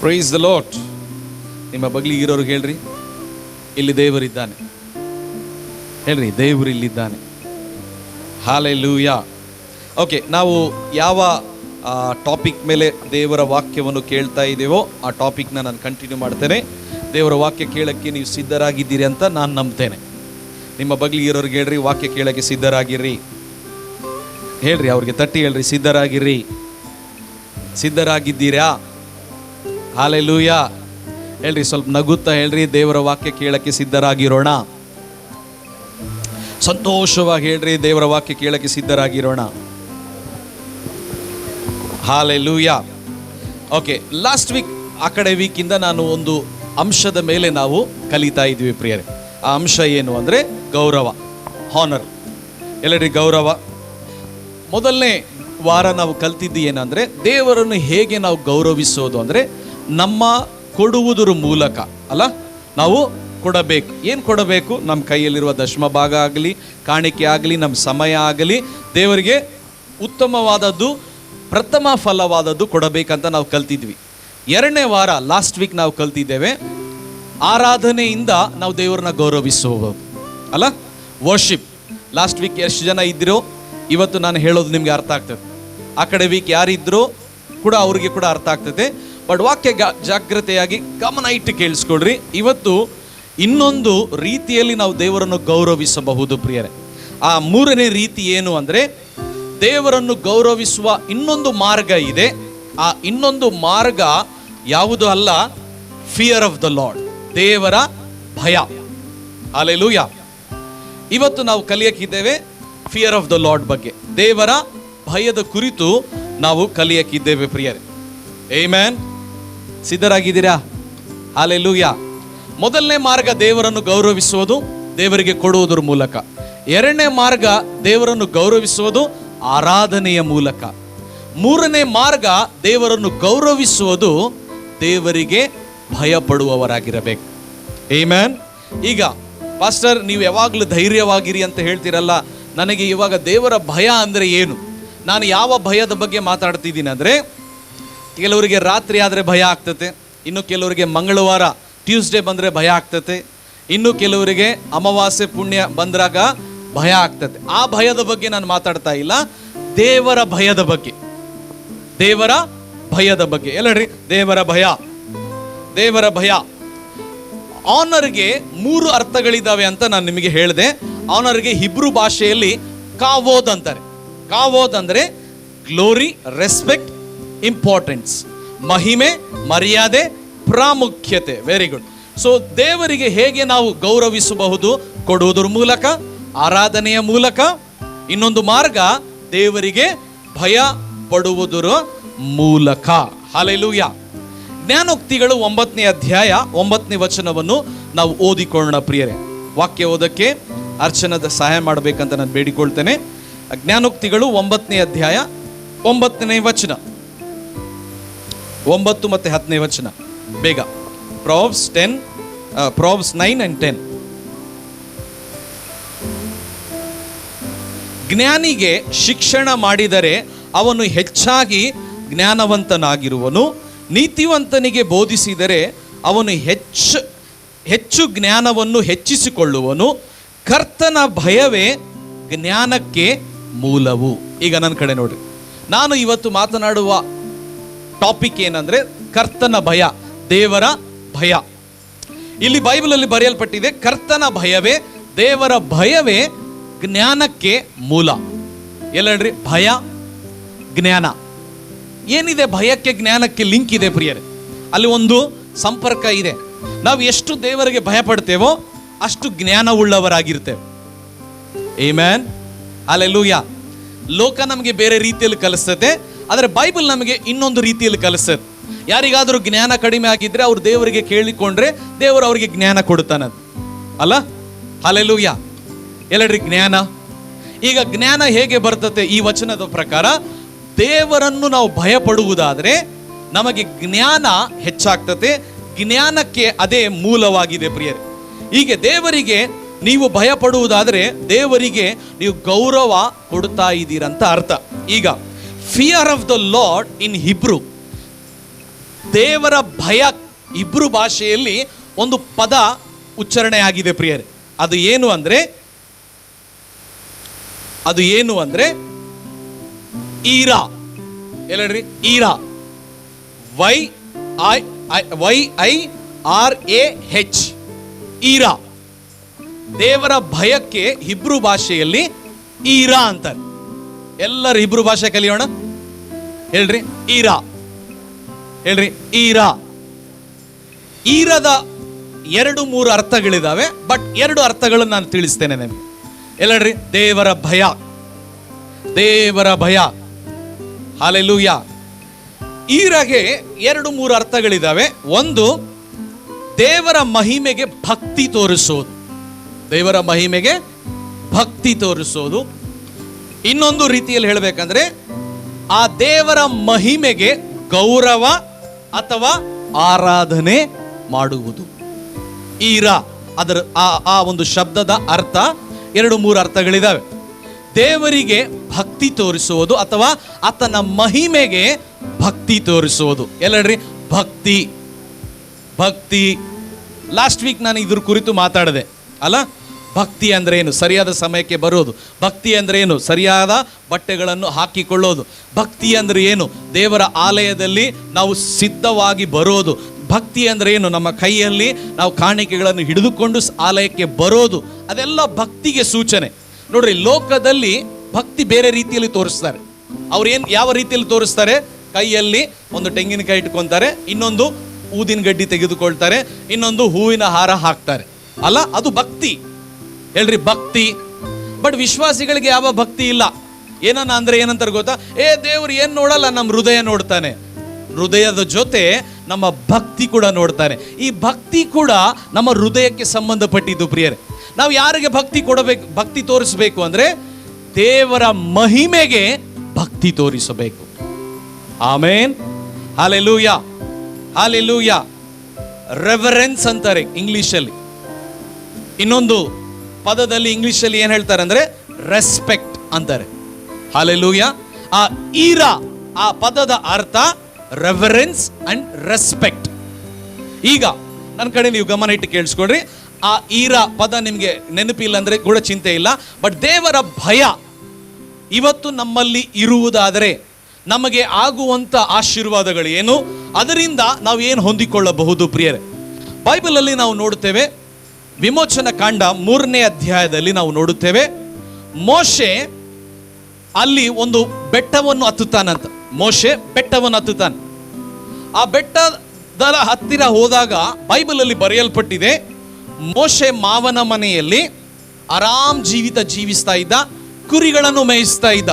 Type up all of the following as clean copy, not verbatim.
Price the lord. ನಿಮ್ಮ ಬಗ್ಲಿಗೆ ಇರೋರು ಹೇಳ್ರಿ, ಇಲ್ಲಿ ದೇವರಿದ್ದಾನೆ. ಹೇಳ್ರಿ, ದೇವರು ಇಲ್ಲಿದ್ದಾನೆ. ಹಾಲೆಲೂಯಾ. ಓಕೆ, ನಾವು ಯಾವ ಟಾಪಿಕ್ ಮೇಲೆ ದೇವರ ವಾಕ್ಯವನ್ನು ಕೇಳ್ತಾ ಇದ್ದೇವೋ ಆ ಟಾಪಿಕ್ನ ನಾನು ಕಂಟಿನ್ಯೂ ಮಾಡ್ತೇನೆ. ದೇವರ ವಾಕ್ಯ ಕೇಳೋಕ್ಕೆ ನೀವು ಸಿದ್ಧರಾಗಿದ್ದೀರಿ ಅಂತ ನಾನು ನಂಬ್ತೇನೆ. ನಿಮ್ಮ ಬಗ್ಲಿಗೆ ಇರೋರಿಗೆ ಹೇಳ್ರಿ, ವಾಕ್ಯ ಕೇಳೋಕ್ಕೆ ಸಿದ್ಧರಾಗಿರ್ರಿ. ಹೇಳ್ರಿ, ಅವ್ರಿಗೆ ತಟ್ಟಿ ಹೇಳ್ರಿ, ಸಿದ್ಧರಾಗಿರ್ರಿ. ಸಿದ್ಧರಾಗಿದ್ದೀರಾ? ಹಾಲೆಲೂಯಾ. ಹೇಳ್ರಿ, ಸ್ವಲ್ಪ ನಗುತ್ತಾ ಹೇಳ್ರಿ, ದೇವರ ವಾಕ್ಯ ಕೇಳಕ್ಕೆ ಸಿದ್ಧರಾಗಿರೋಣ. ಸಂತೋಷವಾಗಿ ಹೇಳ್ರಿ, ದೇವರ ವಾಕ್ಯ ಕೇಳಕ್ಕೆ ಸಿದ್ಧರಾಗಿರೋಣ. ಹಾಲೆಲೂಯಾ. ಓಕೆ, ಲಾಸ್ಟ್ ವೀಕ್ ಆ ಕಡೆ ವೀಕಿಂದ ನಾನು ಒಂದು ಅಂಶದ ಮೇಲೆ ನಾವು ಕಲಿತಾ ಇದ್ವಿ ಪ್ರಿಯರೇ. ಆ ಅಂಶ ಏನು ಅಂದರೆ ಗೌರವ, ಹಾನರ್. ಎಲ್ಲರಿ, ಗೌರವ. ಮೊದಲನೇ ವಾರ ನಾವು ಕಲ್ತಿದ್ದು ಏನಂದರೆ ದೇವರನ್ನು ಹೇಗೆ ನಾವು ಗೌರವಿಸೋದು ಅಂದರೆ ನಮ್ಮ ಕೊಡುವುದರ ಮೂಲಕ ಅಲ್ಲ, ನಾವು ಕೊಡಬೇಕು. ಏನು ಕೊಡಬೇಕು? ನಮ್ಮ ಕೈಯಲ್ಲಿರುವ ದಶಮ ಭಾಗ ಆಗಲಿ, ಕಾಣಿಕೆ ಆಗಲಿ, ನಮ್ಮ ಸಮಯ ಆಗಲಿ, ದೇವರಿಗೆ ಉತ್ತಮವಾದದ್ದು, ಪ್ರಥಮ ಫಲವಾದದ್ದು ಕೊಡಬೇಕಂತ ನಾವು ಕಲ್ತಿದ್ವಿ. ಎರಡನೇ ವಾರ ಲಾಸ್ಟ್ ವೀಕ್ ನಾವು ಕಲ್ತಿದ್ದೇವೆ ಆರಾಧನೆಯಿಂದ ನಾವು ದೇವರನ್ನ ಗೌರವಿಸುವುದು ಅಲ್ಲ, ವರ್ಷಿಪ್. ಲಾಸ್ಟ್ ವೀಕ್ ಎಷ್ಟು ಜನ ಇದ್ದಿರೋ ಇವತ್ತು ನಾನು ಹೇಳೋದು ನಿಮಗೆ ಅರ್ಥ ಆಗ್ತದೆ. ಆ ಕಡೆ ವೀಕ್ ಯಾರಿದ್ರೋ ಕೂಡ ಅವ್ರಿಗೆ ಕೂಡ ಅರ್ಥ ಆಗ್ತದೆ. ಬಟ್ ವಾಕ್ಯ ಜಾಗ್ರತೆಯಾಗಿ ಗಮನ ಇಟ್ಟು ಕೇಳಿಸ್ಕೊಳ್ರಿ. ಇವತ್ತು ಇನ್ನೊಂದು ರೀತಿಯಲ್ಲಿ ನಾವು ದೇವರನ್ನು ಗೌರವಿಸಬಹುದು ಪ್ರಿಯರೇ. ಆ ಮೂರನೇ ರೀತಿ ಏನು ಅಂದರೆ ದೇವರನ್ನು ಗೌರವಿಸುವ ಇನ್ನೊಂದು ಮಾರ್ಗ ಇದೆ. ಆ ಇನ್ನೊಂದು ಮಾರ್ಗ ಯಾವುದು ಅಲ್ಲ, ಫಿಯರ್ ಆಫ್ ದ ಲಾರ್ಡ್, ದೇವರ ಭಯ. ಹಲ್ಲೆಲೂಯಾ. ಇವತ್ತು ನಾವು ಕಲಿಯಕ್ಕಿದ್ದೇವೆ ಫಿಯರ್ ಆಫ್ ದ ಲಾರ್ಡ್ ಬಗ್ಗೆ, ದೇವರ ಭಯದ ಕುರಿತು ನಾವು ಕಲಿಯಕ್ಕಿದ್ದೇವೆ ಪ್ರಿಯರೇ. ಆಮೆನ್. ಸಿದ್ಧರಾಗಿದ್ದೀರಾ? ಹಲ್ಲೆಲೂಯಾ. ಮೊದಲನೇ ಮಾರ್ಗ ದೇವರನ್ನು ಗೌರವಿಸುವುದು, ದೇವರಿಗೆ ಕೊಡುವುದರ ಮೂಲಕ. ಎರಡನೇ ಮಾರ್ಗ ದೇವರನ್ನು ಗೌರವಿಸುವುದು ಆರಾಧನೆಯ ಮೂಲಕ. ಮೂರನೇ ಮಾರ್ಗ ದೇವರನ್ನು ಗೌರವಿಸುವುದು ದೇವರಿಗೆ ಭಯ ಪಡುವವರಾಗಿರಬೇಕು. ಆಮೆನ್. ಈಗ ಪಾಸ್ಟರ್, ನೀವು ಯಾವಾಗಲೂ ಧೈರ್ಯವಾಗಿರಿ ಅಂತ ಹೇಳ್ತೀರಲ್ಲ, ನನಗೆ ಇವಾಗ ದೇವರ ಭಯ ಅಂದರೆ ಏನು? ನಾನು ಯಾವ ಭಯದ ಬಗ್ಗೆ ಮಾತಾಡ್ತಿದ್ದೀನಿ ಅಂದರೆ, ಕೆಲವರಿಗೆ ರಾತ್ರಿ ಆದರೆ ಭಯ ಆಗ್ತತೆ, ಇನ್ನು ಕೆಲವರಿಗೆ ಮಂಗಳವಾರ ಟ್ಯೂಸ್ಡೇ ಬಂದರೆ ಭಯ ಆಗ್ತತೆ, ಇನ್ನು ಕೆಲವರಿಗೆ ಅಮಾವಾಸ್ಯೆ ಪುಣ್ಯ ಬಂದಾಗ ಭಯ ಆಗ್ತದೆ. ಆ ಭಯದ ಬಗ್ಗೆ ನಾನು ಮಾತಾಡ್ತಾ ಇಲ್ಲ, ದೇವರ ಭಯದ ಬಗ್ಗೆ. ದೇವರ ಭಯದ ಬಗ್ಗೆ. ಎಲ್ಲರಿ, ದೇವರ ಭಯ. ದೇವರ ಭಯ. ಆನರ್ಗೆ 3 ಅರ್ಥಗಳಿದ್ದಾವೆ ಅಂತ ನಾನು ನಿಮಗೆ ಹೇಳಿದೆ. ಆನರ್ಗೆ ಹಿಬ್ರು ಭಾಷೆಯಲ್ಲಿ ಕಾವೋದ್ ಅಂತಾರೆ. ಕಾವೋದ್ ಅಂದರೆ ಗ್ಲೋರಿ, ರೆಸ್ಪೆಕ್ಟ್, ಇಂಪಾರ್ಟೆನ್ಸ್, ಮಹಿಮೆ, ಮರ್ಯಾದೆ, ಪ್ರಾಮುಖ್ಯತೆ. Very good. ಸೊ ದೇವರಿಗೆ ಹೇಗೆ ನಾವು ಗೌರವಿಸಬಹುದು? ಕೊಡುವುದರ ಮೂಲಕ, ಆರಾಧನೆಯ ಮೂಲಕ. ಇನ್ನೊಂದು ಮಾರ್ಗ ದೇವರಿಗೆ ಭಯ ಪಡುವುದರ ಮೂಲಕ. ಹಲ್ಲೆಲೂಯಾ. ಜ್ಞಾನೋಕ್ತಿಗಳು 9ನೇ ಅಧ್ಯಾಯ 9ನೇ ವಚನವನ್ನು ನಾವು ಓದಿಕೊಳ್ಳೋಣ ಪ್ರಿಯರೇ. ವಾಕ್ಯ ಓದಕ್ಕೆ ಅರ್ಚನದ ಸಹಾಯ ಮಾಡಬೇಕಂತ ನಾನು ಬೇಡಿಕೊಳ್ತೇನೆ. ಜ್ಞಾನೋಕ್ತಿಗಳು 9ನೇ ಅಧ್ಯಾಯ 9ನೇ ವಚನ, 9 ಮತ್ತು 10ನೇ ವಚನ ಬೇಗ. ಪ್ರಾಬ್ಸ್ 9 and 10. ಜ್ಞಾನಿಗೆ ಶಿಕ್ಷಣ ಮಾಡಿದರೆ ಅವನು ಹೆಚ್ಚಾಗಿ ಜ್ಞಾನವಂತನಾಗಿರುವನು, ನೀತಿವಂತನಿಗೆ ಬೋಧಿಸಿದರೆ ಅವನು ಹೆಚ್ಚು ಜ್ಞಾನವನ್ನು ಹೆಚ್ಚಿಸಿಕೊಳ್ಳುವನು. ಕರ್ತನ ಭಯವೇ ಜ್ಞಾನಕ್ಕೆ ಮೂಲವು. ಈಗ ನನ್ನ ಕಡೆ ನೋಡ್ರಿ, ನಾನು ಇವತ್ತು ಮಾತನಾಡುವ ಟಾಪಿಕ್ ಏನಂದ್ರೆ ಕರ್ತನ ಭಯ, ದೇವರ ಭಯ. ಇಲ್ಲಿ ಬೈಬಲಲ್ಲಿ ಬರೆಯಲ್ಪಟ್ಟಿದೆ, ಕರ್ತನ ಭಯವೇ, ದೇವರ ಭಯವೇ ಜ್ಞಾನಕ್ಕೆ ಮೂಲ. ಎಲ್ಲಡ್ರಿ, ಭಯ, ಜ್ಞಾನ. ಏನಿದೆ? ಭಯಕ್ಕೆ ಜ್ಞಾನಕ್ಕೆ ಲಿಂಕ್ ಇದೆ ಪ್ರಿಯರೇ. ಅಲ್ಲಿ ಒಂದು ಸಂಪರ್ಕ ಇದೆ. ನಾವು ಎಷ್ಟು ದೇವರಿಗೆ ಭಯ ಪಡ್ತೇವೋ ಅಷ್ಟು ಜ್ಞಾನವುಳ್ಳವರಾಗಿರ್ತೇವೆ. ಆಮೆನ್. ಹಲ್ಲೆಲೂಯಾ. ಲೋಕ ನಮಗೆ ಬೇರೆ ರೀತಿಯಲ್ಲಿ ಕಲಿಸ್ತದೆ, ಆದರೆ ಬೈಬಲ್ ನಮಗೆ ಇನ್ನೊಂದು ರೀತಿಯಲ್ಲಿ ಕಲಿಸ್ತದೆ. ಯಾರಿಗಾದರೂ ಜ್ಞಾನ ಕಡಿಮೆ ಆಗಿದ್ರೆ ಅವ್ರು ದೇವರಿಗೆ ಕೇಳಿಕೊಂಡ್ರೆ ದೇವರು ಅವರಿಗೆ ಜ್ಞಾನ ಕೊಡ್ತಾನೆ ಅಲ್ಲ. ಹಲ್ಲೆಲೂಯಾ. ಎಲ್ಲಡ್ರಿ, ಜ್ಞಾನ. ಈಗ ಜ್ಞಾನ ಹೇಗೆ ಬರ್ತದೆ? ಈ ವಚನದ ಪ್ರಕಾರ ದೇವರನ್ನು ನಾವು ಭಯ ಪಡುವುದಾದರೆ ನಮಗೆ ಜ್ಞಾನ ಹೆಚ್ಚಾಗ್ತದೆ. ಜ್ಞಾನಕ್ಕೆ ಅದೇ ಮೂಲವಾಗಿದೆ ಪ್ರಿಯರೇ. ಹೀಗೆ ದೇವರಿಗೆ ನೀವು ಭಯ ಪಡುವುದಾದರೆ ದೇವರಿಗೆ ನೀವು ಗೌರವ ಕೊಡ್ತಾ ಇದ್ದೀರಂತ ಅರ್ಥ. ಈಗ fear of the lord in Hebrew, ದೇವರ ಭಯ ಹಿಬ್ರು ಭಾಷೆಯಲ್ಲಿ ಒಂದು ಪದ ಉಚ್ಚಾರಣೆ ಆಗಿದೆ ಪ್ರಿಯರೇ. ಅದು ಏನು ಅಂದ್ರೆ ಈರಾ. ಎಲ್ಲರಿ, ಈರಾ, YIRAH, ಈರಾ. ದೇವರ ಭಯಕ್ಕೆ ಹಿಬ್ರು ಭಾಷೆಯಲ್ಲಿ ಈರಾ ಅಂತಾರೆ. ಎಲ್ಲರೂ ಹಿಬ್ರು ಭಾಷೆ ಕಲಿಯೋಣ. ಹೇಳ್ರಿ, ಈರಾ. ಹೇಳ್ರಿ, ಈರಾ. ಈರದ 2-3 ಅರ್ಥಗಳಿದಾವೆ, ಬಟ್ 2 ಅರ್ಥಗಳನ್ನು ನಾನು ತಿಳಿಸ್ತೇನೆ ನಿಮಗೆ. ಎಲ್ಲರಿ, ದೇವರ ಭಯ, ದೇವರ ಭಯ. ಹಲ್ಲೆಲೂಯ. ಈರಗೆ 2-3 ಅರ್ಥಗಳಿದಾವೆ. ಒಂದು, ದೇವರ ಮಹಿಮೆಗೆ ಭಕ್ತಿ ತೋರಿಸೋದು, ದೇವರ ಮಹಿಮೆಗೆ ಭಕ್ತಿ ತೋರಿಸೋದು. ಇನ್ನೊಂದು ರೀತಿಯಲ್ಲಿ ಹೇಳಬೇಕಂದ್ರೆ ಆ ದೇವರ ಮಹಿಮೆಗೆ ಗೌರವ ಅಥವಾ ಆರಾಧನೆ ಮಾಡುವುದು. ಈರಾ, ಅದರ ಆ ಒಂದು ಶಬ್ದದ ಅರ್ಥ 2-3 ಅರ್ಥಗಳಿದಾವೆ. ದೇವರಿಗೆ ಭಕ್ತಿ ತೋರಿಸುವುದು ಅಥವಾ ಆತನ ಮಹಿಮೆಗೆ ಭಕ್ತಿ ತೋರಿಸುವುದು. ಎಲ್ಲರಿ, ಭಕ್ತಿ, ಭಕ್ತಿ. ಲಾಸ್ಟ್ ವೀಕ್ ನಾನು ಇದ್ರ ಕುರಿತು ಮಾತಾಡಿದೆ ಅಲ್ಲ. ಭಕ್ತಿ ಅಂದ್ರೆ ಏನು? ಸರಿಯಾದ ಸಮಯಕ್ಕೆ ಬರೋದು. ಭಕ್ತಿ ಅಂದ್ರೆ ಏನು? ಸರಿಯಾದ ಬಟ್ಟೆಗಳನ್ನು ಹಾಕಿಕೊಳ್ಳೋದು. ಭಕ್ತಿ ಅಂದ್ರೆ ಏನು? ದೇವರ ಆಲಯದಲ್ಲಿ ನಾವು ಸಿದ್ಧವಾಗಿ ಬರೋದು. ಭಕ್ತಿ ಅಂದ್ರೆ ಏನು? ನಮ್ಮ ಕೈಯಲ್ಲಿ ನಾವು ಕಾಣಿಕೆಗಳನ್ನು ಹಿಡಿದುಕೊಂಡು ಆಲಯಕ್ಕೆ ಬರೋದು. ಅದೆಲ್ಲ ಭಕ್ತಿಗೆ ಸೂಚನೆ. ನೋಡ್ರಿ, ಲೋಕದಲ್ಲಿ ಭಕ್ತಿ ಬೇರೆ ರೀತಿಯಲ್ಲಿ ತೋರಿಸ್ತಾರೆ. ಅವ್ರೇನು ಯಾವ ರೀತಿಯಲ್ಲಿ ತೋರಿಸ್ತಾರೆ? ಕೈಯಲ್ಲಿ ಒಂದು ತೆಂಗಿನಕಾಯಿ ಇಟ್ಕೊಂತಾರೆ, ಇನ್ನೊಂದು ಊದಿನ ಗಡ್ಡಿ ತೆಗೆದುಕೊಳ್ತಾರೆ, ಇನ್ನೊಂದು ಹೂವಿನ ಹಾರ ಹಾಕ್ತಾರೆ ಅಲ್ಲ. ಅದು ಭಕ್ತಿ. ಹೇಳ್ರಿ, ಭಕ್ತಿ. ಬಟ್ ವಿಶ್ವಾಸಿಗಳಿಗೆ ಯಾವ ಭಕ್ತಿ ಇಲ್ಲ. ಅಂದ್ರೆ ಏನಂತಾರೆ ಗೊತ್ತಾ? ದೇವ್ರು ಏನ್ ನೋಡಲ್ಲ, ನಮ್ಮ ಹೃದಯ ನೋಡ್ತಾನೆ. ಹೃದಯದ ಜೊತೆ ನಮ್ಮ ಭಕ್ತಿ ಕೂಡ ನೋಡ್ತಾನೆ. ಈ ಭಕ್ತಿ ಕೂಡ ನಮ್ಮ ಹೃದಯಕ್ಕೆ ಸಂಬಂಧಪಟ್ಟಿದ್ದು ಪ್ರಿಯರೇ. ನಾವು ಯಾರಿಗೆ ಭಕ್ತಿ ಕೊಡಬೇಕು, ಭಕ್ತಿ ತೋರಿಸಬೇಕು ಅಂದ್ರೆ ದೇವರ ಮಹಿಮೆಗೆ ಭಕ್ತಿ ತೋರಿಸಬೇಕು. ಆಮೇನ್. Hallelujah, hallelujah. ರೆವರೆನ್ಸ್ ಅಂತಾರೆ ಇಂಗ್ಲಿಷಲ್ಲಿ. ಇನ್ನೊಂದು ಪದದಲ್ಲಿ ಇಂಗ್ಲಿಷಲ್ಲಿ ಏನ್ ಹೇಳ್ತಾರೆ ಅಂದ್ರೆ ರೆಸ್ಪೆಕ್ಟ್ ಅಂತಾರೆ. ಹಲ್ಲೆಲೂಯ. ಆ ಈರಾ, ಆ ಪದದ ಅರ್ಥ ರೆವರೆನ್ಸ್ ಅಂಡ್ ರೆಸ್ಪೆಕ್ಟ್. ಈಗ ನನ್ನ ಕಡೆ ನೀವು ಗಮನ ಇಟ್ಟು ಕೇಳಿಸ್ಕೊಡ್ರಿ. ಆ ಈರಾ ಪದ ನಿಮ್ಗೆ ನೆನಪಿಲ್ಲ ಅಂದ್ರೆ ಕೂಡ ಚಿಂತೆ ಇಲ್ಲ. ಬಟ್ ದೇವರ ಭಯ ಇವತ್ತು ನಮ್ಮಲ್ಲಿ ಇರುವುದಾದರೆ ನಮಗೆ ಆಗುವಂತ ಆಶೀರ್ವಾದಗಳು ಏನು, ಅದರಿಂದ ನಾವು ಏನು ಹೊಂದಿಕೊಳ್ಳಬಹುದು ಪ್ರಿಯರೇ? ಬೈಬಲ್ ಅಲ್ಲಿ ನಾವು ನೋಡುತ್ತೇವೆ, ವಿಮೋಚನ ಕಾಂಡ 3ನೇ ಅಧ್ಯಾಯದಲ್ಲಿ ನಾವು ನೋಡುತ್ತೇವೆ, ಮೋಶೆ ಅಲ್ಲಿ ಒಂದು ಬೆಟ್ಟವನ್ನು ಹತ್ತುತ್ತಾನಂತ. ಮೋಶೆ ಬೆಟ್ಟವನ್ನು ಹತ್ತುತ್ತಾನೆ. ಆ ಬೆಟ್ಟದ ಹತ್ತಿರ ಹೋದಾಗ ಬೈಬಲ್ ಅಲ್ಲಿ ಬರೆಯಲ್ಪಟ್ಟಿದೆ, ಮೋಶೆ ಮಾವನ ಮನೆಯಲ್ಲಿ ಆರಾಮ್ ಜೀವಿತ ಜೀವಿಸ್ತಾ ಇದ್ದ, ಕುರಿಗಳನ್ನು ಮೇಯಿಸ್ತಾ ಇದ್ದ.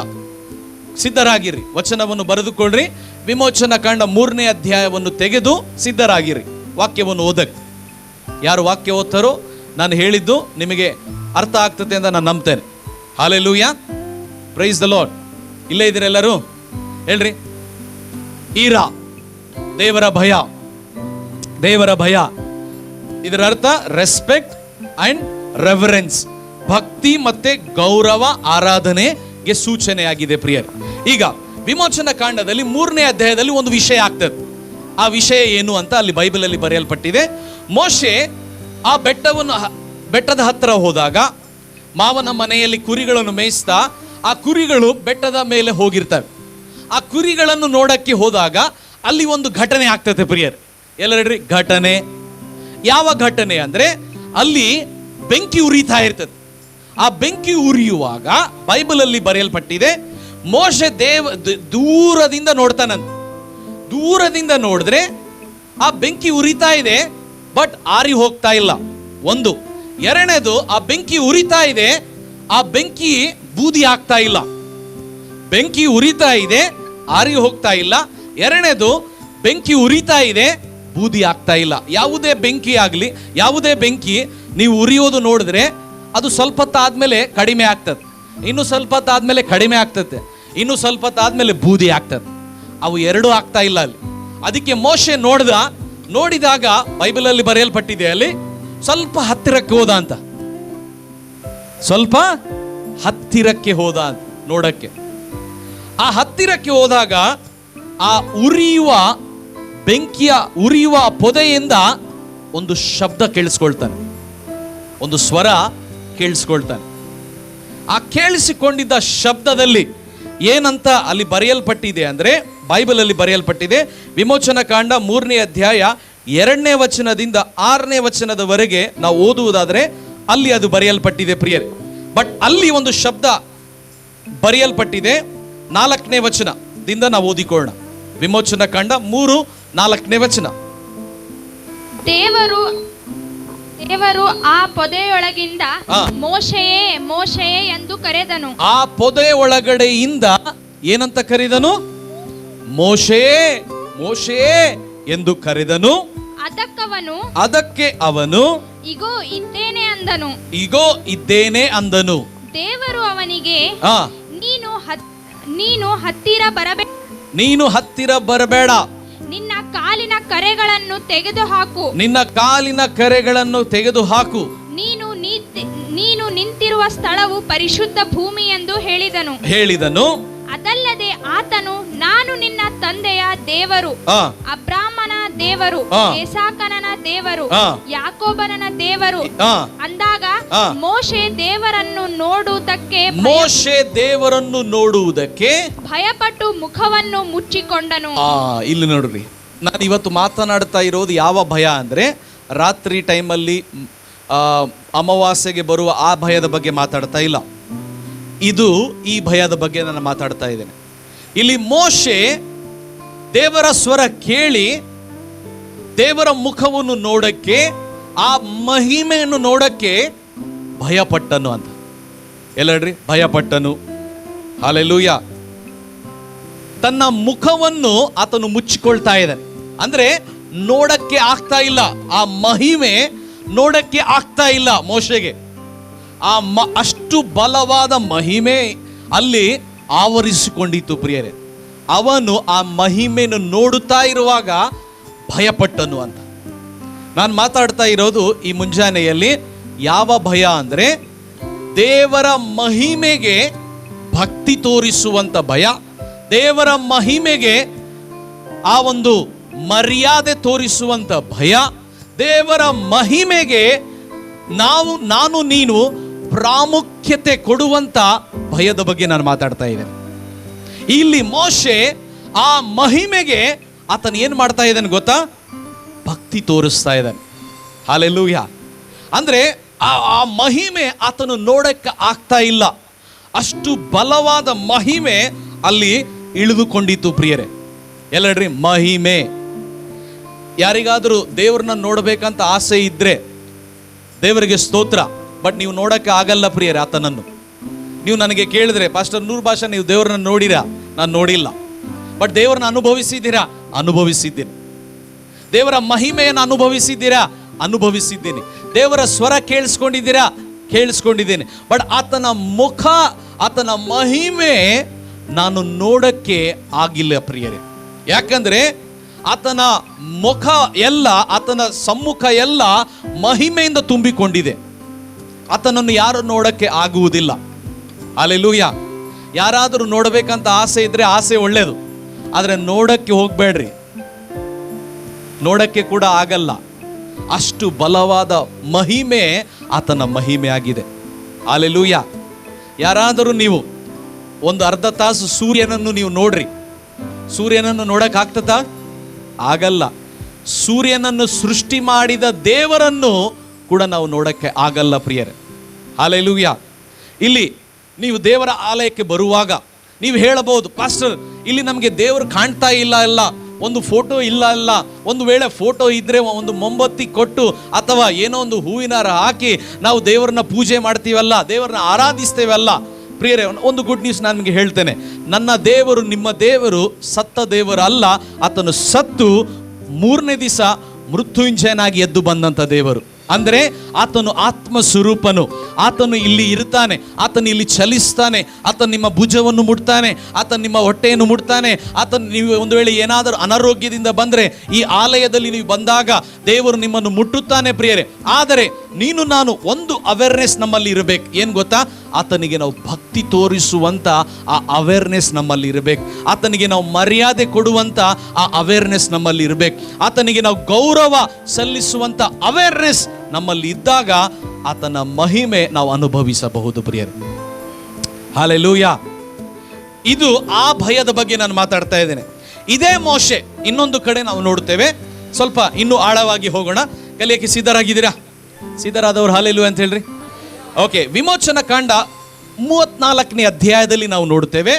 ಸಿದ್ಧರಾಗಿರಿ, ವಚನವನ್ನು ಬರೆದುಕೊಳ್ಳ್ರಿ. ವಿಮೋಚನ ಕಾಂಡ 3ನೇ ಅಧ್ಯಾಯವನ್ನು ತೆಗೆದು ಸಿದ್ಧರಾಗಿರಿ ವಾಕ್ಯವನ್ನು ಓದಕ್ಕೆ. ಯಾರು ವಾಕ್ಯ ಓದ್ತಾರೋ ನಾನು ಹೇಳಿದ್ದು ನಿಮಗೆ ಅರ್ಥ ಆಗ್ತದೆ ಅಂತ ನಾನು ನಂಬ್ತೇನೆ. Hallelujah, praise the Lord. ಇಲ್ಲೇ ಇದ್ದೀರಾ ಎಲ್ಲರೂ? ಹೇಳ್ರಿ, ಈರಾ, ದೇವರ ಭಯ, ದೇವರ ಭಯ. ಇದರ ಅರ್ಥ ರೆಸ್ಪೆಕ್ಟ್ ಅಂಡ್ ರೆವರೆನ್ಸ್, ಭಕ್ತಿ ಮತ್ತೆ ಗೌರವ, ಆರಾಧನೆಗೆ ಸೂಚನೆಯಾಗಿದೆ ಪ್ರಿಯರೇ. ಈಗ ವಿಮೋಚನ ಕಾಂಡದಲ್ಲಿ 3ನೇ ಅಧ್ಯಾಯದಲ್ಲಿ ಒಂದು ವಿಷಯ ಆಗ್ತದೆ. ಆ ವಿಷಯ ಏನು ಅಂತ ಅಲ್ಲಿ ಬೈಬಲ್ ಅಲ್ಲಿ ಬರೆಯಲ್ಪಟ್ಟಿದೆ. ಮೋಶೆ ಆ ಬೆಟ್ಟದ ಹತ್ತಿರ ಹೋದಾಗ ಮಾವನ ಮನೆಯಲ್ಲಿ ಕುರಿಗಳನ್ನು ಮೇಯಿಸ್ತಾ, ಆ ಕುರಿಗಳು ಬೆಟ್ಟದ ಮೇಲೆ ಹೋಗಿರ್ತವೆ. ಆ ಕುರಿಗಳನ್ನು ನೋಡಕ್ಕೆ ಹೋದಾಗ ಅಲ್ಲಿ ಒಂದು ಘಟನೆ ಆಗ್ತದೆ ಪ್ರಿಯರೇ. ಎಲ್ಲರಡ್ರಿ, ಘಟನೆ. ಯಾವ ಘಟನೆ ಅಂದ್ರೆ ಅಲ್ಲಿ ಬೆಂಕಿ ಉರಿತಾ ಇರ್ತದೆ. ಆ ಬೆಂಕಿ ಉರಿಯುವಾಗ ಬೈಬಲ್ ಅಲ್ಲಿ ಬರೆಯಲ್ಪಟ್ಟಿದೆ, ಮೋಶೆ ದೂರದಿಂದ ನೋಡ್ತಾನಂತ. ದೂರದಿಂದ ನೋಡಿದ್ರೆ ಆ ಬೆಂಕಿ ಉರಿತಾ ಇದೆ, ಬಟ್ ಆರಿ ಹೋಗ್ತಾ ಇಲ್ಲ. ಒಂದು. ಎರಡನೇದು, ಆ ಬೆಂಕಿ ಉರಿತಾ ಇದೆ, ಆ ಬೆಂಕಿ ಬೂದಿ ಆಗ್ತಾ ಇಲ್ಲ. ಬೆಂಕಿ ಉರಿತಾ ಇದೆ, ಆರಿ ಹೋಗ್ತಾ ಇಲ್ಲ. ಎರಡನೇದು, ಬೆಂಕಿ ಉರಿತಾ ಇದೆ, ಬೂದಿ ಆಗ್ತಾ ಇಲ್ಲ. ಯಾವುದೇ ಬೆಂಕಿ ಆಗಲಿ, ಯಾವುದೇ ಬೆಂಕಿ ನೀವು ಉರಿಯೋದು ನೋಡಿದ್ರೆ ಅದು ಸ್ವಲ್ಪ ಹೊತ್ತಾದ್ಮೇಲೆ ಕಡಿಮೆ ಆಗ್ತದೆ, ಇನ್ನು ಸ್ವಲ್ಪ ಹೊತ್ತಾದ್ಮೇಲೆ ಕಡಿಮೆ ಆಗ್ತದೆ, ಇನ್ನು ಸ್ವಲ್ಪ ಹೊತ್ತಾದ್ಮೇಲೆ ಬೂದಿ ಆಗ್ತದೆ. ಅವು ಎರಡೂ ಆಗ್ತಾ ಇಲ್ಲ ಅಲ್ಲಿ. ಅದಕ್ಕೆ ಮೋಶೆ ನೋಡಿದಾಗ ಬೈಬಲ್ ಅಲ್ಲಿ ಬರೆಯಲ್ಪಟ್ಟಿದೆ, ಅಲ್ಲಿ ಸ್ವಲ್ಪ ಹತ್ತಿರಕ್ಕೆ ಹೋದ ಅಂತ. ಸ್ವಲ್ಪ ಹತ್ತಿರಕ್ಕೆ ಹೋದ ನೋಡಕ್ಕೆ. ಆ ಹತ್ತಿರಕ್ಕೆ ಹೋದಾಗ ಆ ಉರಿಯುವ ಪೊದೆಯಿಂದ ಒಂದು ಶಬ್ದ ಕೇಳಿಸ್ಕೊಳ್ತಾನೆ, ಒಂದು ಸ್ವರ ಕೇಳಿಸ್ಕೊಳ್ತಾನೆ. ಆ ಕೇಳಿಸಿಕೊಂಡಿದ್ದ ಶಬ್ದದಲ್ಲಿ ಏನಂತ ಅಲ್ಲಿ ಬರೆಯಲ್ಪಟ್ಟಿದೆ ಅಂದ್ರೆ, ಬೈಬಲಲ್ಲಿ ಬರೆಯಲ್ಪಟ್ಟಿದೆ, ವಿಮೋಚನಾ ಕಾಂಡ 3ನೇ ಅಧ್ಯಾಯ 2ನೇ ವಚನದಿಂದ 6ನೇ ವಚನದವರೆಗೆ ನಾವು ಓದುವುದಾದ್ರೆ ಅಲ್ಲಿ ಅದು ಬರೆಯಲ್ಪಟ್ಟಿದೆ ಪ್ರಿಯರೇ. ಬಟ್ ಅಲ್ಲಿ ಒಂದು ಶಬ್ದ ಬರೆಯಲ್ಪಟ್ಟಿದೆ. 4ನೇ ವಚನದಿಂದ ನಾವು ಓದಿಕೊಳ್ಳೋಣ. ವಿಮೋಚನಾ ಕಾಂಡ 3:4ನೇ ವಚನ. ದೇವರು ಆ ಪೊದೆಯೊಳಗಿಂದ ಮೋಶೆಯೇ ಮೋಶೆಯೇ ಎಂದು ಕರೆದನು. ಆ ಪೊದೆ ಒಳಗಡೆಯಿಂದ ಏನಂತ ಕರೆದನು? ಮೋಶೆಯೇ ಮೋಶೆಯೇ ಎಂದು ಕರೆದನು. ಅದಕ್ಕೆ ಅವನು ಇಗೋ ಇದ್ದೇನೆ ಅಂದನು. ಇಗೋ ಇದ್ದೇನೆ ಅಂದನು. ದೇವರು ಅವನಿಗೆ ನೀನು ಹತ್ತಿರ ಬರಬೇಡ, ನೀನು ಹತ್ತಿರ ಬರಬೇಡ, ನಿನ್ನ ಕಾಲಿನ ಕರೆಗಳನ್ನು ತೆಗೆದುಹಾಕು, ನಿನ್ನ ಕಾಲಿನ ಕರೆಗಳನ್ನು ತೆಗೆದುಹಾಕು, ನೀನು ನಿಂತಿರುವ ಸ್ಥಳವು ಪರಿಶುದ್ಧ ಭೂಮಿ ಎಂದು ಹೇಳಿದನು. ಅದಲ್ಲದೆ ಆತನು, ನಾನು ನಿನ್ನ ತಂದೆಯ ದೇವರು, ಅಬ್ರಾಮನ ದೇವರು, ಇಸಾಕನ ದೇವರು, ಯಾಕೋಬನ ದೇವರು ಅಂದಾಗ ಮೋಶೆ ದೇವರನ್ನು ನೋಡುವುದಕ್ಕೆ ಭಯಪಟ್ಟು ಮುಖವನ್ನು ಮುಚ್ಚಿಕೊಂಡನು. ಇಲ್ಲಿ ನೋಡ್ರಿ, ನಾನು ಇವತ್ತು ಮಾತನಾಡ್ತಾ ಇರೋದು ಯಾವ ಭಯ ಅಂದ್ರೆ, ರಾತ್ರಿ ಟೈಮಲ್ಲಿ ಅಮಾವಾಸ್ಯೆಗೆ ಬರುವ ಆ ಭಯದ ಬಗ್ಗೆ ಮಾತಾಡ್ತಾ ಇಲ್ಲ. ಇದು ಈ ಭಯದ ಬಗ್ಗೆ ನಾನು ಮಾತಾಡ್ತಾ ಇದ್ದೇನೆ. ಇಲ್ಲಿ ಮೋಶೆ ದೇವರ ಸ್ವರ ಕೇಳಿ ದೇವರ ಮುಖವನ್ನು ನೋಡಕ್ಕೆ, ಆ ಮಹಿಮೆಯನ್ನು ನೋಡಕ್ಕೆ ಭಯಪಟ್ಟನು ಅಂತ. ಎಲ್ಲಡ್ರಿ, ಭಯಪಟ್ಟನು. ಹಲ್ಲೆಲೂಯಾ. ತನ್ನ ಮುಖವನ್ನು ಆತನು ಮುಚ್ಚಿಕೊಳ್ತಾ ಇದ್ದಾನೆ. ಅಂದ್ರೆ ನೋಡಕ್ಕೆ ಆಗ್ತಾ ಇಲ್ಲ, ಆ ಮಹಿಮೆ ನೋಡಕ್ಕೆ ಆಗ್ತಾ ಇಲ್ಲ ಮೋಶೆಗೆ. ಅಷ್ಟು ಬಲವಾದ ಮಹಿಮೆ ಅಲ್ಲಿ ಆವರಿಸಿಕೊಂಡಿತ್ತು ಪ್ರಿಯರೇ. ಅವನು ಆ ಮಹಿಮೆಯನ್ನು ನೋಡುತ್ತಾ ಇರುವಾಗ ಭಯಪಟ್ಟನು ಅಂತ. ನಾನು ಮಾತಾಡ್ತಾ ಇರೋದು ಈ ಮುಂಜಾನೆಯಲ್ಲಿ ಯಾವ ಭಯ ಅಂದ್ರೆ, ದೇವರ ಮಹಿಮೆಗೆ ಭಕ್ತಿ ತೋರಿಸುವಂತ ಭಯ, ದೇವರ ಮಹಿಮೆಗೆ ಆ ಒಂದು ಮರ್ಯಾದೆ ತೋರಿಸುವಂತ ಭಯ, ದೇವರ ಮಹಿಮೆಗೆ ನಾನು ನೀನು ಪ್ರಾಮುಖ್ಯತೆ ಕೊಡುವಂತ ಭಯದ ಬಗ್ಗೆ ನಾನು ಮಾತಾಡ್ತಾ ಇದ್ದೇನೆ. ಇಲ್ಲಿ ಮೋಶೆ ಆ ಮಹಿಮೆಗೆ ಆತನು ಏನ್ ಮಾಡ್ತಾ ಇದ್ದಾನೆ ಗೊತ್ತಾ? ಭಕ್ತಿ ತೋರಿಸ್ತಾ ಇದ್ದಾನೆ. ಹಲ್ಲೆಲೂಯಾ. ಅಂದ್ರೆ ಆ ಮಹಿಮೆ ಆತನು ನೋಡಕ್ಕೆ ಆಗ್ತಾ ಇಲ್ಲ, ಅಷ್ಟು ಬಲವಾದ ಮಹಿಮೆ ಅಲ್ಲಿ ಇಳಿದುಕೊಂಡಿತ್ತು ಪ್ರಿಯರೇ. ಎಲ್ಲಡ್ರಿ, ಮಹಿಮೆ. ಯಾರಿಗಾದ್ರೂ ದೇವ್ರನ್ನ ನೋಡ್ಬೇಕಂತ ಆಸೆ ಇದ್ರೆ ದೇವರಿಗೆ ಸ್ತೋತ್ರ. ಬಟ್ ನೀವು ನೋಡಕ್ಕೆ ಆಗಲ್ಲ ಪ್ರಿಯರೇ ಆತನನ್ನು. ನೀವು ನನಗೆ ಕೇಳಿದ್ರೆ, ಪಾಸ್ಟರ್ ನೂರ್ ಭಾಷಾ ನೀವು ದೇವ್ರನ್ನ ನೋಡಿರಾ? ನಾನು ನೋಡಿಲ್ಲ. ಬಟ್ ದೇವ್ರನ್ನ ಅನುಭವಿಸಿದ್ದೀರಾ? ಅನುಭವಿಸಿದ್ದೀನಿ. ದೇವರ ಮಹಿಮೆಯನ್ನು ಅನುಭವಿಸಿದ್ದೀರಾ? ಅನುಭವಿಸಿದ್ದೀನಿ. ದೇವರ ಸ್ವರ ಕೇಳಿಸ್ಕೊಂಡಿದ್ದೀರಾ? ಕೇಳಿಸ್ಕೊಂಡಿದ್ದೇನೆ. ಬಟ್ ಆತನ ಮುಖ, ಆತನ ಮಹಿಮೆ ನಾನು ನೋಡಕ್ಕೆ ಆಗಿಲ್ಲ ಪ್ರಿಯರೇ. ಯಾಕಂದ್ರೆ ಆತನ ಮುಖ ಎಲ್ಲ, ಆತನ ಸಮ್ಮುಖ ಎಲ್ಲ ಮಹಿಮೆಯಿಂದ ತುಂಬಿಕೊಂಡಿದೆ. ಆತನನ್ನು ಯಾರು ನೋಡಕ್ಕೆ ಆಗುವುದಿಲ್ಲ. ಹಲ್ಲೆಲೂಯಾ. ಯಾರಾದರೂ ನೋಡಬೇಕಂತ ಆಸೆ ಇದ್ರೆ ಆಸೆ ಒಳ್ಳೇದು, ಆದರೆ ನೋಡಕ್ಕೆ ಹೋಗ್ಬೇಡ್ರಿ, ನೋಡಕ್ಕೆ ಕೂಡ ಆಗಲ್ಲ. ಅಷ್ಟು ಬಲವಾದ ಮಹಿಮೆ ಆತನ ಮಹಿಮೆ ಆಗಿದೆ. ಹಲ್ಲೆಲೂಯಾ. ಯಾರಾದರೂ ನೀವು ಒಂದು ಅರ್ಧ ತಾಸು ಸೂರ್ಯನನ್ನು ನೀವು ನೋಡ್ರಿ, ಸೂರ್ಯನನ್ನು ನೋಡಕ್ ಆಗ್ತದ? ಆಗಲ್ಲ. ಸೂರ್ಯನನ್ನು ಸೃಷ್ಟಿ ಮಾಡಿದ ದೇವರನ್ನು ಕೂಡ ನಾವು ನೋಡಕ್ಕೆ ಆಗಲ್ಲ ಪ್ರಿಯರೇ. ಹಲ್ಲೆಲೂಯಾ. ಇಲ್ಲಿ ನೀವು ದೇವರ ಆಲಯಕ್ಕೆ ಬರುವಾಗ ನೀವು ಹೇಳಬಹುದು, ಪಾಸ್ಟರ್ ಇಲ್ಲಿ ನಮಗೆ ದೇವರು ಕಾಣ್ತಾ ಇಲ್ಲ, ಒಂದು ಫೋಟೋ ಇಲ್ಲ. ಒಂದು ವೇಳೆ ಫೋಟೋ ಇದ್ರೆ ಒಂದು ಮೊಂಬತ್ತಿ ಕೊಟ್ಟು ಅಥವಾ ಏನೋ ಒಂದು ಹೂವಿನ ಹಾರ ಹಾಕಿ ನಾವು ದೇವರನ್ನ ಪೂಜೆ ಮಾಡ್ತೀವಲ್ಲ, ದೇವರನ್ನ ಆರಾಧಿಸ್ತೇವಲ್ಲ. ಪ್ರಿಯರೇ, ಒಂದು ಗುಡ್ ನ್ಯೂಸ್ ನಾನು ನಿಮಗೆ ಹೇಳ್ತೇನೆ. ನನ್ನ ದೇವರು ನಿಮ್ಮ ದೇವರು ಸತ್ತ ದೇವರು ಅಲ್ಲ. ಆತನು ಸತ್ತು 3ನೇ ದಿವಸ ಮೃತ್ಯುಂಜಯನಾಗಿ ಎದ್ದು ಬಂದಂಥ ದೇವರು. ಅಂದರೆ ಆತನು ಆತ್ಮ ಸ್ವರೂಪನು. ಆತನು ಇಲ್ಲಿ ಇರ್ತಾನೆ, ಆತನು ಇಲ್ಲಿ ಚಲಿಸ್ತಾನೆ, ಆತನು ನಿಮ್ಮ ಭುಜವನ್ನು ಮುಟ್ತಾನೆ, ಆತನು ನಿಮ್ಮ ಹೊಟ್ಟೆಯನ್ನು ಮುಟ್ತಾನೆ. ಆತನು ನೀವು ಒಂದು ವೇಳೆ ಏನಾದರೂ ಅನಾರೋಗ್ಯದಿಂದ ಬಂದರೆ ಈ ಆಲಯದಲ್ಲಿ ನೀವು ಬಂದಾಗ ದೇವರು ನಿಮ್ಮನ್ನು ಮುಟ್ಟುತ್ತಾನೆ ಪ್ರಿಯರೇ. ಆದರೆ ನೀನು ನಾನು ಒಂದು ಅವೇರ್ನೆಸ್ ನಮ್ಮಲ್ಲಿ ಇರಬೇಕು. ಏನು ಗೊತ್ತಾ? ಆತನಿಗೆ ನಾವು ಭಕ್ತಿ ತೋರಿಸುವಂಥ ಆ ಅವೇರ್ನೆಸ್ ನಮ್ಮಲ್ಲಿ ಇರಬೇಕು. ಆತನಿಗೆ ನಾವು ಮರ್ಯಾದೆ ಕೊಡುವಂಥ ಆ ಅವೇರ್ನೆಸ್ ನಮ್ಮಲ್ಲಿ ಇರಬೇಕು. ಆತನಿಗೆ ನಾವು ಗೌರವ ಸಲ್ಲಿಸುವಂಥ ಅವೇರ್ನೆಸ್ ನಮ್ಮಲ್ಲಿ ಇದ್ದಾಗ ಆತನ ಮಹಿಮೆ ನಾವು ಅನುಭವಿಸಬಹುದು ಪ್ರಿಯರೇ. ಹಲ್ಲೆಲೂಯಾ. ಇದು ಆ ಭಯದ ಬಗ್ಗೆ ನಾನು ಮಾತಾಡ್ತಾ ಇದ್ದೇನೆ. ಇದೇ ಮೋಶೆ ಇನ್ನೊಂದು ಕಡೆ ನಾವು ನೋಡ್ತೇವೆ. ಸ್ವಲ್ಪ ಇನ್ನೂ ಆಳವಾಗಿ ಹೋಗೋಣ. ಕಲಿಯಕ್ಕೆ ಸಿದ್ಧರಾಗಿದ್ದೀರಾ? ಸಿದ್ಧರಾದವ್ರು ಹಲ್ಲೆಲೂಯಾ ಅಂತ ಹೇಳ್ರಿ. ಓಕೆ, ವಿಮೋಚನಾ ಕಾಂಡ 34ನೇ ಅಧ್ಯಾಯದಲ್ಲಿ ನಾವು ನೋಡ್ತೇವೆ.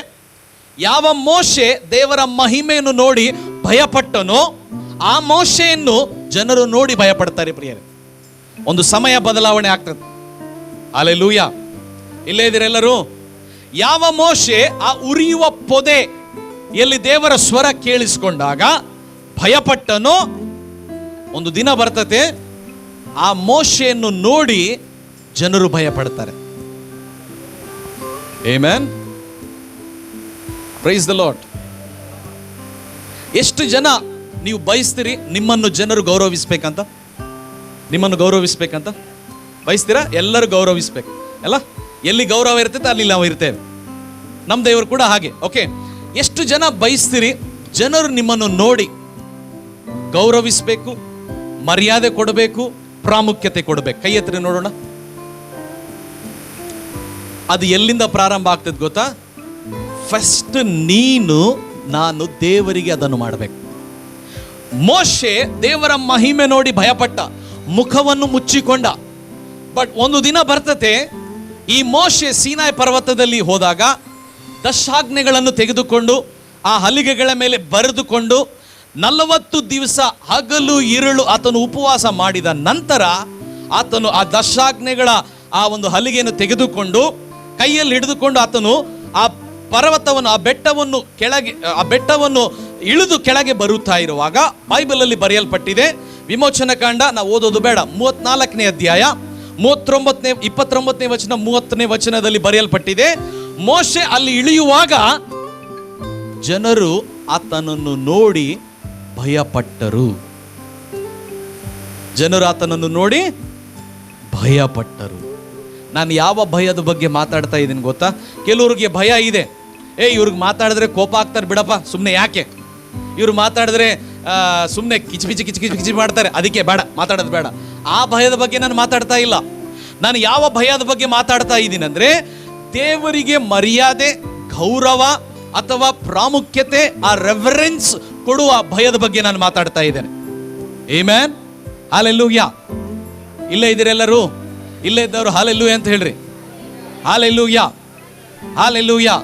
ಯಾವ ಮೋಶೆ ದೇವರ ಮಹಿಮೆಯನ್ನು ನೋಡಿ ಭಯಪಟ್ಟನೋ ಆ ಮೋಶೆಯನ್ನು ಜನರು ನೋಡಿ ಭಯಪಡ್ತಾರೆ ಪ್ರಿಯರೇ. ಒಂದು ಸಮಯ ಬದಲಾವಣೆ ಆಗ್ತದೆ. ಹಲ್ಲೆಲೂಯಾ. ಇಲ್ಲೇ ಇದ್ದೀರೆಲ್ಲರೂ? ಯಾವ ಮೋಶೆ ಆ ಉರಿಯುವ ಪೊದೆ ಎಲ್ಲಿ ದೇವರ ಸ್ವರ ಕೇಳಿಸಿಕೊಂಡಾಗ ಭಯಪಟ್ಟನೋ, ಒಂದು ದಿನ ಬರ್ತತೆ ಆ ಮೋಶೆಯನ್ನು ನೋಡಿ ಜನರು ಭಯಪಡ್ತಾರೆ. ಆಮೆನ್. Price the lord. ಎಷ್ಟು ಜನ ನೀವು ಬಯಸ್ತೀರಿ ನಿಮ್ಮನ್ನು ಜನರು ಗೌರವಿಸ್ಬೇಕಂತ? ನಿಮ್ಮನ್ನು ಗೌರವಿಸ್ಬೇಕಂತ ಬಯಸ್ತೀರಾ? ಎಲ್ಲರೂ ಗೌರವಿಸ್ಬೇಕು ಅಲ್ಲ? ಎಲ್ಲಿ ಗೌರವ ಇರ್ತೈತೆ ಅಲ್ಲಿ ನಾವು ಇರ್ತೇವೆ. ನಮ್ಮ ದೇವರು ಕೂಡ ಹಾಗೆ. ಓಕೆ, ಎಷ್ಟು ಜನ ಬಯಸ್ತೀರಿ ಜನರು ನಿಮ್ಮನ್ನು ನೋಡಿ ಗೌರವಿಸಬೇಕು, ಮರ್ಯಾದೆ ಕೊಡಬೇಕು, ಪ್ರಾಮುಖ್ಯತೆ ಕೊಡಬೇಕು? ಕೈ ಎತ್ತರಿ ನೋಡೋಣ. ಅದು ಎಲ್ಲಿಂದ ಪ್ರಾರಂಭ ಆಗ್ತದೆ ಗೊತ್ತಾ? ಫಸ್ಟ್ ನೀನು ನಾನು ದೇವರಿಗೆ ಅದನ್ನು ಮಾಡಬೇಕು. ಮೋಶೆ ದೇವರ ಮಹಿಮೆ ನೋಡಿ ಭಯಪಟ್ಟ, ಮುಖವನ್ನು ಮುಚ್ಚಿಕೊಂಡ. ಬಟ್ ಒಂದು ದಿನ ಬರ್ತತೆ, ಈ ಮೋಶೆ ಸೀನಾಯಿ ಪರ್ವತದಲ್ಲಿ ಹೋದಾಗ ದಶಾಜ್ಞೆಗಳನ್ನು ತೆಗೆದುಕೊಂಡು ಆ ಹಲಿಗೆಗಳ ಮೇಲೆ ಬರೆದುಕೊಂಡು 40 ದಿವಸ ಹಗಲು ಇರುಳು ಆತನು ಉಪವಾಸ ಮಾಡಿದ ನಂತರ ಆತನು ಆ ದಶಾಜ್ಞೆಗಳ ಆ ಒಂದು ಹಲಿಗೆಯನ್ನು ತೆಗೆದುಕೊಂಡು ಕೈಯಲ್ಲಿ ಹಿಡಿದುಕೊಂಡು ಆತನು ಆ ಪರ್ವತವನ್ನು ಆ ಬೆಟ್ಟವನ್ನು ಇಳಿದು ಕೆಳಗೆ ಬರುತ್ತಾ ಇರುವಾಗ ಬೈಬಲಲ್ಲಿ ಬರೆಯಲ್ಪಟ್ಟಿದೆ. ವಿಮೋಚನಾ ಕಾಂಡ ನಾವು ಓದೋದು ಬೇಡ, 34ನೇ ಅಧ್ಯಾಯ 29ನೇ ವಚನ 30ನೇ ವಚನದಲ್ಲಿ ಬರೆಯಲ್ಪಟ್ಟಿದೆ. ಮೋಶೆ ಅಲ್ಲಿ ಇಳಿಯುವಾಗ ಜನರು ಆತನನ್ನು ನೋಡಿ ಭಯಪಟ್ಟರು. ಜನರು ಆತನನ್ನು ನೋಡಿ ಭಯಪಟ್ಟರು. ನಾನು ಯಾವ ಭಯದ ಬಗ್ಗೆ ಮಾತಾಡ್ತಾ ಇದ್ದೀನಿ ಗೊತ್ತಾ? ಕೆಲವ್ರಿಗೆ ಭಯ ಇದೆ, ಇವ್ರಿಗೆ ಮಾತಾಡಿದ್ರೆ ಕೋಪ ಆಗ್ತಾರೆ, ಬಿಡಪ್ಪ ಸುಮ್ಮನೆ ಯಾಕೆ, ಇವ್ರು ಮಾತಾಡಿದ್ರೆ ಸುಮ್ಮನೆ ಕಿಚಿ ಮಾಡ್ತಾರೆ, ಅದಕ್ಕೆ ಬೇಡ, ಮಾತಾಡೋದು ಬೇಡ. ಆ ಭಯದ ಬಗ್ಗೆ ನಾನು ಮಾತಾಡ್ತಾ ಇಲ್ಲ. ನಾನು ಯಾವ ಭಯದ ಬಗ್ಗೆ ಮಾತಾಡ್ತಾ ಇದ್ದೀನಿ ಅಂದರೆ, ದೇವರಿಗೆ ಮರ್ಯಾದೆ, ಗೌರವ ಅಥವಾ ಪ್ರಾಮುಖ್ಯತೆ, ಆ ರೆಫರೆನ್ಸ್ ಕೊಡುವ ಭಯದ ಬಗ್ಗೆ ನಾನು ಮಾತಾಡ್ತಾ ಇದ್ದೇನೆ. ಆಮೆನ್. ಹಲ್ಲೆಲೂಯಾ. ಇಲ್ಲೇ ಇದ್ದೀರೆಲ್ಲರೂ? ಇಲ್ಲೇ ಇದ್ದವರು ಹಲ್ಲೆಲೂಯಾ ಅಂತ ಹೇಳ್ರಿ. Hallelujah, hallelujah.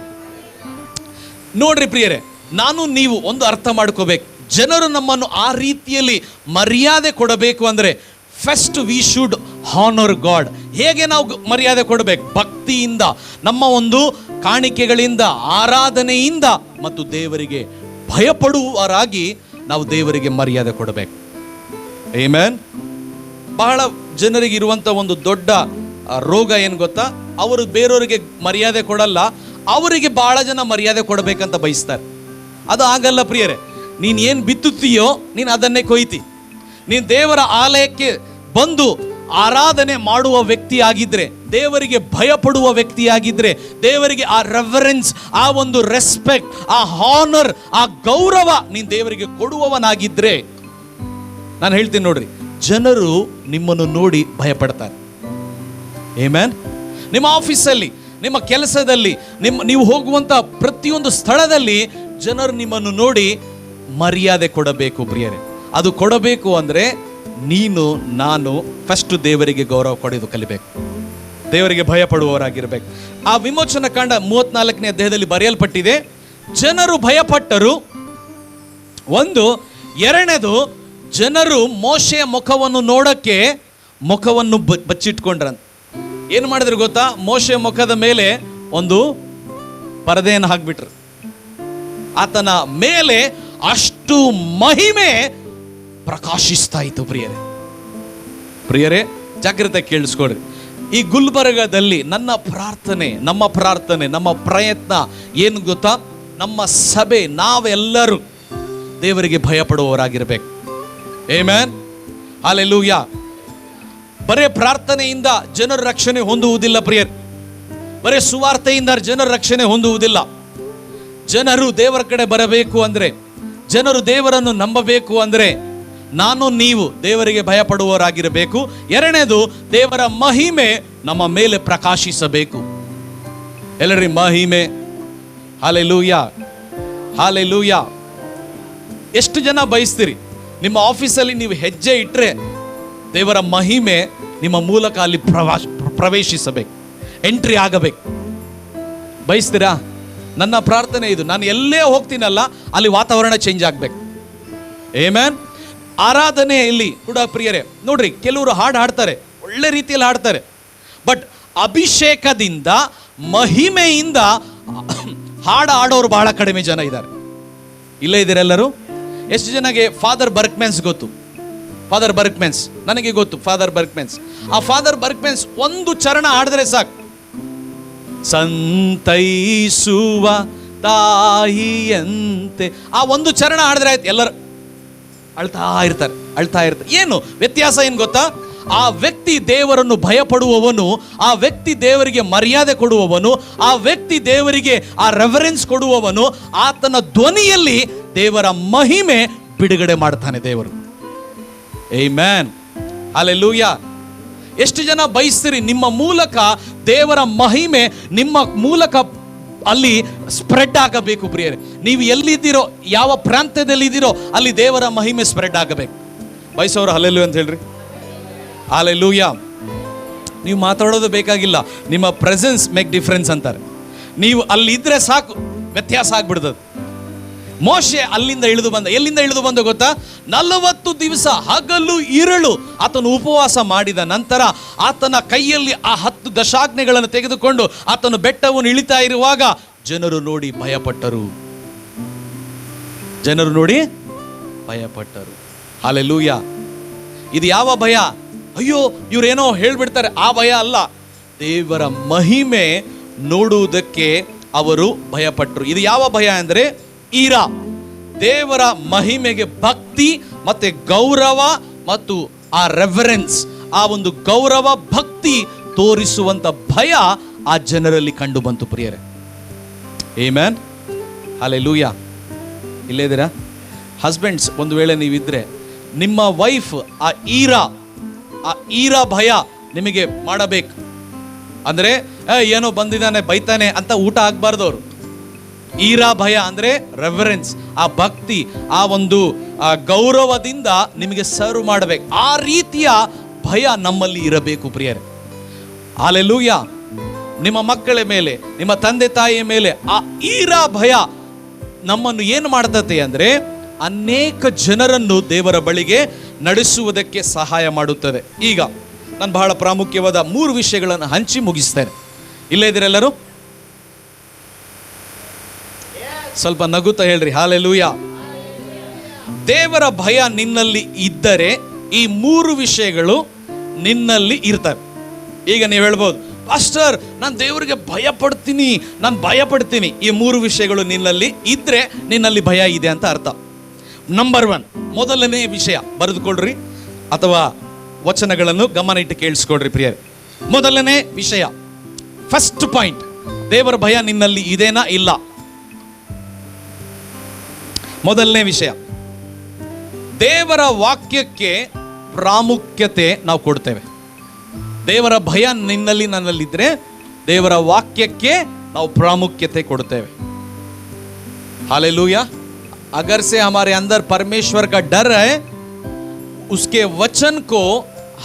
ನೋಡ್ರಿ ಪ್ರಿಯರೇ, ನಾನು ನೀವು ಒಂದು ಅರ್ಥ ಮಾಡ್ಕೋಬೇಕು. ಜನರು ನಮ್ಮನ್ನು ಆ ರೀತಿಯಲ್ಲಿ ಮರ್ಯಾದೆ ಕೊಡಬೇಕು ಅಂದರೆ first we should honour god. ಹೇಗೆ ನಾವು ಮರ್ಯಾದೆ ಕೊಡಬೇಕು? ಭಕ್ತಿಯಿಂದ, ನಮ್ಮ ಒಂದು ಕಾಣಿಕೆಗಳಿಂದ, ಆರಾಧನೆಯಿಂದ ಮತ್ತು ದೇವರಿಗೆ ಭಯಪಡುವವರಾಗಿ ನಾವು ದೇವರಿಗೆ ಮರ್ಯಾದೆ ಕೊಡಬೇಕು. ಆಮೆನ್. ಬಹಳ ಜನರಿಗೆ ಇರುವಂಥ ಒಂದು ದೊಡ್ಡ ರೋಗ ಏನು ಗೊತ್ತಾ? ಅವರು ಬೇರೆಯವರಿಗೆ ಮರ್ಯಾದೆ ಕೊಡಲ್ಲ, ಅವರಿಗೆ ಬಹಳ ಜನ ಮರ್ಯಾದೆ ಕೊಡಬೇಕಂತ ಬಯಸ್ತಾರೆ. ಅದು ಆಗಲ್ಲ ಪ್ರಿಯರೇ. ನೀನು ಏನು ಬಿತ್ತುತ್ತೀಯೋ ನೀನು ಅದನ್ನೇ ಕೊಯ್ತಿ. ನೀನು ದೇವರ ಆಲಯಕ್ಕೆ ಬಂದು ಆರಾಧನೆ ಮಾಡುವ ವ್ಯಕ್ತಿಯಾಗಿದ್ದರೆ, ದೇವರಿಗೆ ಭಯಪಡುವ ವ್ಯಕ್ತಿಯಾಗಿದ್ದರೆ, ದೇವರಿಗೆ ಆ ರೆಫರೆನ್ಸ್, ಆ ಒಂದು ರೆಸ್ಪೆಕ್ಟ್, ಆ ಹಾನರ್, ಆ ಗೌರವ ನೀನು ದೇವರಿಗೆ ಕೊಡುವವನಾಗಿದ್ದರೆ, ನಾನು ಹೇಳ್ತೀನಿ ನೋಡ್ರಿ, ಜನರು ನಿಮ್ಮನ್ನು ನೋಡಿ ಭಯಪಡ್ತಾರೆ. ಆಮೆನ್. ನಿಮ್ಮ ಆಫೀಸಲ್ಲಿ, ನಿಮ್ಮ ಕೆಲಸದಲ್ಲಿ, ನೀವು ಹೋಗುವಂಥ ಪ್ರತಿಯೊಂದು ಸ್ಥಳದಲ್ಲಿ ಜನರು ನಿಮ್ಮನ್ನು ನೋಡಿ ಮರ್ಯಾದೆ ಕೊಡಬೇಕು ಪ್ರಿಯರೇ. ಅದು ಕೊಡಬೇಕು ಅಂದರೆ ನೀನು ನಾನು ಫಸ್ಟ್ ದೇವರಿಗೆ ಗೌರವ ಕೊಡೋದು ಕಲಿಬೇಕು, ದೇವರಿಗೆ ಭಯಪಡುವವರಾಗಿರ್ಬೇಕು. ಆ ವಿಮೋಚನಾ ಕಾಂಡ 34ನೇ ಅಧ್ಯಾಯದಲ್ಲಿ ಬರೆಯಲ್ಪಟ್ಟಿದೆ, ಜನರು ಭಯಪಟ್ಟರು. ಒಂದು. ಎರಡನೇದು, ಜನರು ಮೋಶೆಯ ಮುಖವನ್ನು ನೋಡಕ್ಕೆ ಮುಖವನ್ನು ಬಚ್ಚಿಟ್ಕೊಂಡ್ರಂತ. ಏನು ಮಾಡಿದ್ರು ಗೊತ್ತಾ? ಮೋಶೆಯ ಮುಖದ ಮೇಲೆ ಒಂದು ಪರದೆಯನ್ನು ಹಾಕ್ಬಿಟ್ರು. ಆತನ ಮೇಲೆ ಅಷ್ಟು ಮಹಿಮೆ ಪ್ರಕಾಶಿಸ್ತಾ ಇತ್ತು ಪ್ರಿಯರೇ. ಜಾಗ್ರತೆ ಕೇಳಿಸ್ಕೊಡ್ರಿ. ಈ ಗುಲ್ಬರ್ಗದಲ್ಲಿ ನನ್ನ ಪ್ರಾರ್ಥನೆ, ನಮ್ಮ ಪ್ರಯತ್ನ ಏನು ಗೊತ್ತಾ? ನಮ್ಮ ಸಭೆ, ನಾವೆಲ್ಲರೂ ದೇವರಿಗೆ ಭಯಪಡುವವರಾಗಿರ್ಬೇಕು. ಆಮೆನ್. ಹಲ್ಲೆಲೂಯಾ. ಬರೇ ಪ್ರಾರ್ಥನೆಯಿಂದ ಜನರ ರಕ್ಷಣೆ ಹೊಂದುವುದಿಲ್ಲ ಪ್ರಿಯರ್. ಬರೇ ಸುವಾರ್ತೆಯಿಂದ ಜನರ ರಕ್ಷಣೆ ಹೊಂದುವುದಿಲ್ಲ. ಜನರು ದೇವರ ಕಡೆ ಬರಬೇಕು ಅಂದ್ರೆ, ಜನರು ದೇವರನ್ನು ನಂಬಬೇಕು ಅಂದ್ರೆ, ನಾನು ನೀವು ದೇವರಿಗೆ ಭಯಪಡುವವರಾಗಿರಬೇಕು. ಎರಡನೇದು, ದೇವರ ಮಹಿಮೆ ನಮ್ಮ ಮೇಲೆ ಪ್ರಕಾಶಿಸಬೇಕು. ಎಲ್ಲರಿ ಮಹಿಮೆ. Hallelujah, hallelujah. ಎಷ್ಟು ಜನ ಬಯಸ್ತೀರಿ ನಿಮ್ಮ ಆಫೀಸಲ್ಲಿ ನೀವು ಹೆಜ್ಜೆ ಇಟ್ಟರೆ ದೇವರ ಮಹಿಮೆ ನಿಮ್ಮ ಮೂಲಕ ಅಲ್ಲಿ ಪ್ರವೇಶಿಸಬೇಕು, ಎಂಟ್ರಿ ಆಗಬೇಕು? ಬಯಸ್ತೀರಾ? ನನ್ನ ಪ್ರಾರ್ಥನೆ ಇದು. ನಾನು ಎಲ್ಲೇ ಹೋಗ್ತೀನಲ್ಲ ಅಲ್ಲಿ ವಾತಾವರಣ ಚೇಂಜ್ ಆಗಬೇಕು. ಆಮೆನ್. ಆರಾಧನೆಯಲ್ಲಿ ಕೂಡ ಪ್ರಿಯರೇ ನೋಡ್ರಿ, ಕೆಲವರು ಹಾಡು ಹಾಡ್ತಾರೆ, ಒಳ್ಳೆ ರೀತಿಯಲ್ಲಿ ಹಾಡ್ತಾರೆ, ಬಟ್ ಅಭಿಷೇಕದಿಂದ ಮಹಿಮೆಯಿಂದ ಹಾಡು ಆಡೋರು ಬಹಳ ಕಡಿಮೆ ಜನ ಇದ್ದಾರೆ. ಇಲ್ಲೇ ಇದ್ದೀರೆಲ್ಲರೂ? ಎಷ್ಟು ಜನಗೆ ಫಾದರ್ ಬರ್ಕ್ಮೆನ್ಸ್ ಗೊತ್ತು? ಫಾದರ್ ಬರ್ಕ್ಮೆನ್ಸ್ ನನಗೆ ಗೊತ್ತು. ಫಾದರ್ ಬರ್ಕ್ಮೆನ್ಸ್, ಆ ಫಾದರ್ ಬರ್ಕ್ಮೆನ್ಸ್ ಒಂದು ಚರಣ ಹಾಡಿದ್ರೆ ಸಾಕು, ಸಂತೈಸುವ ತಾಯಿಯಂತೆ, ಆ ಒಂದು ಚರಣ ಹಾಡಿದ್ರೆ ಆಯ್ತು, ಎಲ್ಲರೂ ಅಳ್ತಾ ಇರ್ತಾರೆ, ಅಳ್ತಾ ಇರ್ತಾರೆ. ಏನು ವ್ಯತ್ಯಾಸ ಏನು ಗೊತ್ತಾ? ಆ ವ್ಯಕ್ತಿ ದೇವರನ್ನು ಭಯಪಡುವವನು, ಆ ವ್ಯಕ್ತಿ ದೇವರಿಗೆ ಮರ್ಯಾದೆ ಕೊಡುವವನು, ಆ ವ್ಯಕ್ತಿ ದೇವರಿಗೆ ಆ ರೆಫರೆನ್ಸ್ ಕೊಡುವವನು, ಆತನ ಧ್ವನಿಯಲ್ಲಿ ದೇವರ ಮಹಿಮೆ ಬಿಡುಗಡೆ ಮಾಡ್ತಾನೆ ದೇವರು. Amen, hallelujah. ಎಷ್ಟು ಜನ ಬಯಸ್ತೀರಿ ನಿಮ್ಮ ಮೂಲಕ ದೇವರ ಮಹಿಮೆ ನಿಮ್ಮ ಮೂಲಕ ಅಲ್ಲಿ ಸ್ಪ್ರೆಡ್ ಆಗಬೇಕು ಪ್ರಿಯರೇ? ನೀವು ಎಲ್ಲಿದ್ದೀರೋ, ಯಾವ ಪ್ರಾಂತ್ಯದಲ್ಲಿದ್ದೀರೋ ಅಲ್ಲಿ ದೇವರ ಮಹಿಮೆ ಸ್ಪ್ರೆಡ್ ಆಗಬೇಕು. ಬಯಸೋರು ಹಲ್ಲೆಲೂಯಾ ಅಂತ ಹೇಳ್ರಿ. ಹಲ್ಲೆಲೂಯಾ. ನೀವು ಮಾತಾಡೋದು ಬೇಕಾಗಿಲ್ಲ, ನಿಮ್ಮ ಪ್ರೆಸೆನ್ಸ್ ಮೇಕ್ ಡಿಫ್ರೆನ್ಸ್ ಅಂತಾರೆ. ನೀವು ಅಲ್ಲಿದ್ರೆ ಸಾಕು, ವ್ಯತ್ಯಾಸ ಆಗ್ಬಿಡ್ತದೆ. ಮೋಶೆ ಅಲ್ಲಿಂದ ಇಳಿದು ಬಂದ. ಎಲ್ಲಿಂದ ಇಳಿದು ಬಂದ ಗೊತ್ತಾ? 40 ದಿವಸ ಹಗಲು ಇರಳು ಆತನು ಉಪವಾಸ ಮಾಡಿದ ನಂತರ ಆತನ ಕೈಯಲ್ಲಿ ಆ 10 ದಶಾಜ್ಞೆಗಳನ್ನು ತೆಗೆದುಕೊಂಡು ಆತನು ಬೆಟ್ಟವನ್ನು ಇಳಿತಾ ಇರುವಾಗ ಜನರು ನೋಡಿ ಭಯಪಟ್ಟರು. ಜನರು ನೋಡಿ ಭಯಪಟ್ಟರು. ಹಲ್ಲೆಲೂಯಾ. ಇದು ಯಾವ ಭಯ? ಅಯ್ಯೋ ಇವರೇನೋ ಹೇಳ್ಬಿಡ್ತಾರೆ, ಆ ಭಯ ಅಲ್ಲ. ದೇವರ ಮಹಿಮೆ ನೋಡುವುದಕ್ಕೆ ಅವರು ಭಯಪಟ್ಟರು. ಇದು ಯಾವ ಭಯ ಅಂದರೆ ಈರಾ, ದೇವರ ಮಹಿಮೆಗೆ ಭಕ್ತಿ ಮತ್ತೆ ಗೌರವ ಮತ್ತು ಆ ರೆಫರೆನ್ಸ್, ಆ ಒಂದು ಗೌರವ ಭಕ್ತಿ ತೋರಿಸುವಂತ ಭಯ ಆ ಜನರಲ್ಲಿ ಕಂಡು ಬಂತು ಪ್ರಿಯರೇ. Amen, hallelujah. ಇಲ್ಲೇ ಇದ್ದೀರಾ? ಹಸ್ಬೆಂಡ್ಸ್, ಒಂದು ವೇಳೆ ನೀವಿದ್ರೆ ನಿಮ್ಮ ವೈಫ್ ಆ ಈರಾ ಭಯ ನಿಮಗೆ ಮಾಡಬೇಕು ಅಂದ್ರೆ, ಏನೋ ಬಂದಿದ್ದಾನೆ ಬೈತಾನೆ ಅಂತ ಊಟ ಆಗ್ಬಾರ್ದು ಅವರು. ಈರಾ ಭಯ ಅಂದ್ರೆ ರೆಫರೆನ್ಸ್, ಆ ಭಕ್ತಿ, ಆ ಒಂದು ಗೌರವದಿಂದ ನಿಮಗೆ ಸರ್ವ್ ಮಾಡಬೇಕು. ಆ ರೀತಿಯ ಭಯ ನಮ್ಮಲ್ಲಿ ಇರಬೇಕು ಪ್ರಿಯರೇ. ಹಲ್ಲೆಲೂಯಾ. ನಿಮ್ಮ ಮಕ್ಕಳ ಮೇಲೆ, ನಿಮ್ಮ ತಂದೆ ತಾಯಿಯ ಮೇಲೆ ಆ ಈರಾ ಭಯ ನಮ್ಮನ್ನು ಏನು ಮಾಡ್ತತೆ ಅಂದ್ರೆ ಅನೇಕ ಜನರನ್ನು ದೇವರ ಬಳಿಗೆ ನಡೆಸುವುದಕ್ಕೆ ಸಹಾಯ ಮಾಡುತ್ತದೆ. ಈಗ ನಾನು ಬಹಳ ಪ್ರಾಮುಖ್ಯವಾದ 3 ವಿಷಯಗಳನ್ನು ಹಂಚಿ ಮುಗಿಸ್ತೇನೆ. ಇಲ್ಲೇ ಇದ್ದೀರೆಲ್ಲರೂ? ಸ್ವಲ್ಪ ನಗುತ್ತಾ ಹೇಳ್ರಿ ಹಲ್ಲೆಲೂಯಾ. ದೇವರ ಭಯ ನಿನ್ನಲ್ಲಿ ಇದ್ದರೆ ಈ 3 ವಿಷಯಗಳು ನಿನ್ನಲ್ಲಿ ಇರ್ತವೆ. ಈಗ ನೀವು ಹೇಳ್ಬೋದು, ಪಾಸ್ಟರ್ ನಾನು ದೇವರಿಗೆ ನಾನು ಭಯಪಡ್ತೀನಿ. ಈ 3 ವಿಷಯಗಳು ನಿನ್ನಲ್ಲಿ ಇದ್ರೆ ನಿನ್ನಲ್ಲಿ ಭಯ ಇದೆ ಅಂತ ಅರ್ಥ. ನಂಬರ್ 1, ಮೊದಲನೇ ವಿಷಯ ಬರೆದುಕೊಳ್ರಿ ಅಥವಾ ವಚನಗಳನ್ನು ಗಮನ ಇಟ್ಟು ಕೇಳಿಸ್ಕೊಳ್ರಿ ಪ್ರಿಯರೇ. ಮೊದಲನೇ ವಿಷಯ, ಫಸ್ಟ್ ಪಾಯಿಂಟ್, ದೇವರ ಭಯ ನಿನ್ನಲ್ಲಿ ಇದೆನಾ ಇಲ್ಲ. ಮೊದಲನೇ ವಿಷಯ, ದೇವರ ವಾಕ್ಯಕ್ಕೆ ಪ್ರಾಮುಖ್ಯತೆ ನಾವು ಕೊಡ್ತೇವೆ. ದೇವರ ಭಯ ನನ್ನಲ್ಲಿದ್ದರೆ ದೇವರ ವಾಕ್ಯಕ್ಕೆ ನಾವು ಪ್ರಾಮುಖ್ಯತೆ ಕೊಡ್ತೇವೆ. हालेलुया। अगर से हमारे अंदर परमेश्वर का डर है, उसके वचन को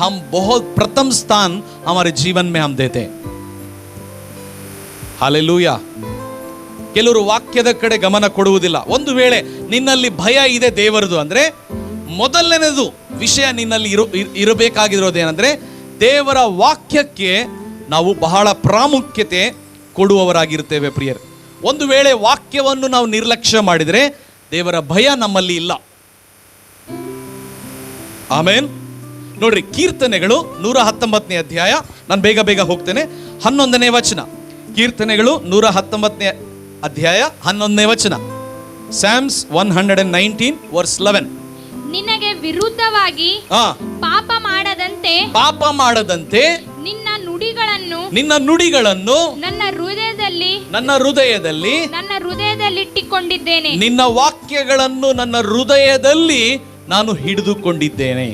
हम बहुत प्रथम स्थान हमारे जीवन में हम देते हैं। हालेलुया। ಕೆಲವರು ವಾಕ್ಯದ ಕಡೆ ಗಮನ ಕೊಡುವುದಿಲ್ಲ. ಒಂದು ವೇಳೆ ನಿನ್ನಲ್ಲಿ ಭಯ ಇದೆ ದೇವರದು ಅಂದ್ರೆ ಮೊದಲನೇದು ವಿಷಯ ನಿನ್ನಲ್ಲಿ ಇರಬೇಕಾಗಿರೋದೇನೆಂದ್ರೆ ದೇವರ ವಾಕ್ಯಕ್ಕೆ ನಾವು ಬಹಳ ಪ್ರಾಮುಖ್ಯತೆ ಕೊಡುವವರಾಗಿರ್ತೇವೆ ಪ್ರಿಯರೇ. ಒಂದು ವೇಳೆ ವಾಕ್ಯವನ್ನು ನಾವು ನಿರ್ಲಕ್ಷ್ಯ ಮಾಡಿದರೆ ದೇವರ ಭಯ ನಮ್ಮಲ್ಲಿ ಇಲ್ಲ. ಆಮೇನ್. ನೋಡ್ರಿ, ಕೀರ್ತನೆಗಳು 119ನೇ ಅಧ್ಯಾಯ, ನಾನು ಬೇಗ ಹೋಗ್ತೇನೆ. 11ನೇ ವಚನ. ಕೀರ್ತನೆಗಳು 119ನೇ ಅಧ್ಯಾಯ 11ನೇ ವಚನ. Psalms 119 verse 11. ನಿನಗೆ ವಿರುದ್ಧವಾಗಿ ಆ ಪಾಪ ಮಾಡದಂತೆ ನಿನ್ನ ನನ್ನ ನುಡಿಗಳನ್ನು ನನ್ನ ಹೃದಯದಲ್ಲಿಟ್ಟಿಕೊಂಡಿದ್ದೇನೆ. ನಿನ್ನ ವಾಕ್ಯಗಳನ್ನು ನನ್ನ ಹೃದಯದಲ್ಲಿ ನಾನು ಹಿಡಿದುಕೊಂಡಿದ್ದೇನೆ.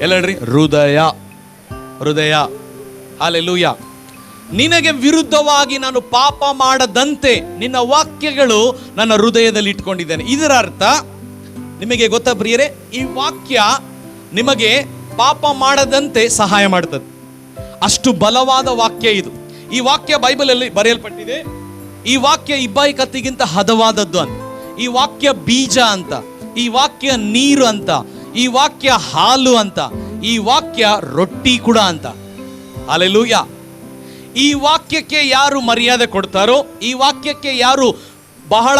ಎಲ್ಲರಿ ಹೃದಯ. ಹಲ್ಲೆಲೂಯಾ. ನಿನಗೆ ವಿರುದ್ಧವಾಗಿ ನಾನು ಪಾಪ ಮಾಡದಂತೆ ನಿನ್ನ ವಾಕ್ಯಗಳು ನನ್ನ ಹೃದಯದಲ್ಲಿ ಇಟ್ಕೊಂಡಿದ್ದೇನೆ. ಇದರ ಅರ್ಥ ನಿಮಗೆ ಗೊತ್ತಾ ಪ್ರಿಯರೇ, ಈ ವಾಕ್ಯ ನಿಮಗೆ ಪಾಪ ಮಾಡದಂತೆ ಸಹಾಯ ಮಾಡುತ್ತದೆ. ಅಷ್ಟು ಬಲವಾದ ವಾಕ್ಯ ಇದು. ಈ ವಾಕ್ಯ ಬೈಬಲಲ್ಲಿ ಬರೆಯಲ್ಪಟ್ಟಿದೆ. ಈ ವಾಕ್ಯ ಇಬ್ಬಾಯಿ ಕತ್ತಿಗಿಂತ ಹದವಾದದ್ದು ಅಂತ, ಈ ವಾಕ್ಯ ಬೀಜ ಅಂತ, ಈ ವಾಕ್ಯ ನೀರು ಅಂತ, ಈ ವಾಕ್ಯ ಹಾಲು ಅಂತ, ಈ ವಾಕ್ಯ ರೊಟ್ಟಿ ಕೂಡ ಅಂತ. ಹಲ್ಲೆಲೂಯಾ. ಈ ವಾಕ್ಯಕ್ಕೆ ಯಾರು ಮರ್ಯಾದೆ ಕೊಡ್ತಾರೋ, ಈ ವಾಕ್ಯಕ್ಕೆ ಯಾರು ಬಹಳ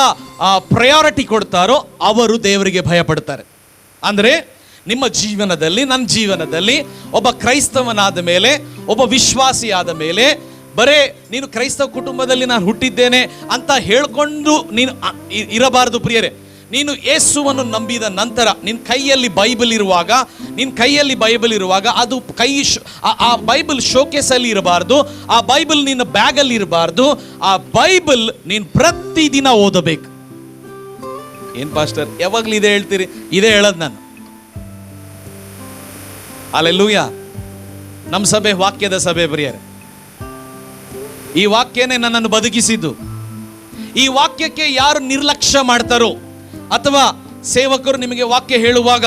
ಪ್ರಯಾರಿಟಿ ಕೊಡ್ತಾರೋ ಅವರು ದೇವರಿಗೆ ಭಯ ಪಡ್ತಾರೆ. ಅಂದರೆ ನಿಮ್ಮ ಜೀವನದಲ್ಲಿ, ನನ್ನ ಜೀವನದಲ್ಲಿ ಒಬ್ಬ ಕ್ರೈಸ್ತವನಾದ ಮೇಲೆ, ಒಬ್ಬ ವಿಶ್ವಾಸಿಯಾದ ಮೇಲೆ ಬರೇ ನೀನು ಕ್ರೈಸ್ತವ ಕುಟುಂಬದಲ್ಲಿ ನಾನು ಹುಟ್ಟಿದ್ದೇನೆ ಅಂತ ಹೇಳ್ಕೊಂಡು ನೀನು ಇರಬಾರದು ಪ್ರಿಯರೇ. ನೀನು ಯೇಸುವನ್ನು ನಂಬಿದ ನಂತರ ನಿನ್ನ ಕೈಯಲ್ಲಿ ಬೈಬಲ್ ಇರುವಾಗ ಅದು ಆ ಬೈಬಲ್ ಶೋಕೇಸಲ್ಲಿ ಇರಬಾರ್ದು, ಆ ಬೈಬಲ್ ನಿನ್ನ ಬ್ಯಾಗಲ್ಲಿ ಇರಬಾರ್ದು. ಆ ಬೈಬಲ್ ನೀನು ಪ್ರತಿದಿನ ಓದಬೇಕು. ಏನ್ ಪಾಸ್ಟರ್ ಯಾವಾಗ್ಲೂ ಇದೇ ಹೇಳ್ತೀರಿ? ಇದೇ ಹೇಳೋದು ನಾನು. ಹಲ್ಲೆಲೂಯಾ. ನಮ್ಮ ಸಭೆ ವಾಕ್ಯದ ಸಭೆ ಪ್ರಿಯರೇ. ಈ ವಾಕ್ಯನೇ ನನ್ನನ್ನು ಬದುಕಿಸಿದ್ದು. ಈ ವಾಕ್ಯಕ್ಕೆ ಯಾರು ನಿರ್ಲಕ್ಷ್ಯ ಮಾಡ್ತಾರೋ, ಅಥವಾ ಸೇವಕರು ನಿಮಗೆ ವಾಕ್ಯ ಹೇಳುವಾಗ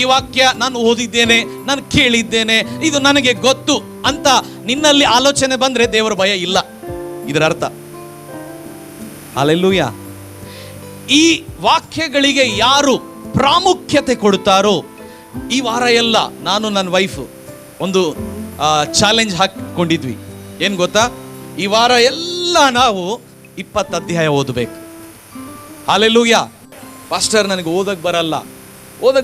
ಈ ವಾಕ್ಯ ನಾನು ಓದಿದ್ದೇನೆ, ನಾನು ಕೇಳಿದ್ದೇನೆ, ಇದು ನನಗೆ ಗೊತ್ತು ಅಂತ ನಿನ್ನಲ್ಲಿ ಆಲೋಚನೆ ಬಂದ್ರೆ ದೇವರ ಭಯ ಇಲ್ಲ, ಇದರ ಅರ್ಥ. ಹಲ್ಲೆಲೂಯಾ. ಈ ವಾಕ್ಯಗಳಿಗೆ ಯಾರು ಪ್ರಾಮುಖ್ಯತೆ ಕೊಡ್ತಾರೋ, ಈ ವಾರ ಎಲ್ಲ ನಾನು ನನ್ನ ವೈಫ್ ಒಂದು ಚಾಲೆಂಜ್ ಹಾಕಿಕೊಂಡಿದ್ವಿ. ಏನು ಗೊತ್ತಾ? ಈ ವಾರ ಎಲ್ಲ ನಾವು 20 ಅಧ್ಯಾಯ ಓದಬೇಕು. ಹಲ್ಲೆಲೂಯಾ. ಪಾಸ್ಟರ್ ನನಗೆ ಓದಕ್ಕೆ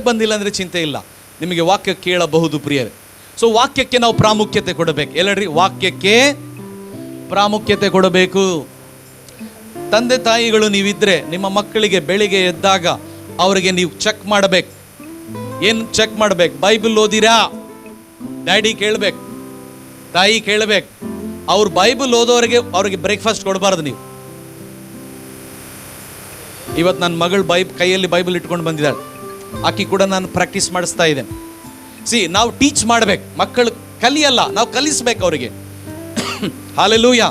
ಬಂದಿಲ್ಲ ಅಂದರೆ ಚಿಂತೆ ಇಲ್ಲ, ನಿಮಗೆ ವಾಕ್ಯ ಕೇಳಬಹುದು ಪ್ರಿಯರೇ. ಸೊ ವಾಕ್ಯಕ್ಕೆ ನಾವು ಪ್ರಾಮುಖ್ಯತೆ ಕೊಡಬೇಕು. ಎಲ್ಲರಿ, ವಾಕ್ಯಕ್ಕೆ ಪ್ರಾಮುಖ್ಯತೆ ಕೊಡಬೇಕು. ತಂದೆ ತಾಯಿಗಳು ನೀವಿದ್ರೆ ನಿಮ್ಮ ಮಕ್ಕಳಿಗೆ ಬೆಳಿಗ್ಗೆ ಎದ್ದಾಗ ಅವರಿಗೆ ನೀವು ಚೆಕ್ ಮಾಡಬೇಕು. ಏನು ಚೆಕ್ ಮಾಡಬೇಕು? ಬೈಬಲ್ ಓದಿರಾ? ಡ್ಯಾಡಿ ಕೇಳಬೇಕು, ತಾಯಿ ಕೇಳಬೇಕು. ಅವ್ರು ಬೈಬಲ್ ಓದೋರಿಗೆ ಅವ್ರಿಗೆ ಬ್ರೇಕ್ಫಾಸ್ಟ್ ಕೊಡಬಾರ್ದು ನೀವು. ಇವತ್ತು ನನ್ನ ಮಗಳು ಕೈಯಲ್ಲಿ ಬೈಬಲ್ ಇಟ್ಕೊಂಡು ಬಂದಿದ್ದಾಳೆ, ಆಕಿ ಕೂಡ ನಾನು ಪ್ರಾಕ್ಟೀಸ್ ಮಾಡಿಸ್ತಾ ಇದ್ದೇನೆ. ನಾವು ಟೀಚ್ ಮಾಡ್ಬೇಕು, ಮಕ್ಕಳು ಕಲಿಯಲ್ಲ, ನಾವು ಕಲಿಸ್ಬೇಕು ಅವರಿಗೆ. ಹಲ್ಲೆಲೂಯಾ.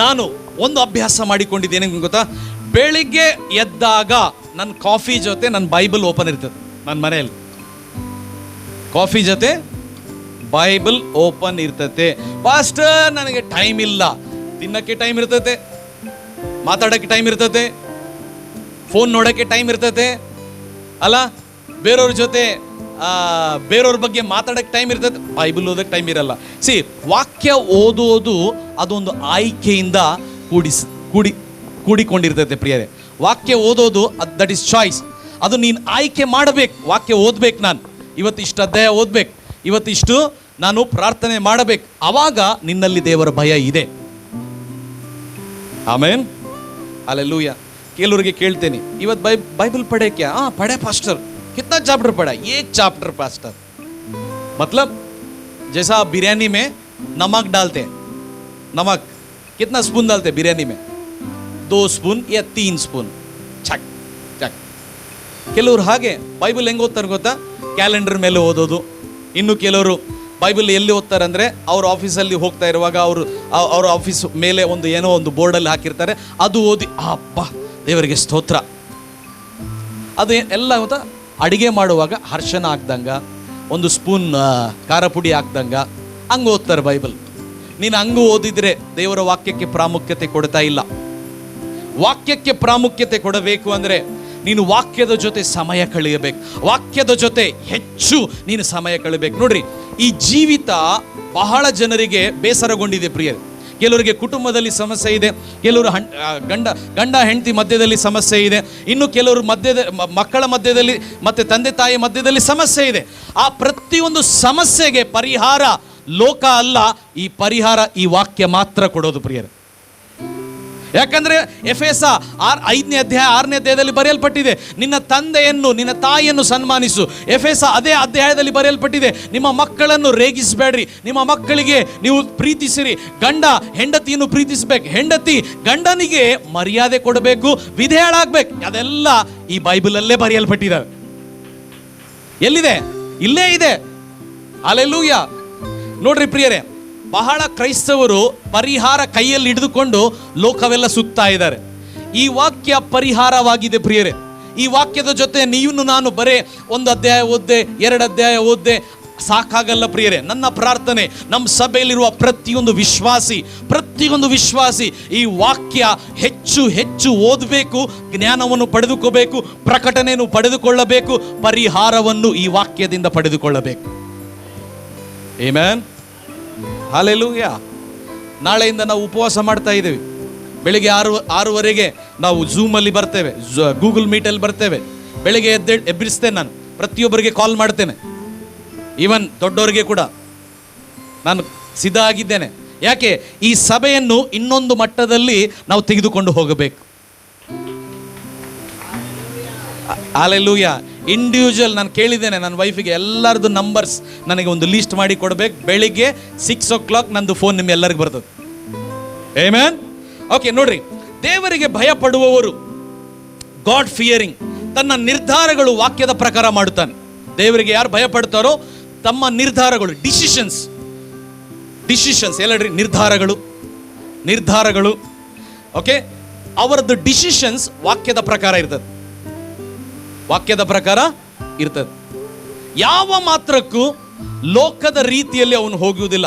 ನಾನು ಒಂದು ಅಭ್ಯಾಸ ಮಾಡಿಕೊಂಡಿದ್ದೇನೆ ಗೊತ್ತಾ? ಬೆಳಿಗ್ಗೆ ಎದ್ದಾಗ ನನ್ನ ಕಾಫಿ ಜೊತೆ ನನ್ನ ಬೈಬಲ್ ಓಪನ್ ಇರ್ತದೆ. ನನ್ನ ಮನೆಯಲ್ಲಿ ಕಾಫಿ ಜೊತೆ ಬೈಬಲ್ ಓಪನ್ ಇರ್ತತೆ. ಪಾಸ್ಟರ್ ನನಗೆ ಟೈಮ್ ಇಲ್ಲ. ತಿನ್ನಕ್ಕೆ ಟೈಮ್ ಇರ್ತತೆ, ಮಾತಾಡೋಕ್ಕೆ ಟೈಮ್ ಇರ್ತತೆ, ಫೋನ್ ನೋಡೋಕ್ಕೆ ಟೈಮ್ ಇರ್ತತೆ ಅಲ್ಲ, ಬೇರೆಯವ್ರ ಜೊತೆ ಬೇರೆಯವ್ರ ಬಗ್ಗೆ ಮಾತಾಡೋಕ್ಕೆ ಟೈಮ್ ಇರ್ತದೆ, ಬೈಬಲ್ ಓದೋಕ್ಕೆ ಟೈಮ್ ಇರಲ್ಲ. ವಾಕ್ಯ ಓದೋದು ಅದೊಂದು ಆಯ್ಕೆಯಿಂದ ಕೂಡಿಕೊಂಡಿರ್ತೈತೆ ಪ್ರಿಯರೇ. ವಾಕ್ಯ ಓದೋದು ದಟ್ ಇಸ್ ಚಾಯ್ಸ್. ಅದು ನೀನು ಆಯ್ಕೆ ಮಾಡಬೇಕು. ವಾಕ್ಯ ಓದ್ಬೇಕು, ನಾನು ಇವತ್ತು ಇಷ್ಟು ಅಧ್ಯಾಯ ಓದ್ಬೇಕು, ಇವತ್ತಿಷ್ಟು ನಾನು ಪ್ರಾರ್ಥನೆ ಮಾಡಬೇಕು. ಆವಾಗ ನಿನ್ನಲ್ಲಿ ದೇವರ ಭಯ ಇದೆ. ಆಮೇನ್. ಹಲ್ಲೆಲೂಯಾ. ಕೆಲವರಿಗೆ ಕೇಳ್ತೇನೆ, ಇವತ್ತು बाइबल पढ़े क्या? हाँ पढ़े पास्टर. कितना चैप्टर पढ़ा? एक चैप्टर पास्टर. मतलब जैसा आप बिरयानी में नमक डालते हैं, नमक कितना स्पून डालते हैं बिरयानी में? 2 स्पून या 3 स्पून. Check check. ಕೆಲವರು ಹಾಗೆ ಬೈಬಲ್ ಹೆಂಗೆ ಓದ್ತಾರೆ ಗೊತ್ತಾ? ಕ್ಯಾಲೆಂಡರ್ ಮೇಲೆ ಓದೋದು. ಇನ್ನು ಕೆಲವರು ಬೈಬಲ್ ಎಲ್ಲಿ ಓದ್ತಾರೆ ಅಂದರೆ ಅವ್ರ ಆಫೀಸಲ್ಲಿ ಹೋಗ್ತಾ ಇರುವಾಗ ಅವ್ರ ಆಫೀಸ್ ಮೇಲೆ ಏನೋ ಒಂದು ಬೋರ್ಡಲ್ಲಿ ಹಾಕಿರ್ತಾರೆ, ಅದು ಓದಿ ಅಪ್ಪ ದೇವರಿಗೆ ಸ್ತೋತ್ರ. ಅದು ಎಲ್ಲ ಗೊತ್ತಾ? ಅಡಿಗೆ ಮಾಡುವಾಗ ಅರ್ಶನ ಹಾಕ್ದಂಗ, 1 ಸ್ಪೂನ್ ಖಾರ ಪುಡಿ ಹಾಕ್ದಂಗ ಹಂಗೆ ಓದ್ತಾರೆ ಬೈಬಲ್. ನೀನು ಹಂಗೆ ಓದಿದ್ರೆ ದೇವರ ವಾಕ್ಯಕ್ಕೆ ಪ್ರಾಮುಖ್ಯತೆ ಕೊಡ್ತಾ ಇಲ್ಲ. ವಾಕ್ಯಕ್ಕೆ ಪ್ರಾಮುಖ್ಯತೆ ಕೊಡಬೇಕು ಅಂದರೆ ನೀನು ವಾಕ್ಯದ ಜೊತೆ ಸಮಯ ಕಳೆಯಬೇಕು, ವಾಕ್ಯದ ಜೊತೆ ಹೆಚ್ಚು ನೀನು ಸಮಯ ಕಳೆಯಬೇಕು. ನೋಡ್ರಿ, ಈ ಜೀವಿತ ಬಹಳ ಜನರಿಗೆ ಬೇಸರಗೊಂಡಿದೆ ಪ್ರಿಯರೇ. ಕೆಲವರಿಗೆ ಕುಟುಂಬದಲ್ಲಿ ಸಮಸ್ಯೆ ಇದೆ, ಕೆಲವರು ಗಂಡ ಹೆಂಡತಿ ಮಧ್ಯದಲ್ಲಿ ಸಮಸ್ಯೆ ಇದೆ, ಇನ್ನು ಕೆಲವರು ಮಕ್ಕಳ ಮಧ್ಯದಲ್ಲಿ ಮತ್ತೆ ತಂದೆ ತಾಯಿ ಮಧ್ಯದಲ್ಲಿ ಸಮಸ್ಯೆ ಇದೆ. ಆ ಪ್ರತಿಯೊಂದು ಸಮಸ್ಯೆಗೆ ಪರಿಹಾರ ಲೋಕ ಅಲ್ಲ, ಈ ಪರಿಹಾರ ಈ ವಾಕ್ಯ ಮಾತ್ರ ಕೊಡೋದು ಪ್ರಿಯರೇ. ಯಾಕಂದ್ರೆ ಎಫೆಸ 5ನೇ ಅಧ್ಯಾಯ 6ನೇ ಅಧ್ಯಾಯದಲ್ಲಿ ಬರೆಯಲ್ಪಟ್ಟಿದೆ, ನಿನ್ನ ತಂದೆಯನ್ನು ನಿನ್ನ ತಾಯಿಯನ್ನು ಸನ್ಮಾನಿಸು. ಎಫೆಸ ಅದೇ ಅಧ್ಯಾಯದಲ್ಲಿ ಬರೆಯಲ್ಪಟ್ಟಿದೆ, ನಿಮ್ಮ ಮಕ್ಕಳನ್ನು ರೇಗಿಸಬೇಡ್ರಿ, ನಿಮ್ಮ ಮಕ್ಕಳಿಗೆ ನೀವು ಪ್ರೀತಿಸಿರಿ. ಗಂಡ ಹೆಂಡತಿಯನ್ನು ಪ್ರೀತಿಸಬೇಕು, ಹೆಂಡತಿ ಗಂಡನಿಗೆ ಮರ್ಯಾದೆ ಕೊಡಬೇಕು, ವಿಧೇಯಳಾಗಬೇಕು. ಅದೆಲ್ಲ ಈ ಬೈಬಲಲ್ಲೇ ಬರೆಯಲ್ಪಟ್ಟಿದ್ದಾವೆ. ಎಲ್ಲಿದೆ? ಇಲ್ಲೇ ಇದೆ. ಹಲ್ಲೆಲೂಯಾ. ನೋಡ್ರಿ ಪ್ರಿಯರೇ, ಬಹಳ ಕ್ರೈಸ್ತವರು ಪರಿಹಾರ ಕೈಯಲ್ಲಿ ಹಿಡಿದುಕೊಂಡು ಲೋಕವೆಲ್ಲ ಸುತ್ತಾ ಇದ್ದಾರೆ. ಈ ವಾಕ್ಯ ಪರಿಹಾರವಾಗಿದೆ ಪ್ರಿಯರೇ. ಈ ವಾಕ್ಯದ ಜೊತೆ ನೀವು ನಾನು ಬರೇ 1 ಅಧ್ಯಾಯ ಓದ್ದೆ 2 ಅಧ್ಯಾಯ ಓದ್ದೆ ಸಾಕಾಗಲ್ಲ ಪ್ರಿಯರೇ. ನನ್ನ ಪ್ರಾರ್ಥನೆ, ನಮ್ಮ ಸಭೆಯಲ್ಲಿರುವ ಪ್ರತಿಯೊಂದು ವಿಶ್ವಾಸಿ ಈ ವಾಕ್ಯ ಹೆಚ್ಚು ಹೆಚ್ಚು ಓದಬೇಕು, ಜ್ಞಾನವನ್ನು ಪಡೆದುಕೋಬೇಕು, ಪ್ರಕಟಣೆಯನ್ನು ಪಡೆದುಕೊಳ್ಳಬೇಕು, ಪರಿಹಾರವನ್ನು ಈ ವಾಕ್ಯದಿಂದ ಪಡೆದುಕೊಳ್ಳಬೇಕು. ಆಮೆನ್. ಹಲ್ಲೆಲೂಯಾ. ನಾಳೆಯಿಂದ ನಾವು ಉಪವಾಸ ಮಾಡ್ತಾ ಇದ್ದೇವೆ. ಬೆಳಿಗ್ಗೆ 6:30 ನಾವು ಝೂಮಲ್ಲಿ ಬರ್ತೇವೆ, ಗೂಗಲ್ ಮೀಟಲ್ಲಿ ಬರ್ತೇವೆ. ಬೆಳಿಗ್ಗೆ ಎಬ್ಬಿಸ್ತೇನೆ, ನಾನು ಪ್ರತಿಯೊಬ್ಬರಿಗೆ ಕಾಲ್ ಮಾಡ್ತೇನೆ, ಈವನ್ ದೊಡ್ಡವರಿಗೆ ಕೂಡ ನಾನು ಸಿದ್ಧ ಆಗಿದ್ದೇನೆ. ಯಾಕೆ? ಈ ಸಭೆಯನ್ನು ಇನ್ನೊಂದು ಮಟ್ಟದಲ್ಲಿ ನಾವು ತೆಗೆದುಕೊಂಡು ಹೋಗಬೇಕು. ಹಲ್ಲೆಲೂಯಾ. ಇಂಡಿವಿಜುವಲ್ ನಾನು ಕೇಳಿದ್ದೇನೆ ನನ್ನ ವೈಫಿಗೆ, ಎಲ್ಲರದ್ದು ನಂಬರ್ಸ್ ನನಗೆ ಒಂದು ಲೀಸ್ಟ್ ಮಾಡಿ ಕೊಡಬೇಕು. ಬೆಳಿಗ್ಗೆ 6 o'clock ನಂದು ಫೋನ್ ನಿಮ್ಮ ಎಲ್ಲರಿಗೂ ಬರ್ತದೆ. ಆಮೆನ್. ಓಕೆ, ನೋಡ್ರಿ, ದೇವರಿಗೆ ಭಯ ಪಡುವವರು, ಗಾಡ್ ಫಿಯರಿಂಗ್, ತನ್ನ ನಿರ್ಧಾರಗಳು ವಾಕ್ಯದ ಪ್ರಕಾರ ಮಾಡುತ್ತಾನೆ. ದೇವರಿಗೆ ಯಾರು ಭಯ ಪಡ್ತಾರೋ ತಮ್ಮ ನಿರ್ಧಾರಗಳು, ಡಿಸಿಷನ್ಸ್ ಎಲ್ಲಡ್ರಿ, ನಿರ್ಧಾರಗಳು ಓಕೆ, ಅವರದ್ದು ಡಿಸಿಷನ್ಸ್ ವಾಕ್ಯದ ಪ್ರಕಾರ ಇರ್ತದೆ. ಯಾವ ಮಾತ್ರಕ್ಕೂ ಲೋಕದ ರೀತಿಯಲ್ಲಿ ಅವನು ಹೋಗುವುದಿಲ್ಲ.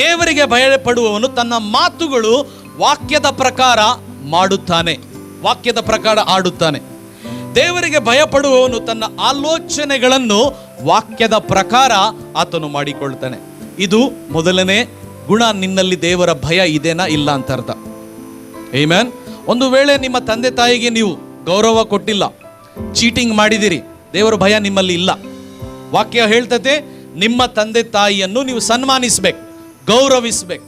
ದೇವರಿಗೆ ಭಯ ಪಡುವವನು ತನ್ನ ಮಾತುಗಳು ವಾಕ್ಯದ ಪ್ರಕಾರ ಮಾಡುತ್ತಾನೆ, ವಾಕ್ಯದ ಪ್ರಕಾರ ಆಡುತ್ತಾನೆ. ದೇವರಿಗೆ ಭಯ ಪಡುವವನು ತನ್ನ ಆಲೋಚನೆಗಳನ್ನು ವಾಕ್ಯದ ಪ್ರಕಾರ ಆತನು ಮಾಡಿಕೊಳ್ತಾನೆ. ಇದು ಮೊದಲನೇ ಗುಣ. ನಿನ್ನಲ್ಲಿ ದೇವರ ಭಯ ಇದೆನಾ ಇಲ್ಲ ಅಂತ ಅರ್ಥ. ಆಮೆನ್. ಒಂದು ವೇಳೆ ನಿಮ್ಮ ತಂದೆ ತಾಯಿಗೆ ನೀವು ಗೌರವ ಕೊಟ್ಟಿಲ್ಲ, ಚೀಟಿಂಗ್ ಮಾಡಿದಿರಿ, ದೇವರ ಭಯ ನಿಮ್ಮಲ್ಲಿ ಇಲ್ಲ. ವಾಕ್ಯ ಹೇಳ್ತದೆ, ನಿಮ್ಮ ತಂದೆ ತಾಯಿಯನ್ನು ನೀವು ಸನ್ಮಾನಿಸಬೇಕು, ಗೌರವಿಸಬೇಕು.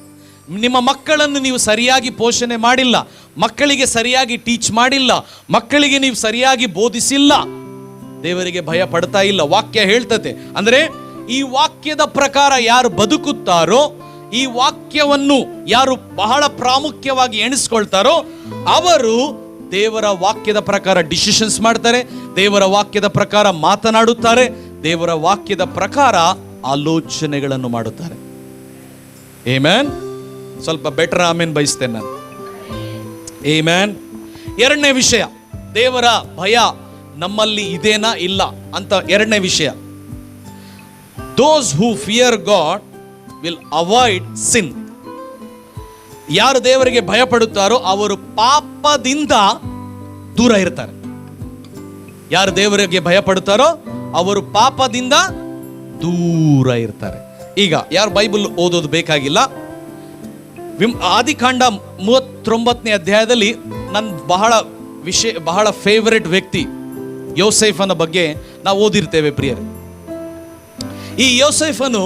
ನಿಮ್ಮ ಮಕ್ಕಳನ್ನು ನೀವು ಸರಿಯಾಗಿ ಪೋಷಣೆ ಮಾಡಿಲ್ಲ, ಮಕ್ಕಳಿಗೆ ಸರಿಯಾಗಿ ಟೀಚ್ ಮಾಡಿಲ್ಲ, ಮಕ್ಕಳಿಗೆ ನೀವು ಸರಿಯಾಗಿ ಬೋಧಿಸಿಲ್ಲ, ದೇವರಿಗೆ ಭಯ ಪಡ್ತಾ ಇಲ್ಲ. ವಾಕ್ಯ ಹೇಳ್ತದೆ. ಅಂದ್ರೆ ಈ ವಾಕ್ಯದ ಪ್ರಕಾರ ಯಾರು ಬದುಕುತ್ತಾರೋ, ಈ ವಾಕ್ಯವನ್ನು ಯಾರು ಬಹಳ ಪ್ರಾಮುಖ್ಯವಾಗಿ ಎಣಿಸ್ಕೊಳ್ತಾರೋ ಅವರು ದೇವರ ವಾಕ್ಯದ ಪ್ರಕಾರ ಡಿಸಿಷನ್ಸ್ ಮಾಡ್ತಾರೆ, ದೇವರ ವಾಕ್ಯದ ಪ್ರಕಾರ ಮಾತನಾಡುತ್ತಾರೆ, ದೇವರ ವಾಕ್ಯದ ಪ್ರಕಾರ ಆಲೋಚನೆಗಳನ್ನು ಮಾಡುತ್ತಾರೆ. ಆಮೆನ್. ಸ್ವಲ್ಪ ಬೆಟರ್ ಆಮೆನ್ ಬಯಸ್ತೇನೆ ನಾನು. ಆಮೆನ್. ಎರಡನೇ ವಿಷಯ, ದೇವರ ಭಯ ನಮ್ಮಲ್ಲಿ ಇದೇನಾ ಇಲ್ಲ ಅಂತ. ಎರಡನೇ ವಿಷಯ, ದೋಸ್ who fear god will avoid ಸಿನ್. ಯಾರು ದೇವರಿಗೆ ಭಯ ಪಡುತ್ತಾರೋ ಅವರು ಪಾಪದಿಂದ ದೂರ ಇರ್ತಾರೆ. ಯಾರು ದೇವರಿಗೆ ಭಯ ಪಡುತ್ತಾರೋ ಅವರು ಪಾಪದಿಂದ ದೂರ ಇರ್ತಾರೆ. ಈಗ ಯಾರು ಬೈಬಲ್ ಓದೋದು ಬೇಕಾಗಿಲ್ಲ, ಆದಿಕಾಂಡ 39ನೇ ಅಧ್ಯಾಯದಲ್ಲಿ ನನ್ನ ಬಹಳ ಫೇವರೆಟ್ ವ್ಯಕ್ತಿ ಯೋಸೇಫನ ಬಗ್ಗೆ ನಾವು ಓದಿರ್ತೇವೆ ಪ್ರಿಯರೇ. ಈ ಯೋಸೇಫನು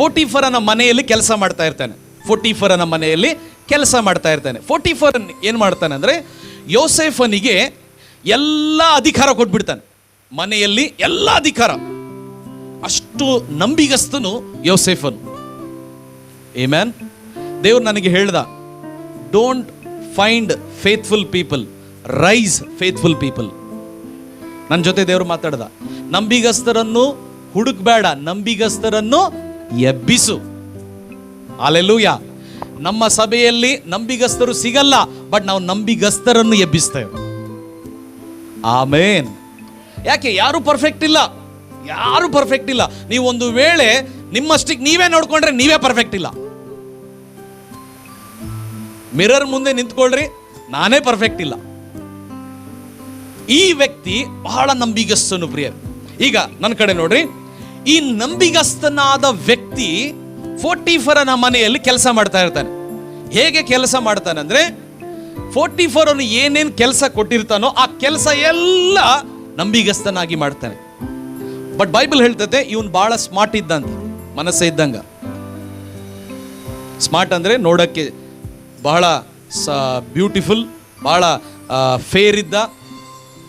ಪೋಟಿಫರನ ಮನೆಯಲ್ಲಿ ಕೆಲಸ ಮಾಡ್ತಾ ಇರ್ತಾನೆ. ಪೋಟಿಫರ್ ಏನು ಮಾಡ್ತಾನೆ ಅಂದರೆ, ಯೋಸೇಫನಿಗೆ ಎಲ್ಲ ಅಧಿಕಾರ ಕೊಟ್ಬಿಡ್ತಾನೆ, ಮನೆಯಲ್ಲಿ ಎಲ್ಲ ಅಧಿಕಾರ. ಅಷ್ಟು ನಂಬಿಗಸ್ತನು ಯೋಸೇಫನು. ಆಮೆನ್. ದೇವ್ರು ನನಗೆ ಹೇಳ್ದ, don't find faithful people, raise faithful people. ನನ್ನ ಜೊತೆ ದೇವರು ಮಾತಾಡ್ದ, ನಂಬಿಗಸ್ತರನ್ನು ಹುಡುಕ್ಬೇಡ, ನಂಬಿಗಸ್ತರನ್ನು ಎಬ್ಬಿಸು. ಹಲ್ಲೆಲೂಯಾ. ನಮ್ಮ ಸಭೆಯಲ್ಲಿ ನಂಬಿಗಸ್ತರು ಸಿಗಲ್ಲ, ಬಟ್ ನಾವು ನಂಬಿಗಸ್ತರನ್ನು ಎಬ್ಬಿಸ್ತೇವೆ. ಆಮೇನ್. ಯಾಕೆ? ಯಾರು ಪರ್ಫೆಕ್ಟ್ ಇಲ್ಲ. ನೀವು ಒಂದು ವೇಳೆ ನಿಮ್ಮಷ್ಟಿಗೆ ನೀವೇ ನೋಡ್ಕೊಂಡ್ರೆ ನೀವೇ ಪರ್ಫೆಕ್ಟ್ ಇಲ್ಲ. ಮಿರರ್ ಮುಂದೆ ನಿಂತ್ಕೊಳ್ರಿ, ನಾನೇ ಪರ್ಫೆಕ್ಟ್ ಇಲ್ಲ. ಈ ವ್ಯಕ್ತಿ ಬಹಳ ನಂಬಿಗಸ್ತನು ಪ್ರಿಯರು. ಈಗ ನನ್ನ ಕಡೆ ನೋಡ್ರಿ, ಈ ನಂಬಿಗಸ್ತನಾದ ವ್ಯಕ್ತಿ ಪೋಟಿಫರನ ಮನೆಯಲ್ಲಿ ಕೆಲಸ ಮಾಡ್ತಾ ಇರ್ತಾನೆ. ಹೇಗೆ ಕೆಲಸ ಮಾಡ್ತಾನೆ ಅಂದ್ರೆ, ಪೋಟಿಫರನು ಏನೇನು ಕೆಲಸ ಕೊಟ್ಟಿರ್ತಾನೋ ಆ ಕೆಲಸ ಎಲ್ಲ ನಂಬಿಗಸ್ತನಾಗಿ ಮಾಡ್ತಾನೆ. ಬಟ್ ಬೈಬಲ್ ಹೇಳ್ತದೆ, ಇವನು ಬಹಳ ಸ್ಮಾರ್ಟ್ ಇದ್ದಂತ, ಮನಸ್ಸೇ ಇದ್ದಂಗ. ಸ್ಮಾರ್ಟ್ ಅಂದ್ರೆ ನೋಡಕ್ಕೆ ಬಹಳ ಬ್ಯೂಟಿಫುಲ್, ಭಾಳ ಫೇರ್ ಇದ್ದ,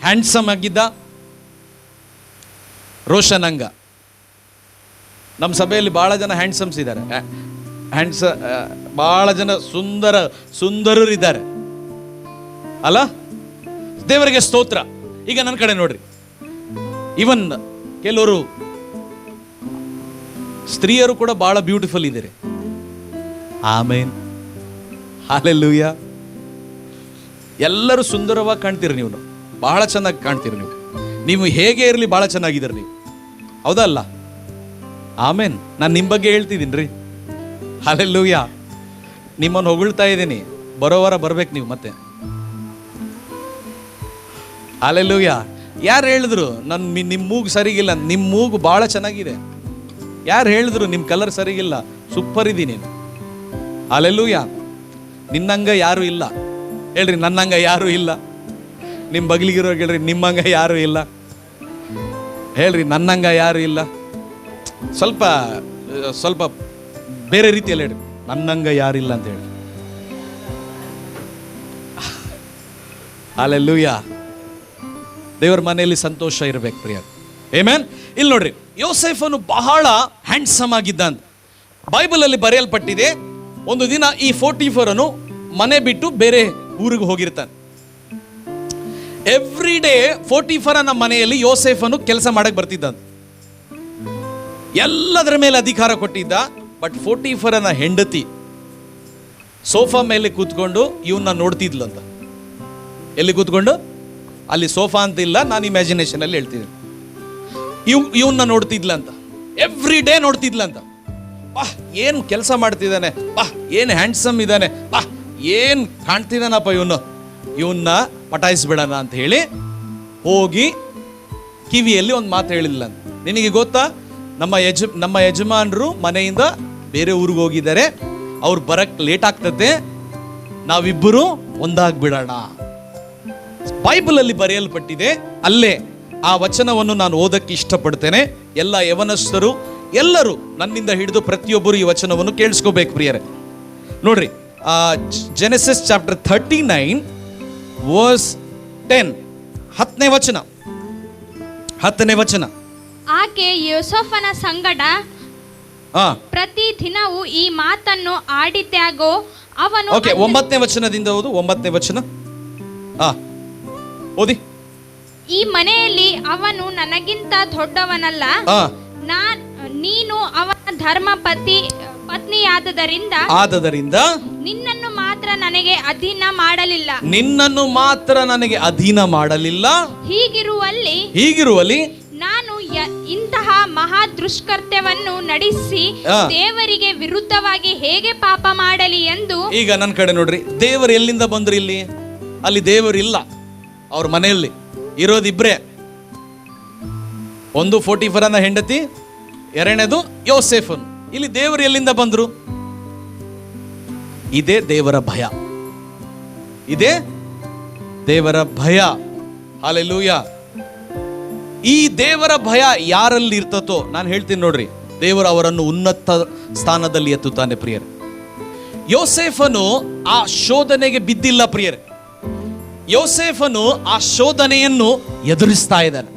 ಹ್ಯಾಂಡ್ಸಮ್ ಆಗಿದ್ದ. ರೋಷನಂಗ. ನಮ್ಮ ಸಭೆಯಲ್ಲಿ ಭಾಳ ಜನ ಹ್ಯಾಂಡ್ಸಮ್ಸ್ ಇದ್ದಾರೆ, ಭಾಳ ಜನ ಸುಂದರರಿದ್ದಾರೆ ಅಲ್ಲ. ದೇವರಿಗೆ ಸ್ತೋತ್ರ. ಈಗ ನನ್ನ ಕಡೆ ನೋಡ್ರಿ, ಇವನ್ ಕೆಲವರು ಸ್ತ್ರೀಯರು ಕೂಡ ಬಹಳ ಬ್ಯೂಟಿಫುಲ್ ಇದ್ದೀರಿ. ಆಮೇನ್, ಹಲ್ಲೆಲೂಯ. ಎಲ್ಲರೂ ಸುಂದರವಾಗಿ ಕಾಣ್ತೀರಿ, ನೀವು ಬಹಳ ಚೆನ್ನಾಗಿ ಕಾಣ್ತೀರಿ. ನೀವು ಹೇಗೆ ಇರಲಿ ಬಹಳ ಚೆನ್ನಾಗಿದ್ದೀರಿ ನೀವು, ಹೌದಲ್ಲ? ಆಮೇನ್. ನಾನು ನಿಮ್ಮ ಬಗ್ಗೆ ಹೇಳ್ತಿದ್ದೀನಿ ರೀ. ಹಲ್ಲೆಲೂಯ. ನಿಮ್ಮನ್ನು ಹೊಗಳ್ತಾ ಇದ್ದೀನಿ, ಬರೋ ವಾರ ಬರ್ಬೇಕು ನೀವು ಮತ್ತೆ. ಹಲ್ಲೆಲೂಯ. ಯಾರು ಹೇಳಿದ್ರು ನಿಮ್ಮ ಮೂಗು ಸರಿಗಿಲ್ಲ? ನಿಮ್ಮ ಮೂಗು ಭಾಳ ಚೆನ್ನಾಗಿದೆ. ಯಾರು ಹೇಳಿದ್ರು ನಿಮ್ಮ ಕಲರ್ ಸರಿಗಿಲ್ಲ? ಸೂಪರ್ ಇದ್ದೀನಿ. ಹಲ್ಲೆಲೂಯ. ನಿನ್ನಂಗ ಯಾರು ಇಲ್ಲ ಹೇಳ್ರಿ, ನನ್ನಂಗ ಯಾರು ಇಲ್ಲ. ನಿಮ್ಮ ಬಗ್ಲಿಗಿರೋರು ಹೇಳ್ರಿ, ನಿಮ್ಮಂಗ ಯಾರು ಇಲ್ಲ ಹೇಳ್ರಿ, ನನ್ನಂಗ ಯಾರು ಇಲ್ಲ. ಸ್ವಲ್ಪ ಸ್ವಲ್ಪ ಬೇರೆ ರೀತಿಯಲ್ಲಿ ಹೇಳ್ರಿ, ನನ್ನಂಗ ಯಾರಿಲ್ಲ ಅಂತ ಹೇಳಿ. ಹಲ್ಲೆಲೂಯ. ದೇವರ ಮನೆಯಲ್ಲಿ ಸಂತೋಷ ಇರಬೇಕು ಪ್ರಿಯ. ಆಮೆನ್. ಇಲ್ಲಿ ನೋಡ್ರಿ, ಯೋಸೇಫನು ಬಹಳ ಹ್ಯಾಂಡ್ಸಮ್ ಆಗಿದ್ದ ಅಂತ ಬೈಬಲಲ್ಲಿ ಬರೆಯಲ್ಪಟ್ಟಿದೆ. ಒಂದು ದಿನ ಈ 44 ಮನೆ ಬಿಟ್ಟು ಬೇರೆ ಊರಿಗೆ ಹೋಗಿರ್ತಾನೆ. ಎವ್ರಿ ಡೇ 44 ಮನೆಯಲ್ಲಿ ಯೋಸೇಫನು ಕೆಲಸ ಮಾಡಕ್ ಬರ್ತಿದ್ದ. ಎಲ್ಲದರ ಮೇಲೆ ಅಧಿಕಾರ ಕೊಟ್ಟಿದ್ದ. ಬಟ್ 44 ಹೆಂಡತಿ ಸೋಫಾ ಮೇಲೆ ಕೂತ್ಕೊಂಡು ಇವನ್ನ ನೋಡ್ತಿದ್ಲು ಅಂತ. ಎಲ್ಲಿ ಕೂತ್ಕೊಂಡು? ಅಲ್ಲಿ ಸೋಫಾ ಅಂತ ಇಲ್ಲ, ನಾನು ಇಮ್ಯಾಜಿನೇಷನ್ ಅಲ್ಲಿ ಹೇಳ್ತಿದ್ದೀನಿ. ಇವನ್ನ ನೋಡ್ತಿದ್ಲಂತ, ಎವ್ರಿ ಡೇ ನೋಡ್ತಿದ್ಲಂತ. ವಾಹ್, ಏನು ಕೆಲಸ ಮಾಡ್ತಿದ್ದಾನೆ, ವಾಹ್ ಏನು ಹ್ಯಾಂಡ್ಸಮ್ ಇದ್ದಾನೆ, ವಾಹ್ ಏನು ಕಾಣ್ತಿದ್ದಾನಪ್ಪ ಇವನ್ನ ಪಟಾಯಿಸ್ಬಿಡೋಣ ಅಂತ ಹೇಳಿ ಹೋಗಿ ಕಿವಿಯಲ್ಲಿ ಒಂದು ಮಾತು ಹೇಳಿಲ್ಲ ಅಂತ. ನಿನಗೆ ಗೊತ್ತಾ, ನಮ್ಮ ಯಜಮಾನರು ಮನೆಯಿಂದ ಬೇರೆ ಊರಿಗೆ ಹೋಗಿದ್ದಾರೆ, ಅವ್ರು ಬರಕ್ ಲೇಟ್ ಆಗ್ತದೆ, ನಾವಿಬ್ಬರು ಒಂದಾಗ್ಬಿಡೋಣ. ಬೈಬಲಲ್ಲಿ ಬರೆಯಲ್ಪಟ್ಟಿದೆ. ಅಲ್ಲೇ ಆ ವಚನವನ್ನು ನಾನು ಓದಕ್ಕೆ ಇಷ್ಟಪಡ್ತೇನೆ. ಎಲ್ಲ ಯವನಸ್ಥರು ಎಲ್ಲರೂ ನನ್ನಿಂದ ಹಿಡಿದು ಪ್ರತಿಯೊಬ್ಬರು ಈ ವಚನವನ್ನು ಕೇಳಿಸ್ಕೋಬೇಕು ಪ್ರಿಯರೇ. ನೋಡ್ರಿ, ಜೆನೆಸಿಸ್ ಚಾಪ್ಟರ್ 39 ವರ್ಸ್ 10, 10ನೇ ವಚನ. ಆಕೆ ಯೋಸೇಫನ ಸಂಗಡ ಪ್ರತಿ ದಿನವೂ ಈ ಮಾತನ್ನು ಆಡಿದ್ಯಾಗೋ ಅವನು. ಓಕೆ, 9ನೇ ವಚನದಿಂದ ಓದು. 9ನೇ ವಚನ ಓದಿ. ಈ ಮನೆಯಲ್ಲಿ ಅವನು ನನಗಿಂತ ದೊಡ್ಡವನಲ್ಲ, ನೀನು ಅವನ ಧರ್ಮ ಪತ್ನಿಯಾದದರಿಂದ ನಿನ್ನನ್ನು ಮಾತ್ರ ನನಗೆ ಅಧೀನ ಮಾಡಲಿಲ್ಲ. ಹೀಗಿರುವಲ್ಲಿ ನಾನು ಇಂತಹ ಮಹಾ ದುಷ್ಕೃತ್ಯವನ್ನು ನಡೆಸಿ ದೇವರಿಗೆ ವಿರುದ್ಧವಾಗಿ ಹೇಗೆ ಪಾಪ ಮಾಡಲಿ ಎಂದು. ಈಗ ನನ್ನ ಕಡೆ ನೋಡ್ರಿ, ದೇವರು ಎಲ್ಲಿಂದ ಬಂದ್ರು? ಅಲ್ಲಿ ದೇವರಿಲ್ಲ. ಅವ್ರ ಮನೆಯಲ್ಲಿ ಇರೋದಿಬ್ರೇ. ಒಂದು 44 ಹೆಂಡತಿ, ಎರಡನೇದು ಯೋಸೇಫನ್. ಇಲ್ಲಿ ದೇವರು ಎಲ್ಲಿಂದ ಬಂದ್ರು? ಇದೇ ದೇವರ ಭಯ. ಹಲ್ಲೆಲೂಯ. ಈ ದೇವರ ಭಯ ಯಾರಲ್ಲಿ ಇರ್ತತೋ, ನಾನು ಹೇಳ್ತೀನಿ ನೋಡ್ರಿ, ದೇವರು ಅವರನ್ನು ಉನ್ನತ ಸ್ಥಾನದಲ್ಲಿ ಎತ್ತುತ್ತಾನೆ ಪ್ರಿಯರೇ. ಯೋಸೇಫನು ಆ ಶೋಧನೆಗೆ ಬಿದ್ದಿಲ್ಲ ಪ್ರಿಯರೇ. ಯೋಸೇಫನು ಆ ಶೋಧನೆಯನ್ನು ಎದುರಿಸ್ತಾ ಇದ್ದಾನೆ.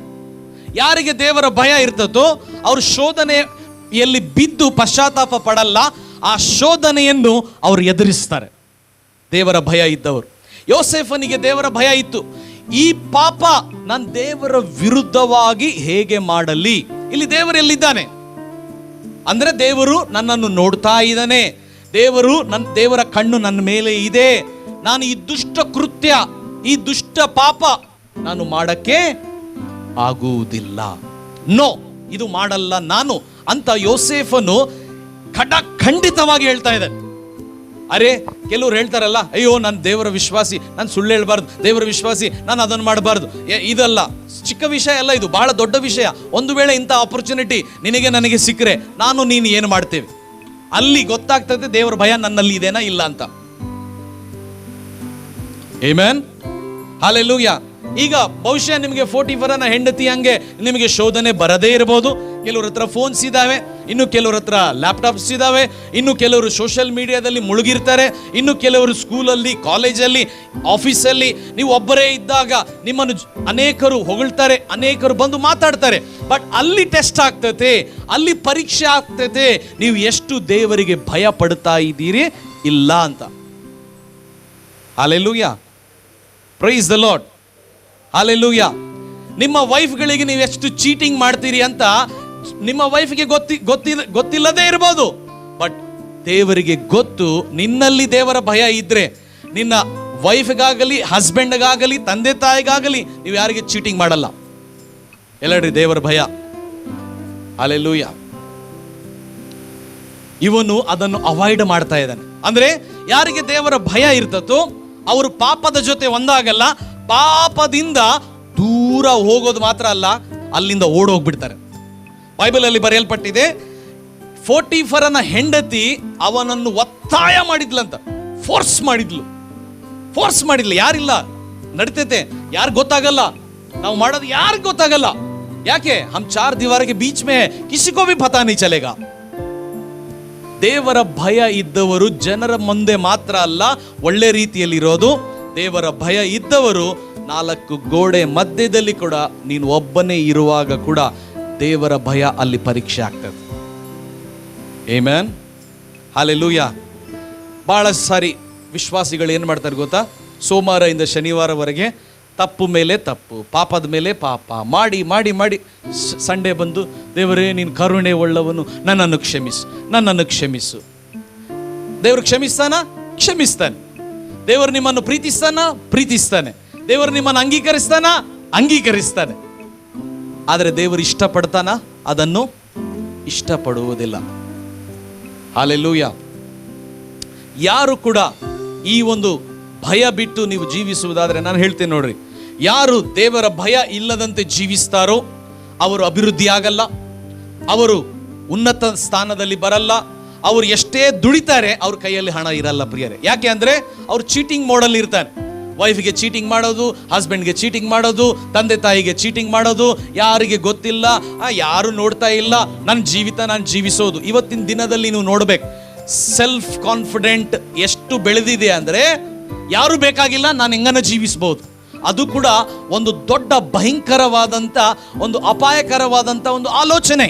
ಯಾರಿಗೆ ದೇವರ ಭಯ ಇರ್ತತೋ ಅವರು ಶೋಧನೆಯಲ್ಲಿ ಬಿದ್ದು ಪಶ್ಚಾತ್ತಾಪ ಪಡಲ್ಲ, ಆ ಶೋಧನೆಯನ್ನು ಅವರು ಎದುರಿಸ್ತಾರೆ. ದೇವರ ಭಯ ಇದ್ದವರು. ಯೋಸೇಫನಿಗೆ ದೇವರ ಭಯ ಇತ್ತು. ಈ ಪಾಪ ನಾನು ದೇವರ ವಿರುದ್ಧವಾಗಿ ಹೇಗೆ ಮಾಡಲಿ? ಇಲ್ಲಿ ದೇವರು ಎಲ್ಲಿದ್ದಾನೆ ಅಂದ್ರೆ, ದೇವರು ನನ್ನನ್ನು ನೋಡ್ತಾ ಇದ್ದಾನೆ, ದೇವರ ಕಣ್ಣು ನನ್ನ ಮೇಲೆ ಇದೆ. ನಾನು ಈ ದುಷ್ಟ ಕೃತ್ಯ, ಈ ದುಷ್ಟ ಪಾಪ ನಾನು ಮಾಡಕ್ಕೆ ಆಗುವುದಿಲ್ಲ, ಇದು ಮಾಡಲ್ಲ ನಾನು ಅಂತ ಯೋಸೇಫನು ಖಂಡಿತವಾಗಿ ಹೇಳ್ತಾ ಇದ್ದಾನೆ. ಅರೆ, ಕೆಲವ್ರು ಹೇಳ್ತಾರಲ್ಲ, ಅಯ್ಯೋ ನಾನು ದೇವರ ವಿಶ್ವಾಸಿ, ನಾನು ಸುಳ್ಳು ಹೇಳ್ಬಾರ್ದು, ದೇವರ ವಿಶ್ವಾಸಿ, ನಾನು ಅದನ್ನು ಮಾಡಬಾರ್ದು. ಇದಲ್ಲ, ಚಿಕ್ಕ ವಿಷಯ ಅಲ್ಲ, ಇದು ಬಹಳ ದೊಡ್ಡ ವಿಷಯ. ಒಂದು ವೇಳೆ ಇಂಥ ಆಪರ್ಚುನಿಟಿ ನನಗೆ ಸಿಕ್ಕರೆ ನೀನು ಏನು ಮಾಡ್ತೇವೆ? ಅಲ್ಲಿ ಗೊತ್ತಾಗ್ತದೆ ದೇವರ ಭಯ ನನ್ನಲ್ಲಿ ಇದೆನಾ ಇಲ್ಲ ಅಂತ. Amen, hallelujah. ಈಗ ಬಹುಶಃ ನಿಮಗೆ 44 ಹೆಂಡತಿ ಹಂಗೆ ನಿಮಗೆ ಶೋಧನೆ ಬರದೇ ಇರಬಹುದು. ಕೆಲವ್ರ ಹತ್ರ ಫೋನ್ಸ್ ಇದ್ದಾವೆ, ಇನ್ನು ಕೆಲವ್ರ ಹತ್ರ ಲ್ಯಾಪ್ಟಾಪ್ಸ್ ಇದ್ದಾವೆ, ಇನ್ನು ಕೆಲವರು ಸೋಷಿಯಲ್ ಮೀಡಿಯಾದಲ್ಲಿ ಮುಳುಗಿರ್ತಾರೆ, ಇನ್ನು ಕೆಲವರು ಸ್ಕೂಲಲ್ಲಿ, ಕಾಲೇಜಲ್ಲಿ, ಆಫೀಸಲ್ಲಿ ನೀವು ಒಬ್ಬರೇ ಇದ್ದಾಗ ನಿಮ್ಮನ್ನು ಅನೇಕರು ಹೊಗಳ್ತಾರೆ, ಅನೇಕರು ಬಂದು ಮಾತಾಡ್ತಾರೆ. ಬಟ್ ಅಲ್ಲಿ ಟೆಸ್ಟ್ ಆಗ್ತತೆ, ಅಲ್ಲಿ ಪರೀಕ್ಷೆ ಆಗ್ತತೆ, ನೀವು ಎಷ್ಟು ದೇವರಿಗೆ ಭಯ ಪಡ್ತಾ ಇದ್ದೀರಿ ಇಲ್ಲ ಅಂತ. Hallelujah, praise the lord, hallelujah. ನಿಮ್ಮ ವೈಫ್ಗಳಿಗೆ ನೀವು ಎಷ್ಟು ಚೀಟಿಂಗ್ ಮಾಡ್ತೀರಿ ಅಂತ ನಿಮ್ಮ ವೈಫ್ಗೆ ಗೊತ್ತಿಲ್ಲದೇ ಇರ್ಬೋದು, ಬಟ್ ದೇವರಿಗೆ ಗೊತ್ತು. ನಿನ್ನಲ್ಲಿ ದೇವರ ಭಯ ಇದ್ರೆ ನಿನ್ನ ವೈಫ್ಗಾಗಲಿ, ಹಸ್ಬೆಂಡ್ಗಾಗಲಿ, ತಂದೆ ತಾಯಿಗಾಗಲಿ ನೀವು ಯಾರಿಗೆ ಚೀಟಿಂಗ್ ಮಾಡಲ್ಲ. ಎಲ್ಲರಿ ದೇವರ ಭಯ. ಹಲ್ಲೆಲೂಯಾ. ಇವನು ಅದನ್ನು ಅವಾಯ್ಡ್ ಮಾಡ್ತಾ ಇದ್ದಾನೆ. ಅಂದ್ರೆ ಯಾರಿಗೆ ದೇವರ ಭಯ ಇರ್ತತೋ ಅವರು ಪಾಪದ ಜೊತೆ ಒಂದಾಗಲ್ಲ, ಪಾಪದಿಂದ ದೂರ ಹೋಗೋದು ಮಾತ್ರ ಅಲ್ಲ, ಅಲ್ಲಿಂದ ಓಡೋಗ್ಬಿಡ್ತಾರೆ. ಬೈಬಲ್ ಅಲ್ಲಿ ಬರೆಯಲ್ಪಟ್ಟಿದೆ, ಪೋಟಿಫರನ ಹೆಂಡತಿ ಅವನನ್ನು ಒತ್ತಾಯ ಮಾಡಿದ್ಲಂತ, ಫೋರ್ಸ್ ಮಾಡಿದ್ಲು. ಯಾರಿಲ್ಲ, ನಡೀತೈತೆ, ಯಾರು ಗೊತ್ತಾಗಲ್ಲ, ನಾವು ಮಾಡೋದು ಯಾರಿಗೂ ಗೊತ್ತಾಗಲ್ಲ. ಯಾಕೆ? ಹಮ್ 4 दीवार के बीच में किसी को भी पता नहीं चलेगा. ದೇವರ ಭಯ ಇದ್ದವರು ಜನರ ಮುಂದೆ ಮಾತ್ರ ಅಲ್ಲ ಒಳ್ಳೆ ರೀತಿಯಲ್ಲಿ ಇರೋದು. ದೇವರ ಭಯ ಇದ್ದವರು 4 ಗೋಡೆ ಮಧ್ಯದಲ್ಲಿ ಕೂಡ, ನೀನು ಒಬ್ಬನೇ ಇರುವಾಗ ಕೂಡ ದೇವರ ಭಯ ಅಲ್ಲಿ ಪರೀಕ್ಷೆ ಆಗ್ತದೆ. Amen, hallelujah. ಬಹಳ ಸಾರಿ ವಿಶ್ವಾಸಿಗಳು ಏನು ಮಾಡ್ತಾರೆ ಗೊತ್ತಾ? ಸೋಮವಾರದಿಂದ ಶನಿವಾರವರೆಗೆ ತಪ್ಪು ಮೇಲೆ ತಪ್ಪು, ಪಾಪದ ಮೇಲೆ ಪಾಪ ಮಾಡಿ ಮಾಡಿ ಮಾಡಿ ಸಂಡೇ ಬಂದು, ದೇವರೇ ನೀನು ಕರುಣೆ ಉಳ್ಳವನು, ನನ್ನನ್ನು ಕ್ಷಮಿಸು. ದೇವರು ಕ್ಷಮಿಸ್ತಾನೆ. ದೇವರು ನಿಮ್ಮನ್ನು ಪ್ರೀತಿಸ್ತಾನೆ. ದೇವರು ನಿಮ್ಮನ್ನು ಅಂಗೀಕರಿಸ್ತಾನೆ. ಆದರೆ ದೇವರು ಇಷ್ಟಪಡ್ತಾನ? ಅದನ್ನು ಇಷ್ಟಪಡುವುದಿಲ್ಲ. ಹಲ್ಲೆಲೂಯಾ. ಯಾರು ಕೂಡ ಈ ಒಂದು ಭಯ ಬಿಟ್ಟು ನೀವು ಜೀವಿಸುವುದಾದ್ರೆ, ನಾನು ಹೇಳ್ತೇನೆ ನೋಡ್ರಿ, ಯಾರು ದೇವರ ಭಯ ಇಲ್ಲದಂತೆ ಜೀವಿಸ್ತಾರೋ ಅವರು ಅಭಿವೃದ್ಧಿ ಆಗಲ್ಲ, ಅವರು ಉನ್ನತ ಸ್ಥಾನದಲ್ಲಿ ಬರಲ್ಲ. ಅವರು ಎಷ್ಟೇ ದುಡಿತಾರೆ ಅವ್ರ ಕೈಯಲ್ಲಿ ಹಣ ಇರಲ್ಲ ಪ್ರಿಯರೇ. ಯಾಕೆ ಅಂದ್ರೆ ಅವ್ರು ಚೀಟಿಂಗ್ ಮೋಡಲ್ಲಿ ಇರ್ತಾರೆ. ವೈಫ್ಗೆ ಚೀಟಿಂಗ್ ಮಾಡೋದು, ಹಸ್ಬೆಂಡ್ಗೆ ಚೀಟಿಂಗ್ ಮಾಡೋದು, ತಂದೆ ತಾಯಿಗೆ ಚೀಟಿಂಗ್ ಮಾಡೋದು, ಯಾರಿಗೆ ಗೊತ್ತಿಲ್ಲ, ಯಾರು ನೋಡ್ತಾ ಇಲ್ಲ, ನನ್ನ ಜೀವಿತ ನಾನು ಜೀವಿಸೋದು. ಇವತ್ತಿನ ದಿನದಲ್ಲಿ ನೀವು ನೋಡ್ಬೇಕು, ಸೆಲ್ಫ್ ಕಾನ್ಫಿಡೆಂಟ್ ಎಷ್ಟು ಬೆಳೆದಿದೆ ಅಂದ್ರೆ ಯಾರು ಬೇಕಾಗಿಲ್ಲ, ನಾನು ಹೆಂಗನ ಜೀವಿಸಬಹುದು. ಅದು ಕೂಡ ಒಂದು ದೊಡ್ಡ ಭಯಂಕರವಾದಂತ, ಒಂದು ಅಪಾಯಕರವಾದಂತ ಒಂದು ಆಲೋಚನೆ.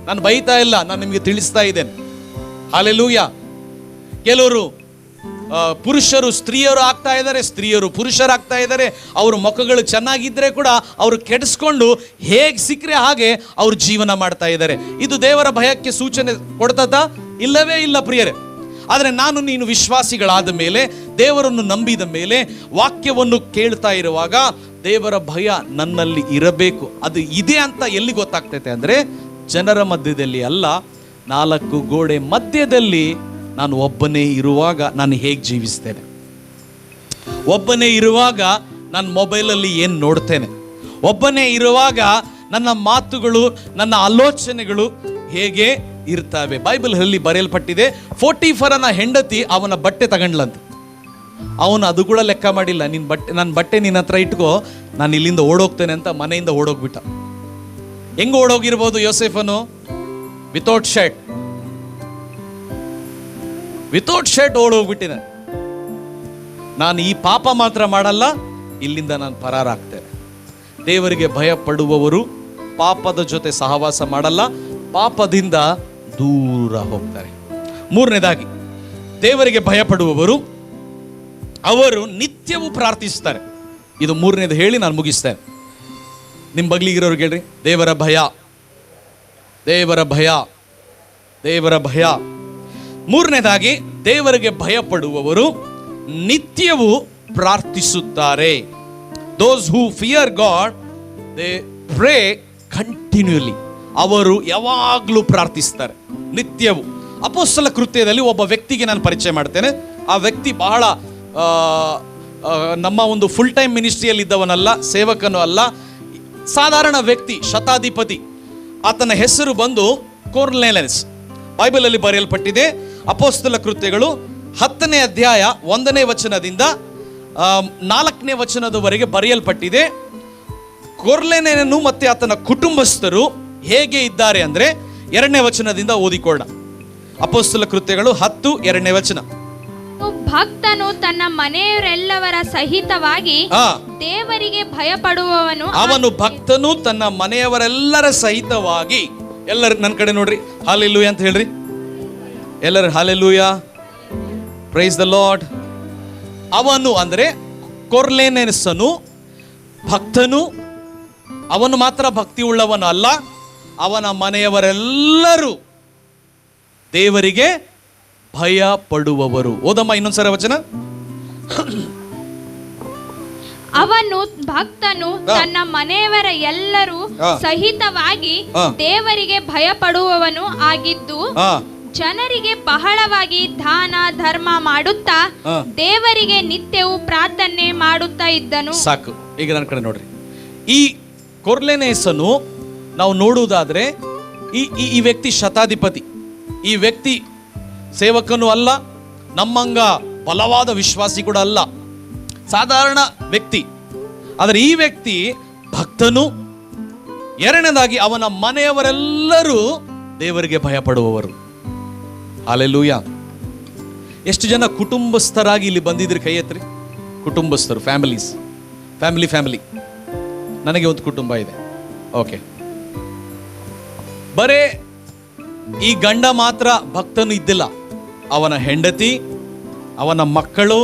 ನಾನು ಬೈತಾ ಇಲ್ಲ, ನಾನು ನಿಮಗೆ ತಿಳಿಸ್ತಾ ಇದ್ದೇನೆ. ಹಲ್ಲೆಲೂಯಾ. ಕೆಲವರು ಪುರುಷರು ಸ್ತ್ರೀಯರು ಆಗ್ತಾ ಇದ್ದಾರೆ, ಸ್ತ್ರೀಯರು ಪುರುಷರಾಗ್ತಾ ಇದ್ದಾರೆ. ಅವ್ರ ಮುಖಗಳು ಚೆನ್ನಾಗಿದ್ರೆ ಕೂಡ ಅವರು ಕೆಡಿಸ್ಕೊಂಡು ಹೇಗೆ ಸಿಕ್ಕರೆ ಹಾಗೆ ಅವ್ರು ಜೀವನ ಮಾಡ್ತಾ ಇದ್ದಾರೆ. ಇದು ದೇವರ ಭಯಕ್ಕೆ ಸೂಚನೆ ಕೊಡ್ತದ? ಇಲ್ಲವೇ ಇಲ್ಲ ಪ್ರಿಯರೇ. ಆದರೆ ನಾನು ನೀನು ವಿಶ್ವಾಸಿಗಳಾದ ಮೇಲೆ, ದೇವರನ್ನು ನಂಬಿದ ಮೇಲೆ, ವಾಕ್ಯವನ್ನು ಕೇಳ್ತಾ ಇರುವಾಗ ದೇವರ ಭಯ ನನ್ನಲ್ಲಿ ಇರಬೇಕು. ಅದು ಇದೆ ಅಂತ ಎಲ್ಲಿ ಗೊತ್ತಾಗ್ತೈತೆ ಅಂದರೆ, ಜನರ ಮಧ್ಯದಲ್ಲಿ ಅಲ್ಲ, 4 ಗೋಡೆ ಮಧ್ಯದಲ್ಲಿ ನಾನು ಒಬ್ಬನೇ ಇರುವಾಗ ನಾನು ಹೇಗೆ ಜೀವಿಸ್ತೇನೆ, ಒಬ್ಬನೇ ಇರುವಾಗ ನನ್ನ ಮೊಬೈಲಲ್ಲಿ ಏನು ನೋಡ್ತೇನೆ, ಒಬ್ಬನೇ ಇರುವಾಗ ನನ್ನ ಮಾತುಗಳು, ನನ್ನ ಆಲೋಚನೆಗಳು ಹೇಗೆ ಇರ್ತವೆ. ಬೈಬಲ್ ಅಲ್ಲಿ ಬರೆಯಲ್ಪಟ್ಟಿದೆ, ಪೋಟಿಫರನ ಹೆಂಡತಿ ಅವನ ಬಟ್ಟೆ ತಗೊಂಡ್ಲಂತ. ಅವನು ಅದು ಕೂಡ ಲೆಕ್ಕ ಮಾಡಿಲ್ಲ, ನನ್ನ ಬಟ್ಟೆ ನಿನ್ನ ಹತ್ರ ಇಟ್ಕೋ, ನಾನು ಇಲ್ಲಿಂದ ಓಡೋಗ್ತೇನೆ ಅಂತ ಮನೆಯಿಂದ ಓಡೋಗ್ಬಿಟ್ಟ. ಹೆಂಗ್ ಓಡೋಗಿರ್ಬೋದು ಯೋಸೇಫನು? ವಿತೌಟ್ ಶರ್ಟ್ ಓಡೋಗ್ಬಿಟ್ಟಿನ. ನಾನು ಈ ಪಾಪ ಮಾತ್ರ ಮಾಡಲ್ಲ, ಇಲ್ಲಿಂದ ನಾನು ಪರಾರಾಗ್ತೇನೆ. ದೇವರಿಗೆ ಭಯ ಪಡುವವರು ಪಾಪದ ಜೊತೆ ಸಹವಾಸ ಮಾಡಲ್ಲ, ಪಾಪದಿಂದ ದೂರ ಹೋಗ್ತಾರೆ. 3ನೇದಾಗಿ, ದೇವರಿಗೆ ಭಯ ಪಡುವವರು ಅವರು ನಿತ್ಯವೂ ಪ್ರಾರ್ಥಿಸ್ತಾರೆ. ಇದು 3ನೇದು ಹೇಳಿ ನಾನು ಮುಗಿಸ್ತೇನೆ. ನಿಮ್ಮ ಬಗ್ಲಿಗಿರೋರು ಹೇಳ್ರಿ, ದೇವರ ಭಯ, ದೇವರ ಭಯ, ದೇವರ ಭಯ. 3ನೇದಾಗಿ, ದೇವರಿಗೆ ಭಯ ಪಡುವವರು ನಿತ್ಯವೂ ಪ್ರಾರ್ಥಿಸುತ್ತಾರೆ. Those who fear God they pray continuously. ಅವರು ಯಾವಾಗಲೂ ಪ್ರಾರ್ಥಿಸ್ತಾರೆ, ನಿತ್ಯವೂ. ಅಪೊಸ್ತಲ ಕೃತ್ಯದಲ್ಲಿ ಒಬ್ಬ ವ್ಯಕ್ತಿಗೆ ನಾನು ಪರಿಚಯ ಮಾಡ್ತೇನೆ. ಆ ವ್ಯಕ್ತಿ ಬಹಳ ನಮ್ಮ ಒಂದು ಫುಲ್ ಟೈಮ್ ಮಿನಿಸ್ಟ್ರಿಯಲ್ಲಿ ಇದ್ದವನಲ್ಲ, ಸೇವಕನೂ ಅಲ್ಲ, ಸಾಧಾರಣ ವ್ಯಕ್ತಿ, ಶತಾಧಿಪತಿ. ಆತನ ಹೆಸರು ಬಂದು ಕೊರ್ನೆಲಿಯಸ್. ಬೈಬಲಲ್ಲಿ ಬರೆಯಲ್ಪಟ್ಟಿದೆ, ಅಪೊಸ್ತಲ ಕೃತ್ಯಗಳು 10ನೇ ಅಧ್ಯಾಯ 1ನೇ ವಚನದಿಂದ 4ನೇ ವಚನದವರೆಗೆ ಬರೆಯಲ್ಪಟ್ಟಿದೆ. ಕೊರ್ನೆಲಿಯನು ಮತ್ತೆ ಆತನ ಕುಟುಂಬಸ್ಥರು ಹೇಗೆ ಇದ್ದಾರೆ ಅಂದರೆ, 2ನೇ ವಚನದಿಂದ ಓದಿಕೊಳ್ಳೋಣ. ಅಪೊಸ್ತಲ ಕೃತ್ಯಗಳು 10 2ನೇ ವಚನ. ಭಕ್ತನು ತನ್ನ ಮನೆಯವರೆಲ್ಲವರ ಸಹಿತವಾಗಿ ದೇವರಿಗೆ ಭಯಪಡುವವನು. ಅವನು ಭಕ್ತನು ತನ್ನ ಮನೆಯವರೆಲ್ಲರ ಸಹಿತವಾಗಿ. ಎಲ್ಲರೂ ನನ್ನ ಕಡೆ ನೋಡ್ರಿ, ಹಾಲೆಲೂಯಾ ಅಂತ ಹೇಳ್ರಿ. ಎಲ್ಲರೂ ಹಾಲೆಲೂಯಾ, ಪ್ರೈಸ್ ದ ಲಾರ್ಡ್. ಅವನು ಅಂದ್ರೆ ಕೊರ್ನೇಲಿಯಸನು ಭಕ್ತನು. ಅವನು ಮಾತ್ರ ಭಕ್ತಿ ಉಳ್ಳವನು ಅಲ್ಲ, ಅವನ ಮನೆಯವರೆಲ್ಲರೂ ದೇವರಿಗೆ ಭಯ ಪಡುವವರು. ಓದಮ್ಮ ಇನ್ನೊಂದ್ಸಲ ವಚನ. ಅವನು ಭಕ್ತನು ತನ್ನ ಮನೆಯವರ ಎಲ್ಲರೂ ಸಹಿತವಾಗಿ ದೇವರಿಗೆ ಭಯಪಡುವವನು ಆಗಿದ್ದು ಜನರಿಗೆ ಬಹಳವಾಗಿ ದಾನ ಧರ್ಮ ಮಾಡುತ್ತಾ ದೇವರಿಗೆ ನಿತ್ಯವೂ ಪ್ರಾರ್ಥನೆ ಮಾಡುತ್ತಾ ಇದ್ದನು. ಸಾಕು. ಈಗ ನನ್ನ ಕಡೆ ನೋಡ್ರಿ. ಈ ಕೊರ್ನೇಲಿಯಸನು ನಾವು ನೋಡುವುದಾದ್ರೆ ಈ ವ್ಯಕ್ತಿ ಶತಾಧಿಪತಿ. ಈ ವ್ಯಕ್ತಿ ಸೇವಕನು ಅಲ್ಲ, ನಮ್ಮಂಗ ಬಲವಾದ ವಿಶ್ವಾಸಿ ಕೂಡ ಅಲ್ಲ, ಸಾಧಾರಣ ವ್ಯಕ್ತಿ. ಆದರೆ ಈ ವ್ಯಕ್ತಿ ಭಕ್ತನು. ಎರಡನೇದಾಗಿ ಅವನ ಮನೆಯವರೆಲ್ಲರೂ ದೇವರಿಗೆ ಭಯಪಡುವವರು. ಹಾಲೆಲೂಯಾ. ಎಷ್ಟು ಜನ ಕುಟುಂಬಸ್ಥರಾಗಿ ಇಲ್ಲಿ ಬಂದಿದ್ರಿ? ಕೈ ಎತ್ರಿ. ಕುಟುಂಬಸ್ಥರು, ಫ್ಯಾಮಿಲಿ. ನನಗೆ ಒಂದು ಕುಟುಂಬ ಇದೆ. ಓಕೆ. ಬರೇ ಈ ಗಂಡ ಮಾತ್ರ ಭಕ್ತನು ಇದ್ದಿಲ್ಲ, ಅವನ ಹೆಂಡತಿ, ಅವನ ಮಕ್ಕಳು,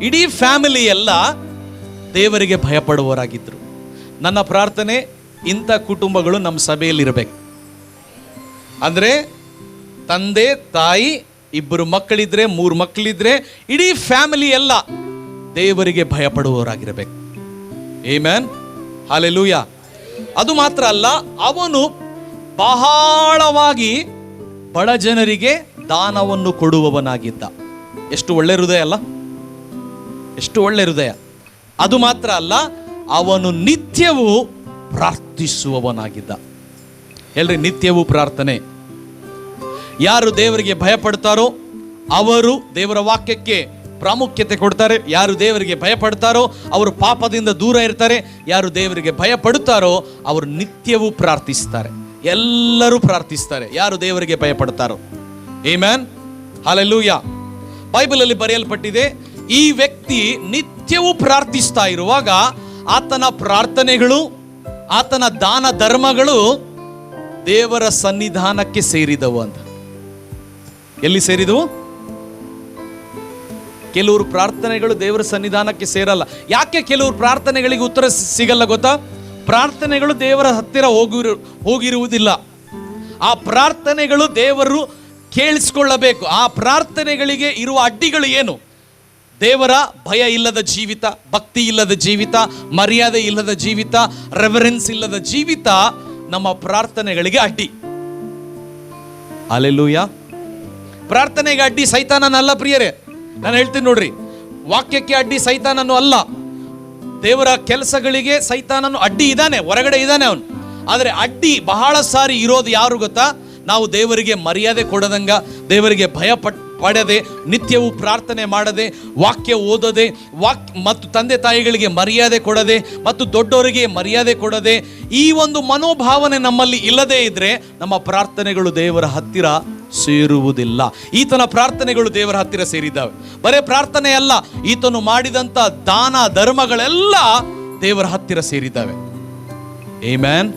ಇಡೀ ಫ್ಯಾಮಿಲಿ ಎಲ್ಲ ದೇವರಿಗೆ ಭಯಪಡುವವರಾಗಿದ್ರು. ನನ್ನ ಪ್ರಾರ್ಥನೆ ಇಂಥ ಕುಟುಂಬಗಳು ನಮ್ಮ ಸಭೆಯಲ್ಲಿ ಇರಬೇಕು. ಅಂದರೆ ತಂದೆ ತಾಯಿ, 2 ಮಕ್ಕಳಿದ್ರೆ, 3 ಮಕ್ಕಳಿದ್ರೆ, ಇಡೀ ಫ್ಯಾಮಿಲಿ ಎಲ್ಲ ದೇವರಿಗೆ ಭಯಪಡುವವರಾಗಿರಬೇಕು. Amen, hallelujah. ಅದು ಮಾತ್ರ ಅಲ್ಲ, ಅವನು ಬಹಳವಾಗಿ ಬಡ ಜನರಿಗೆ ದಾನವನ್ನು ಕೊಡುವವನಾಗಿದ್ದ. ಎಷ್ಟು ಒಳ್ಳೆ ಹೃದಯ ಅಲ್ಲ, ಎಷ್ಟು ಒಳ್ಳೆ ಹೃದಯ. ಅದು ಮಾತ್ರ ಅಲ್ಲ, ಅವನು ನಿತ್ಯವೂ ಪ್ರಾರ್ಥಿಸುವವನಾಗಿದ್ದ. ಹೇಳ್ರಿ, ನಿತ್ಯವೂ ಪ್ರಾರ್ಥನೆ. ಯಾರು ದೇವರಿಗೆ ಭಯಪಡ್ತಾರೋ ಅವರು ದೇವರ ವಾಕ್ಯಕ್ಕೆ ಪ್ರಾಮುಖ್ಯತೆ ಕೊಡ್ತಾರೆ. ಯಾರು ದೇವರಿಗೆ ಭಯಪಡ್ತಾರೋ ಅವರು ಪಾಪದಿಂದ ದೂರ ಇರ್ತಾರೆ. ಯಾರು ದೇವರಿಗೆ ಭಯಪಡುತ್ತಾರೋ ಅವರು ನಿತ್ಯವೂ ಪ್ರಾರ್ಥಿಸ್ತಾರೆ. ಎಲ್ಲರೂ ಪ್ರಾರ್ಥಿಸ್ತಾರೆ ಯಾರು ದೇವರಿಗೆ ಭಯಪಡ್ತಾರೋ. Amen, hallelujah. ಬೈಬಲಲ್ಲಿ ಬರೆಯಲ್ಪಟ್ಟಿದೆ, ಈ ವ್ಯಕ್ತಿ ನಿತ್ಯವೂ ಪ್ರಾರ್ಥಿಸ್ತಾ ಇರುವಾಗ ಆತನ ಪ್ರಾರ್ಥನೆಗಳು, ಆತನ ದಾನ ಧರ್ಮಗಳು ದೇವರ ಸನ್ನಿಧಾನಕ್ಕೆ ಸೇರಿದವು ಅಂತ. ಎಲ್ಲಿ ಸೇರಿದವು? ಕೆಲವರು ಪ್ರಾರ್ಥನೆಗಳು ದೇವರ ಸನ್ನಿಧಾನಕ್ಕೆ ಸೇರಲ್ಲ. ಯಾಕೆ ಕೆಲವರು ಪ್ರಾರ್ಥನೆಗಳಿಗೆ ಉತ್ತರ ಸಿಗಲ್ಲ ಗೊತ್ತಾ? ಪ್ರಾರ್ಥನೆಗಳು ದೇವರ ಹತ್ತಿರ ಹೋಗಿರುವುದಿಲ್ಲ. ಆ ಪ್ರಾರ್ಥನೆಗಳು ದೇವರು ಕೇಳಿಸಿಕೊಳ್ಳಬೇಕು. ಆ ಪ್ರಾರ್ಥನೆಗಳಿಗೆ ಇರುವ ಅಡ್ಡಿಗಳು ಏನು? ದೇವರ ಭಯ ಇಲ್ಲದ ಜೀವಿತ, ಭಕ್ತಿ ಇಲ್ಲದ ಜೀವಿತ, ಮರ್ಯಾದೆ ಇಲ್ಲದ ಜೀವಿತ, ರೆವರೆನ್ಸ್ ಇಲ್ಲದ ಜೀವಿತ ನಮ್ಮ ಪ್ರಾರ್ಥನೆಗಳಿಗೆ ಅಡ್ಡಿ. ಹಲ್ಲೆಲೂಯಾ. ಪ್ರಾರ್ಥನೆಗೆ ಅಡ್ಡಿ ಸೈತಾನನಲ್ಲ ಪ್ರಿಯರೇ. ನಾನು ಹೇಳ್ತೀನಿ ನೋಡ್ರಿ, ವಾಕ್ಯಕ್ಕೆ ಅಡ್ಡಿ ಸೈತಾನನು ಅಲ್ಲ. ದೇವರ ಕೆಲಸಗಳಿಗೆ ಸೈತಾನನು ಅಡ್ಡಿ ಇದ್ದಾನೆ, ಹೊರಗಡೆ ಇದ್ದಾನೆ ಅವನು. ಆದರೆ ಅಡ್ಡಿ ಬಹಳ ಸಾರಿ ಇರೋದು ಯಾರು ಗೊತ್ತಾ? ನಾವು ದೇವರಿಗೆ ಮರ್ಯಾದೆ ಕೊಡದಂಗ, ದೇವರಿಗೆ ಭಯ ಪಡದೆ, ನಿತ್ಯವೂ ಪ್ರಾರ್ಥನೆ ಮಾಡದೆ, ವಾಕ್ಯ ಓದದೆ, ಮತ್ತು ತಂದೆ ತಾಯಿಗಳಿಗೆ ಮರ್ಯಾದೆ ಕೊಡದೆ, ಮತ್ತು ದೊಡ್ಡವರಿಗೆ ಮರ್ಯಾದೆ ಕೊಡದೆ, ಈ ಒಂದು ಮನೋಭಾವನೆ ನಮ್ಮಲ್ಲಿ ಇಲ್ಲದೇ ಇದ್ರೆ ನಮ್ಮ ಪ್ರಾರ್ಥನೆಗಳು ದೇವರ ಹತ್ತಿರ ಸೇರುವುದಿಲ್ಲ. ಈತನ ಪ್ರಾರ್ಥನೆಗಳು ದೇವರ ಹತ್ತಿರ ಸೇರಿದ್ದಾವೆ. ಬರೇ ಪ್ರಾರ್ಥನೆ ಅಲ್ಲ, ಈತನು ಮಾಡಿದಂತ ದಾನ ಧರ್ಮಗಳೆಲ್ಲ ದೇವರ ಹತ್ತಿರ ಸೇರಿದ್ದಾವೆ. Amen,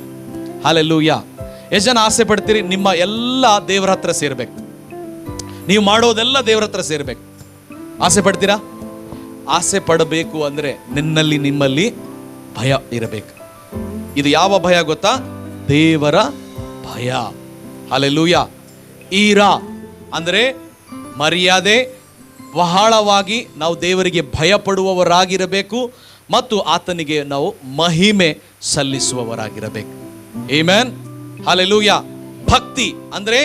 hallelujah. ಎಷ್ಟು ಜನ ಆಸೆ ಪಡ್ತೀರಿ ನಿಮ್ಮ ಎಲ್ಲ ದೇವರ ಹತ್ರ ಸೇರ್ಬೇಕು? ನೀವು ಮಾಡೋದೆಲ್ಲ ದೇವರ ಹತ್ರ ಸೇರ್ಬೇಕು. ಆಸೆ ಪಡ್ತೀರಾ? ಆಸೆ ಪಡಬೇಕು ಅಂದ್ರೆ ನಿಮ್ಮಲ್ಲಿ ಭಯ ಇರಬೇಕು. ಇದು ಯಾವ ಭಯ ಗೊತ್ತಾ? ದೇವರ ಭಯ. ಹಲ್ಲೆಲೂಯಾ. ಈರಾ ಅಂದ್ರೆ ಮರ್ಯಾದೆ, ಬಹಳವಾಗಿ ನಾವು ದೇವರಿಗೆ ಭಯ ಪಡುವವರಾಗಿರಬೇಕು ಮತ್ತು ಆತನಿಗೆ ನಾವು ಮಹಿಮೆ ಸಲ್ಲಿಸುವವರಾಗಿರಬೇಕು. Amen, hallelujah. ಭಕ್ತಿ ಅಂದ್ರೆ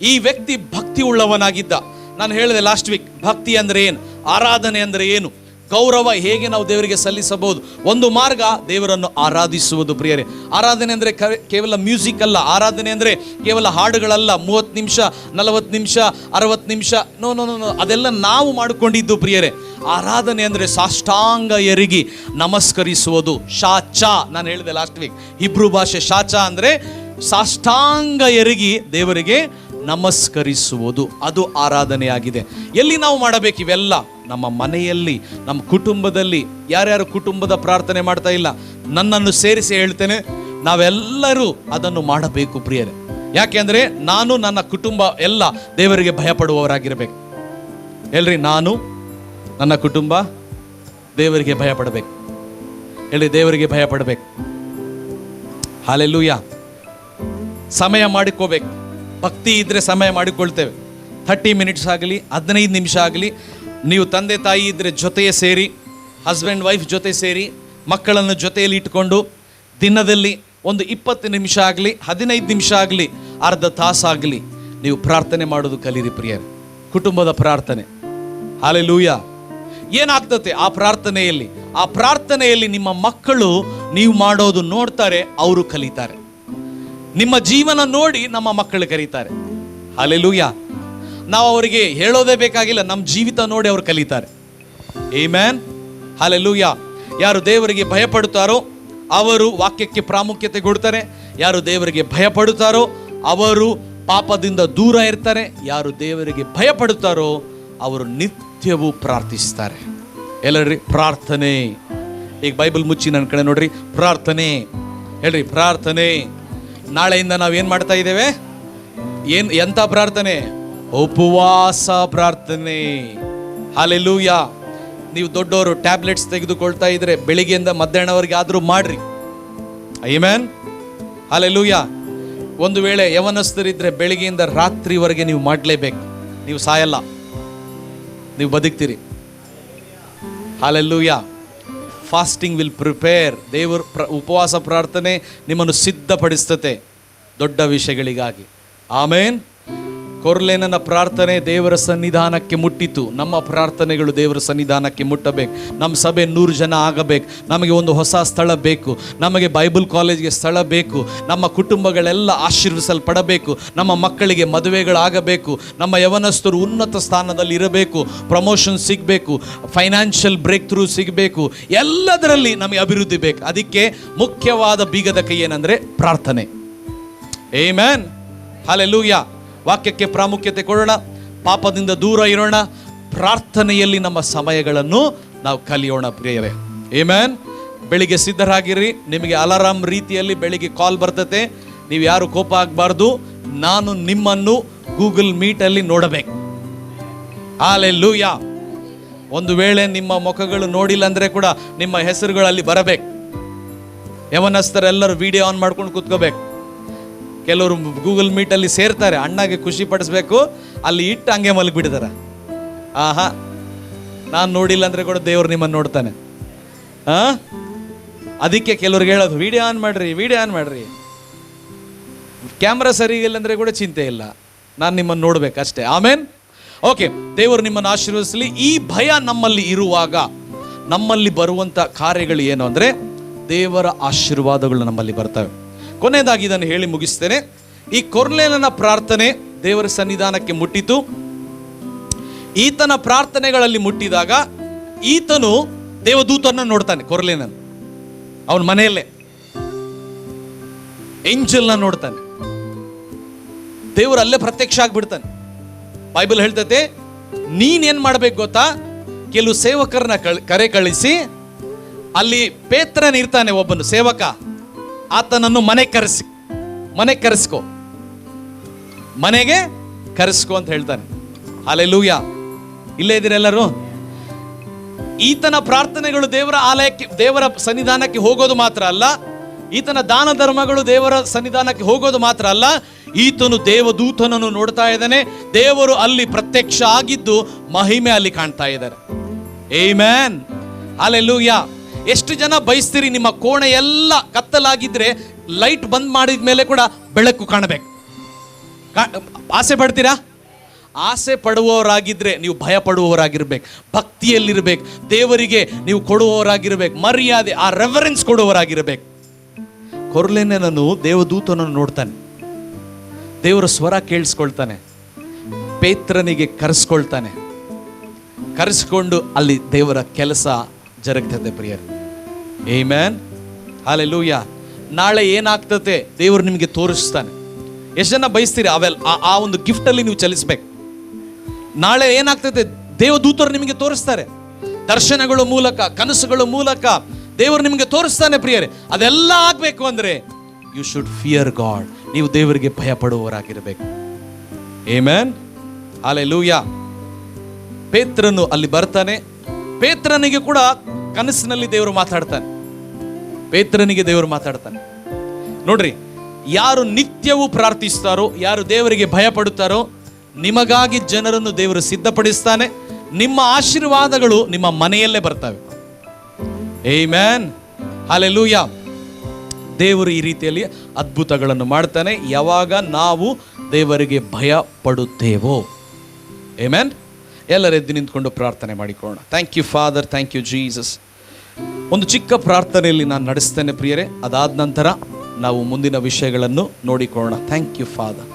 ಈ ವ್ಯಕ್ತಿ ಭಕ್ತಿ ಉಳ್ಳವನಾಗಿದ್ದ. ನಾನು ಹೇಳಿದೆ ಲಾಸ್ಟ್ ವೀಕ್, ಭಕ್ತಿ ಅಂದ್ರೆ ಏನು, ಆರಾಧನೆ ಅಂದ್ರೆ ಏನು, ಗೌರವ ಹೇಗೆ ನಾವು ದೇವರಿಗೆ ಸಲ್ಲಿಸಬಹುದು. ಒಂದು ಮಾರ್ಗ ದೇವರನ್ನು ಆರಾಧಿಸುವುದು ಪ್ರಿಯರೇ. ಆರಾಧನೆ ಅಂದರೆ ಕೇವಲ ಮ್ಯೂಸಿಕ್ ಅಲ್ಲ. ಆರಾಧನೆ ಅಂದರೆ ಕೇವಲ ಹಾಡುಗಳಲ್ಲ, 30 ನಿಮಿಷ 40 ನಿಮಿಷ 60 ನಿಮಿಷ. ನೋ, ಅದೆಲ್ಲ ನಾವು ಮಾಡಿಕೊಂಡಿದ್ದು ಪ್ರಿಯರೇ. ಆರಾಧನೆ ಅಂದರೆ ಸಾಷ್ಟಾಂಗ ಎರಗಿ ನಮಸ್ಕರಿಸುವುದು. ಶಾಚಾ, ನಾನು ಹೇಳಿದೆ ಲಾಸ್ಟ್ ವೀಕ್, ಹಿಬ್ರು ಭಾಷೆ ಶಾಚಾ ಅಂದರೆ ಸಾಷ್ಟಾಂಗ ಎರಗಿ ದೇವರಿಗೆ ನಮಸ್ಕರಿಸುವುದು, ಅದು ಆರಾಧನೆಯಾಗಿದೆ. ಎಲ್ಲಿ ನಾವು ಮಾಡಬೇಕು ಇವೆಲ್ಲ? ನಮ್ಮ ಮನೆಯಲ್ಲಿ, ನಮ್ಮ ಕುಟುಂಬದಲ್ಲಿ. ಯಾರ್ಯಾರು ಕುಟುಂಬದ ಪ್ರಾರ್ಥನೆ ಮಾಡ್ತಾ ಇಲ್ಲ, ನನ್ನನ್ನು ಸೇರಿಸಿ ಹೇಳ್ತೇನೆ, ನಾವೆಲ್ಲರೂ ಅದನ್ನು ಮಾಡಬೇಕು ಪ್ರಿಯರೇ. ಯಾಕೆಂದ್ರೆ ನಾನು ನನ್ನ ಕುಟುಂಬ ಎಲ್ಲ ದೇವರಿಗೆ ಭಯಪಡುವವರಾಗಿರ್ಬೇಕು. ಹೇಳ್ರಿ, ನಾನು ನನ್ನ ಕುಟುಂಬ ದೇವರಿಗೆ ಭಯಪಡಬೇಕು. ಹೇಳಿ, ದೇವರಿಗೆ ಭಯಪಡಬೇಕು. ಹಲ್ಲೆಲೂಯಾ. ಸಮಯ ಮಾಡಿಕೋಬೇಕು. ಭಕ್ತಿ ಇದ್ರೆ ಸಮಯ ಮಾಡಿಕೊಳ್ತೇವೆ. 30 ಮಿನಿಟ್ಸ್ ಆಗಲಿ, 15 ನಿಮಿಷ ಆಗಲಿ. ನೀವು ತಂದೆ ತಾಯಿ ಇದ್ರೆ ಜೊತೆಯೇ ಸೇರಿ, ಹಸ್ಬೆಂಡ್ ವೈಫ್ ಜೊತೆ ಸೇರಿ, ಮಕ್ಕಳನ್ನು ಜೊತೆಯಲ್ಲಿ ಇಟ್ಕೊಂಡು ದಿನದಲ್ಲಿ ಒಂದು 20 ನಿಮಿಷ ಆಗಲಿ, 15 ನಿಮಿಷ ಆಗಲಿ, ಅರ್ಧ ತಾಸಾಗಲಿ ನೀವು ಪ್ರಾರ್ಥನೆ ಮಾಡೋದು ಕಲೀರಿ ಪ್ರಿಯರೇ. ಕುಟುಂಬದ ಪ್ರಾರ್ಥನೆ. ಹಲ್ಲೆಲೂಯಾ. ಏನಾಗ್ತದೆ ಆ ಪ್ರಾರ್ಥನೆಯಲ್ಲಿ? ಆ ಪ್ರಾರ್ಥನೆಯಲ್ಲಿ ನಿಮ್ಮ ಮಕ್ಕಳು ನೀವು ಮಾಡೋದು ನೋಡ್ತಾರೆ, ಅವರು ಕಲಿತಾರೆ. ನಿಮ್ಮ ಜೀವನ ನೋಡಿ ನಮ್ಮ ಮಕ್ಕಳು ಕಲಿತಾರೆ. ಹಲ್ಲೆಲೂಯಾ. ನಾವು ಅವರಿಗೆ ಹೇಳೋದೇ ಬೇಕಾಗಿಲ್ಲ, ನಮ್ಮ ಜೀವಿತ ನೋಡಿ ಅವರು ಕಲಿತಾರೆ. ಆಮೆನ್. ಹಲ್ಲೆಲೂಯಾ. ಯಾರು ದೇವರಿಗೆ ಭಯಪಡುತ್ತಾರೋ ಅವರು ವಾಕ್ಯಕ್ಕೆ ಪ್ರಾಮುಖ್ಯತೆ ಕೊಡ್ತಾರೆ. ಯಾರು ದೇವರಿಗೆ ಭಯಪಡುತ್ತಾರೋ ಅವರು ಪಾಪದಿಂದ ದೂರ ಇರ್ತಾರೆ. ಯಾರು ದೇವರಿಗೆ ಭಯಪಡುತ್ತಾರೋ ಅವರು ನಿತ್ಯವೂ ಪ್ರಾರ್ಥಿಸ್ತಾರೆ. ಎಲ್ಲರಿ ಪ್ರಾರ್ಥನೆ. ಈಗ ಬೈಬಲ್ ಮುಚ್ಚಿ ನನ್ನ ಕಡೆ ನೋಡ್ರಿ. ಪ್ರಾರ್ಥನೆ ಹೇಳ್ರಿ, ಪ್ರಾರ್ಥನೆ. ನಾಳೆಯಿಂದ ನಾವೇನು ಮಾಡ್ತಾ ಇದ್ದೇವೆ? ಎಂಥ ಪ್ರಾರ್ಥನೆ? ಉಪವಾಸ ಪ್ರಾರ್ಥನೆ. ಹಲ್ಲೆಲೂಯಾ. ನೀವು ದೊಡ್ಡವರು ಟ್ಯಾಬ್ಲೆಟ್ಸ್ ತೆಗೆದುಕೊಳ್ತಾ ಇದ್ರೆ ಬೆಳಿಗ್ಗೆಯಿಂದ ಮಧ್ಯಾಹ್ನವರೆಗೆ ಆದರೂ ಮಾಡ್ರಿ. ಆಮೆನ್. ಹಲ್ಲೆಲೂಯಾ. ಒಂದು ವೇಳೆ ಯವನಸ್ಥರಿದ್ರೆ ಬೆಳಿಗ್ಗೆಯಿಂದ ರಾತ್ರಿವರೆಗೆ ನೀವು ಮಾಡಲೇಬೇಕು. ನೀವು ಸಾಯಲ್ಲ, ನೀವು ಬದುಕ್ತೀರಿ. ಹಲ್ಲೆಲೂಯಾ. Fasting will prepare. ದೇವರ ಉಪವಾಸ ಪ್ರಾರ್ಥನೆ ನಿಮ್ಮನ್ನು ಸಿದ್ಧಪಡಿಸ್ತತೆ ದೊಡ್ಡ ವಿಷಯಗಳಿಗಾಗಿ. ಆಮೇನ್. ಕೊರ್ಲೇನನ ಪ್ರಾರ್ಥನೆ ದೇವರ ಸನ್ನಿಧಾನಕ್ಕೆ ಮುಟ್ಟಿತು. ನಮ್ಮ ಪ್ರಾರ್ಥನೆಗಳು ದೇವರ ಸನ್ನಿಧಾನಕ್ಕೆ ಮುಟ್ಟಬೇಕು. ನಮ್ಮ ಸಭೆ 100 ಜನ ಆಗಬೇಕು. ನಮಗೆ ಒಂದು ಹೊಸ ಸ್ಥಳ ಬೇಕು. ನಮಗೆ ಬೈಬಲ್ ಕಾಲೇಜ್ಗೆ ಸ್ಥಳ ಬೇಕು. ನಮ್ಮ ಕುಟುಂಬಗಳೆಲ್ಲ ಆಶೀರ್ವಿಸಲ್ಪಡಬೇಕು. ನಮ್ಮ ಮಕ್ಕಳಿಗೆ ಮದುವೆಗಳಾಗಬೇಕು. ನಮ್ಮ ಯವನಸ್ಥರು ಉನ್ನತ ಸ್ಥಾನದಲ್ಲಿ ಇರಬೇಕು. ಪ್ರಮೋಷನ್ ಸಿಗಬೇಕು. ಫೈನಾನ್ಷಿಯಲ್ ಬ್ರೇಕ್ ಥ್ರೂ ಸಿಗಬೇಕು. ಎಲ್ಲದರಲ್ಲಿ ನಮಗೆ ಅಭಿವೃದ್ಧಿ ಬೇಕು. ಅದಕ್ಕೆ ಮುಖ್ಯವಾದ ಬೀಗದ ಕೈ ಏನಂದರೆ ಪ್ರಾರ್ಥನೆ. ಆಮೆನ್. ಹಲ್ಲೆಲೂಯಾ. ವಾಕ್ಯಕ್ಕೆ ಪ್ರಾಮುಖ್ಯತೆ ಕೊಡೋಣ. ಪಾಪದಿಂದ ದೂರ ಇರೋಣ. ಪ್ರಾರ್ಥನೆಯಲ್ಲಿ ನಮ್ಮ ಸಮಯಗಳನ್ನು ನಾವು ಕಲಿಯೋಣ ಪ್ರಿಯರೇ. ಆಮೆನ್. ಬೆಳಿಗ್ಗೆ ಸಿದ್ಧರಾಗಿರಿ. ನಿಮಗೆ ಅಲಾರಾಮ್ ರೀತಿಯಲ್ಲಿ ಬೆಳಿಗ್ಗೆ ಕಾಲ್ ಬರ್ತತೆ. ನೀವು ಯಾರು ಕೋಪ ಆಗಬಾರ್ದು. ನಾನು ನಿಮ್ಮನ್ನು ಗೂಗಲ್ ಮೀಟಲ್ಲಿ ನೋಡಬೇಕು. ಹಲ್ಲೆಲೂಯಾ. ಒಂದು ವೇಳೆ ನಿಮ್ಮ ಮುಖಗಳು ನೋಡಿಲ್ಲ ಅಂದರೆ ಕೂಡ ನಿಮ್ಮ ಹೆಸರುಗಳಲ್ಲಿ ಬರಬೇಕು. ಯವನಸ್ಥರೆಲ್ಲರೂ ವಿಡಿಯೋ ಆನ್ ಮಾಡ್ಕೊಂಡು ಕೂತ್ಕೋಬೇಕು. ಕೆಲವರು ಗೂಗಲ್ ಮೀಟಲ್ಲಿ ಸೇರ್ತಾರೆ, ಅಣ್ಣಗೆ ಖುಷಿ ಪಡಿಸ್ಬೇಕು, ಅಲ್ಲಿ ಇಟ್ಟು ಹಂಗೆ ಮಲಗಿಬಿಡ್ತಾರೆ. ಆಹಾ, ನಾನು ನೋಡಿಲ್ಲ ಅಂದರೆ ಕೂಡ ದೇವರು ನಿಮ್ಮನ್ನು ನೋಡ್ತಾನೆ. ಅದಕ್ಕೆ ಕೆಲವ್ರಿಗೆ ಹೇಳೋದು, ವಿಡಿಯೋ ಆನ್ ಮಾಡ್ರಿ, ವಿಡಿಯೋ ಆನ್ ಮಾಡ್ರಿ. ಕ್ಯಾಮ್ರಾ ಸರಿಗಿಲ್ಲ ಅಂದರೆ ಕೂಡ ಚಿಂತೆ ಇಲ್ಲ, ನಾನು ನಿಮ್ಮನ್ನು ನೋಡ್ಬೇಕು ಅಷ್ಟೇ. ಆಮೇನ್. ಓಕೆ, ದೇವರು ನಿಮ್ಮನ್ನು ಆಶೀರ್ವದಿಸಲಿ. ಈ ಭಯ ನಮ್ಮಲ್ಲಿ ಇರುವಾಗ ನಮ್ಮಲ್ಲಿ ಬರುವಂಥ ಕಾರ್ಯಗಳು ಏನು ಅಂದರೆ ದೇವರ ಆಶೀರ್ವಾದಗಳು ನಮ್ಮಲ್ಲಿ ಬರ್ತವೆ. ಕೊನೆಯದಾಗಿ ಇದನ್ನು ಹೇಳಿ ಮುಗಿಸ್ತೇನೆ. ಈ ಕೊರ್ನೇಲನ ಪ್ರಾರ್ಥನೆ ದೇವರ ಸನ್ನಿಧಾನಕ್ಕೆ ಮುಟ್ಟಿತು. ಈತನ ಪ್ರಾರ್ಥನೆಗಳಲ್ಲಿ ಮುಟ್ಟಿದಾಗ ಈತನು ದೇವದೂತನ ನೋಡ್ತಾನೆ. ಕೊರ್ನೇಲನ ಅವನ ಮನೆಯಲ್ಲೇ ಏಂಜಲ್ನ ನೋಡ್ತಾನೆ. ದೇವರು ಅಲ್ಲೇ ಪ್ರತ್ಯಕ್ಷ ಆಗ್ಬಿಡ್ತಾನೆ. ಬೈಬಲ್ ಹೇಳ್ತತೆ, ನೀನೇನ್ ಮಾಡ್ಬೇಕು ಗೊತ್ತಾ? ಕೆಲವು ಸೇವಕರನ್ನ ಕರೆ ಕಳಿಸಿ, ಅಲ್ಲಿ ಪೇತ್ರನ ಇರ್ತಾನೆ ಒಬ್ಬನು ಸೇವಕ, ಆತನನ್ನು ಮನೆಗೆ ಕರೆಸ್ಕೋ, ಮನೆಗೆ ಕರೆಸ್ಕೋ ಅಂತ ಹೇಳ್ತಾನೆ. ಹಲ್ಲೆಲೂಯಾ. ಇಲ್ಲೇ ಇದ್ದೀರೆಲ್ಲರೂ? ಈತನ ಪ್ರಾರ್ಥನೆಗಳು ದೇವರ ಆಲಯಕ್ಕೆ, ದೇವರ ಸನ್ನಿಧಾನಕ್ಕೆ ಹೋಗೋದು ಮಾತ್ರ ಅಲ್ಲ, ಈತನ ದಾನ ಧರ್ಮಗಳು ದೇವರ ಸನ್ನಿಧಾನಕ್ಕೆ ಹೋಗೋದು ಮಾತ್ರ ಅಲ್ಲ, ಈತನು ದೇವದೂತನನ್ನು ನೋಡ್ತಾ ಇದ್ದಾನೆ. ದೇವರು ಅಲ್ಲಿ ಪ್ರತ್ಯಕ್ಷ ಆಗಿದ್ದು ಮಹಿಮೆ ಅಲ್ಲಿ ಕಾಣ್ತಾ ಇದ್ದಾರೆ. ಆಮೆನ್. ಹಲ್ಲೆಲೂಯಾ. ಎಷ್ಟು ಜನ ಬಯಸ್ತೀರಿ ನಿಮ್ಮ ಕೋಣೆ ಎಲ್ಲ ಕತ್ತಲಾಗಿದ್ರೆ ಲೈಟ್ ಬಂದ್ ಮಾಡಿದ ಮೇಲೆ ಕೂಡ ಬೆಳಕು ಕಾಣಬೇಕು? ಆಸೆ ಪಡ್ತೀರಾ? ಆಸೆ ಪಡುವವರಾಗಿದ್ರೆ ನೀವು ಭಯ ಪಡುವವರಾಗಿರ್ಬೇಕು, ಭಕ್ತಿಯಲ್ಲಿರ್ಬೇಕು, ದೇವರಿಗೆ ನೀವು ಕೊಡುವವರಾಗಿರ್ಬೇಕು, ಮರ್ಯಾದೆ, ಆ ರೆಫರೆನ್ಸ್ ಕೊಡುವವರಾಗಿರ್ಬೇಕು. ಕೊರ್ನೇಲನನು ದೇವದೂತನನ್ನು ನೋಡ್ತಾನೆ, ದೇವರ ಸ್ವರ ಕೇಳಿಸ್ಕೊಳ್ತಾನೆ, ಪೇತ್ರನಿಗೆ ಕರೆಸ್ಕೊಳ್ತಾನೆ. ಕರೆಸ್ಕೊಂಡು ಅಲ್ಲಿ ದೇವರ ಕೆಲಸ ಜರುಗ್ತದೆ ಪ್ರಿಯರು. ಆಮೆನ್. ಹಲ್ಲೆಲೂಯಾ. ನಾಳೆ ಏನಾಗ್ತದೆ ದೇವರು ನಿಮಗೆ ತೋರಿಸ್ತಾನೆ. ಎಷ್ಟು ಜನ ಬಯಸ್ತೀರಿ ಆ ಒಂದು ಗಿಫ್ಟಲ್ಲಿ ನೀವು ಚಲಿಸ್ಬೇಕು. ನಾಳೆ ಏನಾಗ್ತದೆ ದೇವದೂತರು ನಿಮಗೆ ತೋರಿಸ್ತಾರೆ, ದರ್ಶನಗಳ ಮೂಲಕ, ಕನಸುಗಳ ಮೂಲಕ ದೇವರು ನಿಮಗೆ ತೋರಿಸ್ತಾನೆ ಪ್ರಿಯರೇ. ಅದೆಲ್ಲ ಆಗ್ಬೇಕು ಅಂದ್ರೆ ಯು ಶುಡ್ ಫಿಯರ್ ಗಾಡ್. ನೀವು ದೇವರಿಗೆ ಭಯ ಪಡುವವರಾಗಿರಬೇಕು. Amen, hallelujah. ಪೇತ್ರನು ಅಲ್ಲಿ ಬರ್ತಾನೆ. ಪೇತ್ರನಿಗೆ ಕೂಡ ಕನಸಿನಲ್ಲಿ ದೇವರು ಮಾತಾಡ್ತಾನೆ. ಪೇತ್ರನಿಗೆ ದೇವರು ಮಾತಾಡ್ತಾನೆ. ನೋಡ್ರಿ, ಯಾರು ನಿತ್ಯವೂ ಪ್ರಾರ್ಥಿಸ್ತಾರೋ, ಯಾರು ದೇವರಿಗೆ ಭಯ ಪಡುತ್ತಾರೋ, ನಿಮಗಾಗಿ ಜನರನ್ನು ದೇವರು ಸಿದ್ಧಪಡಿಸ್ತಾನೆ. ನಿಮ್ಮ ಆಶೀರ್ವಾದಗಳು ನಿಮ್ಮ ಮನೆಯಲ್ಲೇ ಬರ್ತವೆ. Amen, hallelujah. ದೇವರು ಈ ರೀತಿಯಲ್ಲಿ ಅದ್ಭುತಗಳನ್ನು ಮಾಡ್ತಾನೆ ಯಾವಾಗ ನಾವು ದೇವರಿಗೆ ಭಯ ಪಡುತ್ತೇವೋ. ಆಮೆನ್. ಎಲ್ಲರೂ ಎದ್ದು ನಿಂತ್ಕೊಂಡು ಪ್ರಾರ್ಥನೆ ಮಾಡಿಕೊಳ್ಳೋಣ. Thank you father, thank you Jesus. ಒಂದು ಚಿಕ್ಕ ಪ್ರಾರ್ಥನೆಯಲ್ಲಿ ನಾನು ನಡೆಸ್ತೇನೆ ಪ್ರಿಯರೇ. ಅದಾದ ನಂತರ ನಾವು ಮುಂದಿನ ವಿಷಯಗಳನ್ನು ನೋಡಿಕೊಳ್ಳೋಣ. Thank you father.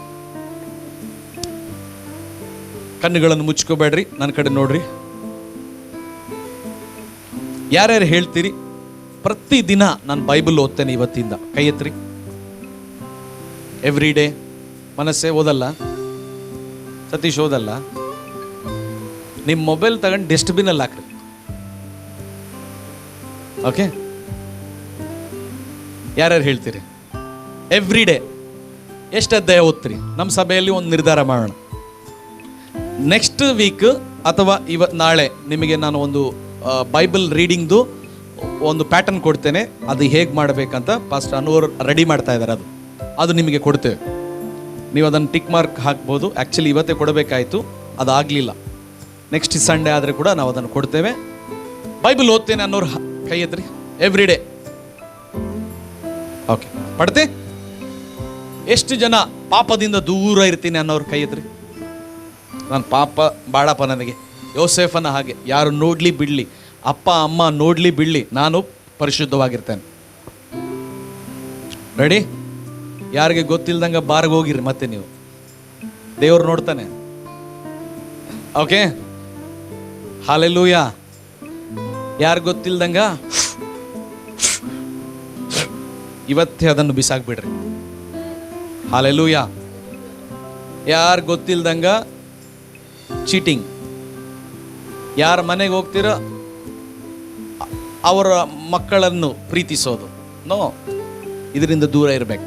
ಕಣ್ಣುಗಳನ್ನು ಮುಚ್ಕೋಬೇಡ್ರಿ, ನನ್ನ ಕಡೆ ನೋಡ್ರಿ. ಯಾರ್ಯಾರು ಹೇಳ್ತೀರಿ ಪ್ರತಿದಿನ ನಾನು ಬೈಬಲ್ ಓದ್ತೇನೆ ಇವತ್ತಿಂದ? ಕೈ ಎತ್ರಿ. Every day. ಮನಸ್ಸೇ ಓದಲ್ಲ? ಸತೀಶ್ ಓದಲ್ಲ? ನಿಮ್ಮ ಮೊಬೈಲ್ ತಗೊಂಡು ಡಸ್ಟ್ಬಿನ್ ಅಲ್ಲಿ ಹಾಕ್ರಿ. ಓಕೆ, ಯಾರ್ಯಾರು ಹೇಳ್ತೀರಿ ಎವ್ರಿ ಡೇ? ಎಷ್ಟು ಅಧ್ಯಾಯ ಓದ್ತೀರಿ? ನಮ್ಮ ಸಭೆಯಲ್ಲಿ ಒಂದು ನಿರ್ಧಾರ ಮಾಡೋಣ. ನೆಕ್ಸ್ಟ್ ವೀಕ್ ಅಥವಾ ನಾಳೆ ನಿಮಗೆ ನಾನು ಒಂದು ಬೈಬಲ್ ರೀಡಿಂಗ್ದು ಒಂದು ಪ್ಯಾಟರ್ನ್ ಕೊಡ್ತೇನೆ. ಅದು ಹೇಗೆ ಮಾಡಬೇಕಂತ ಪಾಸ್ಟರ್ ಅನುವರ್ ರೆಡಿ ಮಾಡ್ತಾ ಇದ್ದಾರೆ. ಅದು ನಿಮಗೆ ಕೊಡ್ತೇವೆ. ನೀವು ಅದನ್ನು ಟಿಕ್ ಮಾರ್ಕ್ ಹಾಕ್ಬೋದು. ಆ್ಯಕ್ಚುಲಿ ಇವತ್ತೇ ಕೊಡಬೇಕಾಯಿತು, ಅದಾಗಲಿಲ್ಲ. ನೆಕ್ಸ್ಟ್ ಸಂಡೇ ಆದರೆ ಕೂಡ ನಾವು ಅದನ್ನು ಕೊಡ್ತೇವೆ. ಬೈಬಲ್ ಓದ್ತೇನೆ ಅನ್ನೋರು ಕೈ ಎತ್ರಿ. Every day. ಓಕೆ, ಪಡ್ತೆ. ಎಷ್ಟು ಜನ ಪಾಪದಿಂದ ದೂರ ಇರ್ತೀನಿ ಅನ್ನೋರು ಕೈ ಎತ್ರಿ. ನಾನು ಪಾಪ ಬಾಳಪ್ಪ, ನನಗೆ ಯೋಸೇಫನ ಹಾಗೆ ಯಾರು ನೋಡ್ಲಿ ಬಿಡ್ಲಿ, ಅಪ್ಪ ಅಮ್ಮ ನೋಡ್ಲಿ ಬಿಡ್ಲಿ, ನಾನು ಪರಿಶುದ್ಧವಾಗಿರ್ತೇನೆ. ರೆಡಿ? ಯಾರಿಗೆ ಗೊತ್ತಿಲ್ದಂಗ ಬಾರ್ಗೆ ಹೋಗಿರಿ ಮತ್ತೆ ನೀವು, ದೇವ್ರು ನೋಡ್ತಾನೆ. Okay, hallelujah. ಯಾರು ಗೊತ್ತಿಲ್ದಂಗ ಇವತ್ತೇ ಅದನ್ನು ಬಿಸಾಕ್ಬಿಡ್ರಿ. ಹಲ್ಲೆಲೂಯಾ. ಯಾರು ಗೊತ್ತಿಲ್ದಂಗ ಚೀಟಿಂಗ್, ಯಾರ ಮನೆಗೆ ಹೋಗ್ತೀರೋ ಅವರ ಮಕ್ಕಳನ್ನು ಪ್ರೀತಿಸೋದು, ನೋ, ಇದರಿಂದ ದೂರ ಇರಬೇಕು.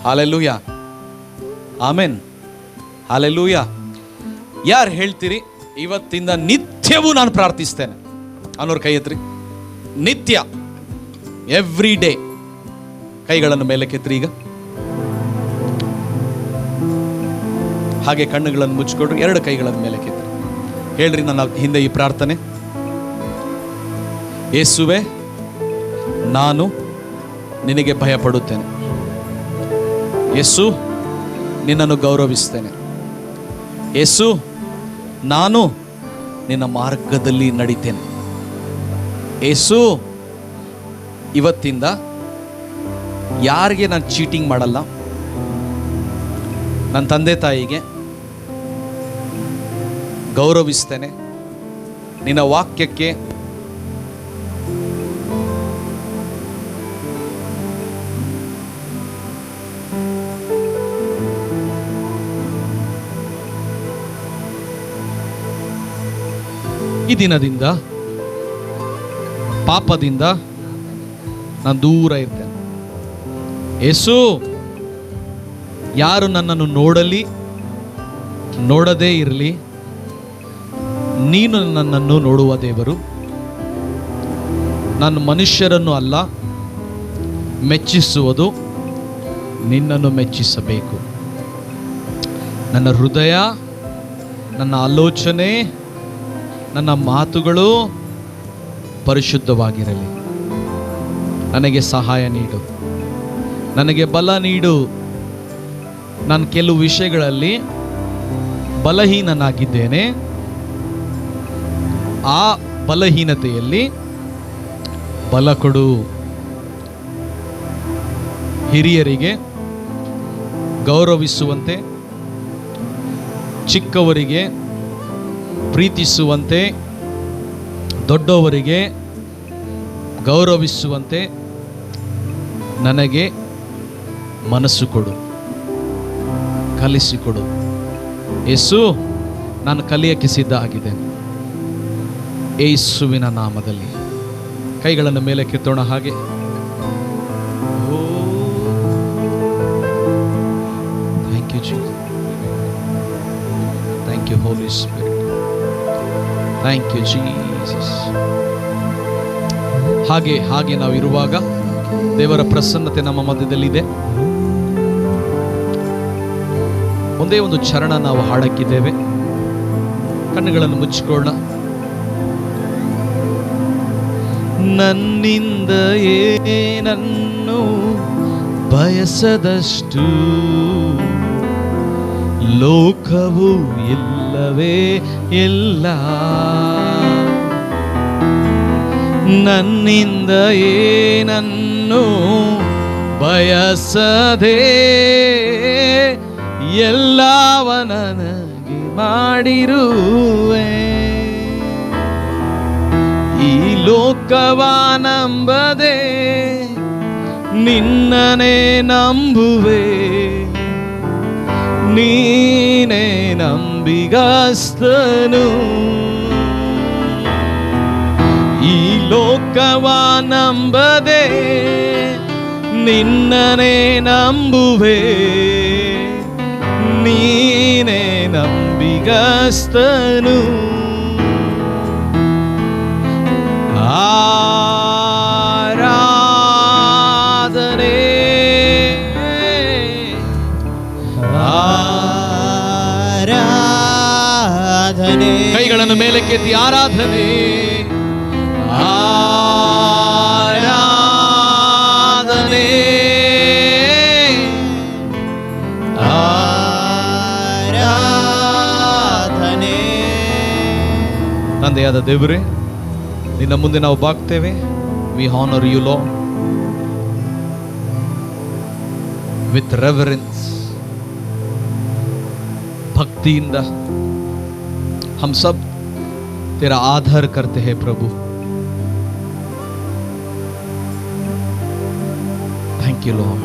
Hallelujah, amen, hallelujah. ಯಾರು ಹೇಳ್ತೀರಿ ಇವತ್ತಿಂದ ನಿತ್ಯವೂ ನಾನು ಪ್ರಾರ್ಥಿಸ್ತೇನೆ ಅನ್ನೋರು ಕೈ ಎತ್ರಿ. ನಿತ್ಯ, ಎವ್ರಿ ಡೇ. ಕೈಗಳನ್ನು ಮೇಲೆ ಕೆತ್ರಿ. ಈಗ ಹಾಗೆ ಕಣ್ಣುಗಳನ್ನು ಮುಚ್ಚಿಕೊಡ್ರಿ, ಎರಡು ಕೈಗಳನ್ನು ಮೇಲೆ ಕೆತ್ರಿ. ಹೇಳ್ರಿ ನನ್ನ ಹಿಂದೆ ಈ ಪ್ರಾರ್ಥನೆ. ಯೇಸುವೆ, ನಾನು ನಿನಗೆ ಭಯ ಪಡುತ್ತೇನೆ. ಯೇಸು, ನಿನ್ನನ್ನು ಗೌರವಿಸ್ತೇನೆ. ಯೇಸು, ನಾನು ನಿನ್ನ ಮಾರ್ಗದಲ್ಲಿ ನಡೀತೇನೆ. ಯೇಸು, ಇವತ್ತಿಂದ ಯಾರಿಗೆ ನಾನು ಚೀಟಿಂಗ್ ಮಾಡಲ್ಲ. ನನ್ನ ತಂದೆ ತಾಯಿಗೆ ಗೌರವಿಸ್ತೇನೆ. ನಿನ್ನ ವಾಕ್ಯಕ್ಕೆ ಈ ದಿನದಿಂದ ಪಾಪದಿಂದ ನಾನು ದೂರ ಇರ್ತೇನೆ. ಯೇಸು, ಯಾರು ನನ್ನನ್ನು ನೋಡಲಿ ನೋಡದೇ ಇರಲಿ, ನೀನು ನನ್ನನ್ನು ನೋಡುವ ದೇವರು. ನಾನು ಮನುಷ್ಯರನ್ನು ಅಲ್ಲ ಮೆಚ್ಚಿಸುವುದು, ನಿನ್ನನ್ನು ಮೆಚ್ಚಿಸಬೇಕು. ನನ್ನ ಹೃದಯ, ನನ್ನ ಆಲೋಚನೆ, ನನ್ನ ಮಾತುಗಳು ಪರಿಶುದ್ಧವಾಗಿರಲಿ. ನನಗೆ ಸಹಾಯ ನೀಡು, ನನಗೆ ಬಲ ನೀಡು. ನಾನು ಕೆಲವು ವಿಷಯಗಳಲ್ಲಿ ಬಲಹೀನನಾಗಿದ್ದೇನೆ. ಆ ಬಲಹೀನತೆಯಲ್ಲಿ ಬಲ ಕೊಡು. ಹಿರಿಯರಿಗೆ ಗೌರವಿಸುವಂತೆ, ಚಿಕ್ಕವರಿಗೆ ಪ್ರೀತಿಸುವಂತೆ, ದೊಡ್ಡವರಿಗೆ ಗೌರವಿಸುವಂತೆ ನನಗೆ ಮನಸ್ಸು ಕೊಡು, ಕಲಿಸಿಕೊಡು. ಯೇಸು, ನಾನು ಕಲಿಯಕ್ಕೆ ಸಿದ್ಧ ಆಗಿದ್ದೇನೆ. ಯೇಸುವಿನ ನಾಮದಲ್ಲಿ ಕೈಗಳನ್ನು ಮೇಲೆ ಕೆತ್ತೋಣ. ಹಾಗೆ thank you Jesus, thank you Holy Spirit, thank you Jesus. ಹಾಗೆ ನಾವು ಇರುವಾಗ ದೇವರ ಪ್ರಸನ್ನತೆ ನಮ್ಮ ಮಧ್ಯದಲ್ಲಿದೆ. ಒಂದೇ ಒಂದು ಚರಣ ನಾವು ಹಾಡಕ್ಕಿದ್ದೇವೆ. ಕಣ್ಣುಗಳನ್ನು ಮುಚ್ಚಿಕೊಳ್ಳೋಣ. ನನ್ನಿಂದ ಏನನ್ನು ಬಯಸದಷ್ಟು ಲೋಕವು ಇಲ್ಲವೇ ಇಲ್ಲ. ನನ್ನಿಂದ ಏನನ್ನು ಬಯಸದೆ ಎಲ್ಲವ ನನಗೆ ಮಾಡಿರುವೆ. ಈ ಲೋಕವ ನಂಬದೆ ನಿನ್ನನೇ ನಂಬುವೆ. ನೀನೇ ನಂಬಿಗಸ್ತನು. ಈ ಲೋಕವ ನಂಬದೆ ನಿನ್ನನೇ ನಂಬುವೆ. ನೀನೇ ನಂಬಿಗಸ್ತನು. ಆರಾಧನೆ ಆರಾಧನೆ. ಕೈಗಳನ್ನು ಮೇಲೆ ಕೆತ್ತಿ ಆರಾಧನೆ ಆರಾಧನೆ ಆರಾಧನೆ. ತಂದೆಯಾದ ದೇವರೇ, ನಿನ್ನ ಮುಂದೆ ನಾವು ಬಾಗ್ತೇವೆ. We honour you Lord with reverence. ಭಕ್ತಿಯಿಂದ हम सब तेरा आदर करते हैं प्रभु. Thank you Lord.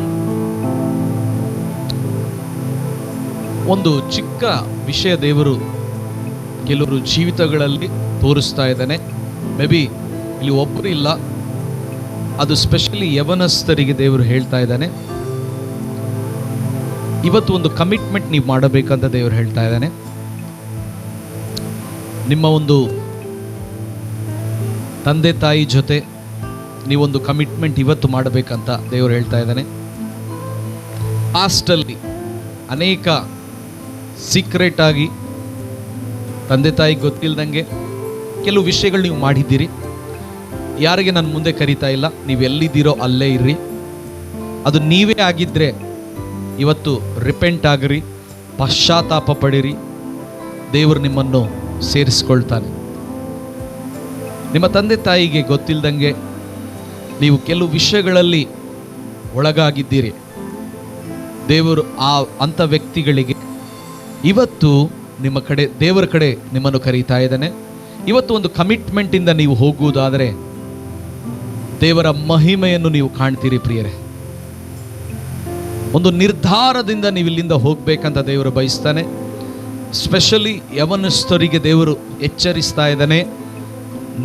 ಒಂದು ಚಿಕ್ಕ ವಿಷಯ ದೇವರು ಕೆಲವರು ಜೀವಿತಗಳಲ್ಲಿ ತೋರಿಸ್ತಾ ಇದ್ದಾನೆ. ಮೇ ಬಿ ಇಲ್ಲಿ ಒಬ್ಬರು ಇಲ್ಲ, ಅದು ಸ್ಪೆಷಲಿ ಯವನಸ್ಥರಿಗೆ ದೇವರು ಹೇಳ್ತಾ ಇದ್ದಾನೆ. ಇವತ್ತು ಒಂದು ಕಮಿಟ್ಮೆಂಟ್ ನೀವು ಮಾಡಬೇಕಂತ ದೇವರು ಹೇಳ್ತಾ ಇದ್ದಾನೆ. ನಿಮ್ಮ ಒಂದು ತಂದೆ ತಾಯಿ ಜೊತೆ ನೀವೊಂದು ಕಮಿಟ್ಮೆಂಟ್ ಇವತ್ತು ಮಾಡಬೇಕಂತ ದೇವರು ಹೇಳ್ತಾ ಇದ್ದಾನೆ. ಪಾಸ್ಟಲ್ಲಿ ಅನೇಕ ಸೀಕ್ರೆಟ್ ಆಗಿ ತಂದೆ ತಾಯಿಗೆ ಗೊತ್ತಿಲ್ಲದಂಗೆ ಕೆಲವು ವಿಷಯಗಳು ನೀವು ಮಾಡಿದ್ದೀರಿ. ಯಾರಿಗೆ ನಾನು ಮುಂದೆ ಕರೀತಾ ಇಲ್ಲ, ನೀವು ಎಲ್ಲಿದ್ದೀರೋ ಅಲ್ಲೇ ಇರ್ರಿ. ಅದು ನೀವೇ ಆಗಿದ್ದರೆ ಇವತ್ತು ರಿಪೆಂಟ್ ಆಗಿರಿ, ಪಶ್ಚಾತ್ತಾಪ ಪಡಿರಿ. ದೇವರು ನಿಮ್ಮನ್ನು ಸೇರಿಸ್ಕೊಳ್ತಾನೆ. ನಿಮ್ಮ ತಂದೆ ತಾಯಿಗೆ ಗೊತ್ತಿಲ್ಲದಂಗೆ ನೀವು ಕೆಲವು ವಿಷಯಗಳಲ್ಲಿ ಒಳಗಾಗಿದ್ದೀರಿ. ದೇವರು ಅಂಥ ವ್ಯಕ್ತಿಗಳಿಗೆ ಇವತ್ತು ನಿಮ್ಮ ಕಡೆ, ದೇವರ ಕಡೆ ನಿಮ್ಮನ್ನು ಕರೀತಾ ಇದ್ದಾನೆ. ಇವತ್ತು ಒಂದು ಕಮಿಟ್ಮೆಂಟಿಂದ ನೀವು ಹೋಗುವುದಾದರೆ ದೇವರ ಮಹಿಮೆಯನ್ನು ನೀವು ಕಾಣ್ತೀರಿ ಪ್ರಿಯರೇ. ಒಂದು ನಿರ್ಧಾರದಿಂದ ನೀವು ಇಲ್ಲಿಂದ ಹೋಗ್ಬೇಕಂತ ದೇವರು ಬಯಸ್ತಾನೆ. ಸ್ಪೆಷಲಿ ಯವನಸ್ಥರಿಗೆ ದೇವರು ಎಚ್ಚರಿಸ್ತಾ ಇದ್ದಾನೆ,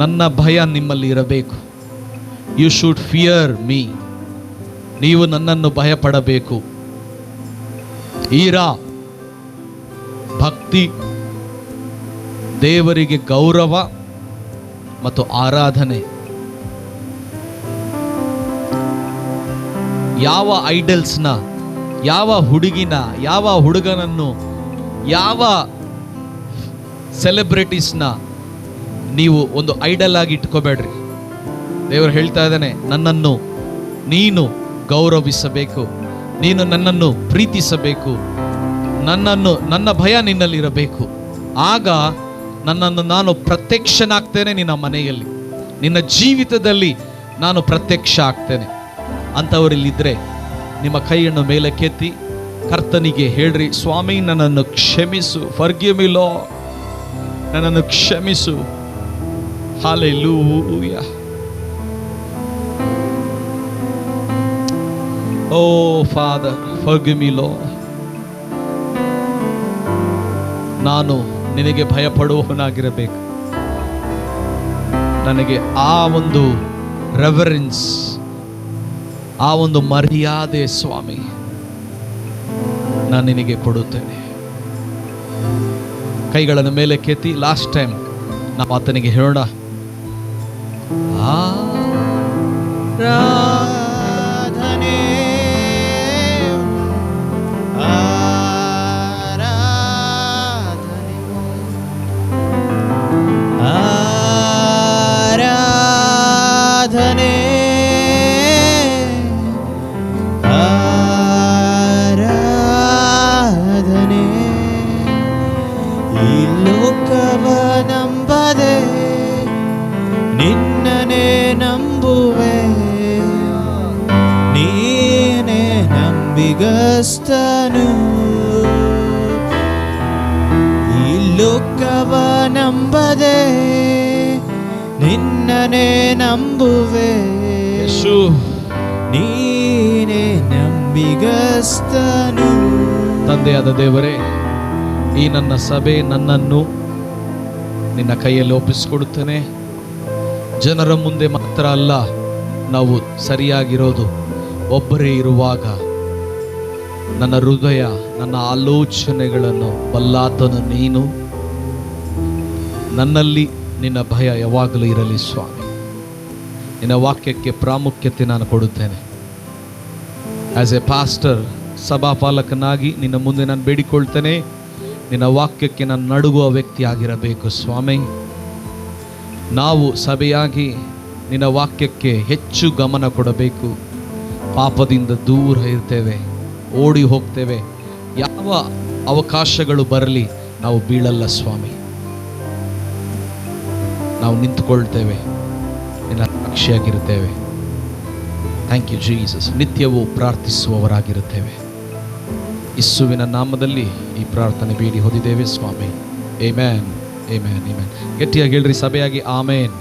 ನನ್ನ ಭಯ ನಿಮ್ಮಲ್ಲಿ ಇರಬೇಕು. You should fear me. ನೀವು ನನ್ನನ್ನು ಭಯಪಡಬೇಕು. ಈರಾ ಭಕ್ತಿ, ದೇವರಿಗೆ ಗೌರವ ಮತ್ತು ಆರಾಧನೆ. ಯಾವ ಐಡಲ್ಸ್ನ, ಯಾವ ಹುಡುಗಿನ, ಯಾವ ಹುಡುಗನನ್ನು, ಯಾವ ಸೆಲೆಬ್ರಿಟೀಸ್ನ ನೀವು ಒಂದು ಐಡಲ್ ಆಗಿ ಇಟ್ಕೋಬೇಡ್ರಿ. ದೇವರು ಹೇಳ್ತಾ ಇದ್ದಾನೆ, ನನ್ನನ್ನು ನೀನು ಗೌರವಿಸಬೇಕು, ನೀನು ನನ್ನನ್ನು ಪ್ರೀತಿಸಬೇಕು, ನನ್ನ ಭಯ ನಿನ್ನಲ್ಲಿರಬೇಕು. ಆಗ ನನ್ನನ್ನು ನಾನು ಪ್ರತ್ಯಕ್ಷನಾಗ್ತೇನೆ ನಿನ್ನ ಮನೆಯಲ್ಲಿ, ನಿನ್ನ ಜೀವಿತದಲ್ಲಿ ನಾನು ಪ್ರತ್ಯಕ್ಷ ಆಗ್ತೇನೆ. ಅಂಥವರಿಲ್ಲಿದ್ದರೆ ನಿಮ್ಮ ಕೈಯನ್ನು ಮೇಲೆ ಕೆತ್ತಿ ಕರ್ತನಿಗೆ ಹೇಳ್ರಿ, ಸ್ವಾಮಿ ನನ್ನನ್ನು ಕ್ಷಮಿಸು, ಫರ್ಗಿವ್ ಮಿ ಲಾರ್ಡ್, ನನ್ನನ್ನು ಕ್ಷಮಿಸು. ಹಲ್ಲೆಲೂಯಾ. ಓ ಫಾದರ್, ಫರ್ಗಿವ್ ಮೀ ಲಾರ್ಡ್. ನಾನು ನಿನಗೆ ಭಯಪಡುವವನಾಗಿರಬೇಕು. ನನಗೆ ಆ ಒಂದು ರೆವರೆನ್ಸ್, ಆ ಒಂದು ಮರ್ಯಾದೆ ಸ್ವಾಮಿ ನಾನು ನಿನಗೆ ಕೊಡುತ್ತೇನೆ. ಕೈಗಳನ್ನು ಮೇಲೆ ಕೆತ್ತಿ ಲಾಸ್ಟ್ ಟೈಮ್ ನಾವು ಆತನಿಗೆ ಹೇಳೋಣ. ಆರಾಧನೆ ಆರಾಧನೆ ಆರಾಧನೆ ಆರಾಧನೆ. ಈ ಲೋಕವ ನಂಬದೆ ನಿನ್ನನೆ ನಂಬುವೆ, ನೀನೆ ನಂಬಿಗಸ್ತನು. ಈ ಲೋಕವ ನಂಬದೆ ನಿನ್ನನೆ ನಂಬುವೆ, ಯೇಸು ನೀನೆ ನಂಬಿಗಸ್ತನು. ತಂದೆಯಾದ ದೇವರೇ, ಈ ನನ್ನ ಸಭೆ, ನನ್ನನ್ನು ನಿನ್ನ ಕೈಯಲ್ಲಿ ಒಪ್ಪಿಸಿಕೊಡುತ್ತೇನೆ. ಜನರ ಮುಂದೆ ಮಾತ್ರ ಅಲ್ಲ, ನಾವು ಸರಿಯಾಗಿರೋದು ಒಬ್ಬರೇ ಇರುವಾಗ ನನ್ನ ಹೃದಯ, ನನ್ನ ಆಲೋಚನೆಗಳನ್ನು ಬಲ್ಲಾತನು ನೀನು. ನನ್ನಲ್ಲಿ ನಿನ್ನ ಭಯ ಯಾವಾಗಲೂ ಇರಲಿ ಸ್ವಾಮಿ. ನಿನ್ನ ವಾಕ್ಯಕ್ಕೆ ಪ್ರಾಮುಖ್ಯತೆ ನಾನು ಕೊಡುತ್ತೇನೆ. ಆಸ್ ಎ ಪಾಸ್ಟರ್, ಸಭಾಪಾಲಕನಾಗಿ ನಿನ್ನ ಮುಂದೆ ನಾನು ಬೇಡಿಕೊಳ್ತೇನೆ, ನಿನ್ನ ವಾಕ್ಯಕ್ಕೆ ನಾನು ನಡುಗುವ ವ್ಯಕ್ತಿ ಆಗಿರಬೇಕು ಸ್ವಾಮಿ. ನಾವು ಸಭೆಯಾಗಿ ನಿನ್ನ ವಾಕ್ಯಕ್ಕೆ ಹೆಚ್ಚು ಗಮನ ಕೊಡಬೇಕು. ಪಾಪದಿಂದ ದೂರ ಇರ್ತೇವೆ, ಓಡಿ ಹೋಗ್ತೇವೆ. ಯಾವ ಅವಕಾಶಗಳು ಬರಲಿ ನಾವು ಬೀಳಲ್ಲ ಸ್ವಾಮಿ. ನಾವು ನಿಂತುಕೊಳ್ತೇವೆ, ನಿನ್ನ ಸಾಕ್ಷಿಯಾಗಿರುತ್ತೇವೆ. Thank you Jesus. ನಿತ್ಯವೂ ಪ್ರಾರ್ಥಿಸುವವರಾಗಿರುತ್ತೇವೆ. ಯೇಸುವಿನ ನಾಮದಲ್ಲಿ ಈ ಪ್ರಾರ್ಥನೆ ಬೇಡಿ ಹೊಂದಿದ್ದೇವೆ ಸ್ವಾಮಿ. Amen, amen, amen. ಗಟ್ಟಿಯಾಗಿ ಹೇಳ್ರಿ ಸಭೆಯಾಗಿ ಆಮೆನ್.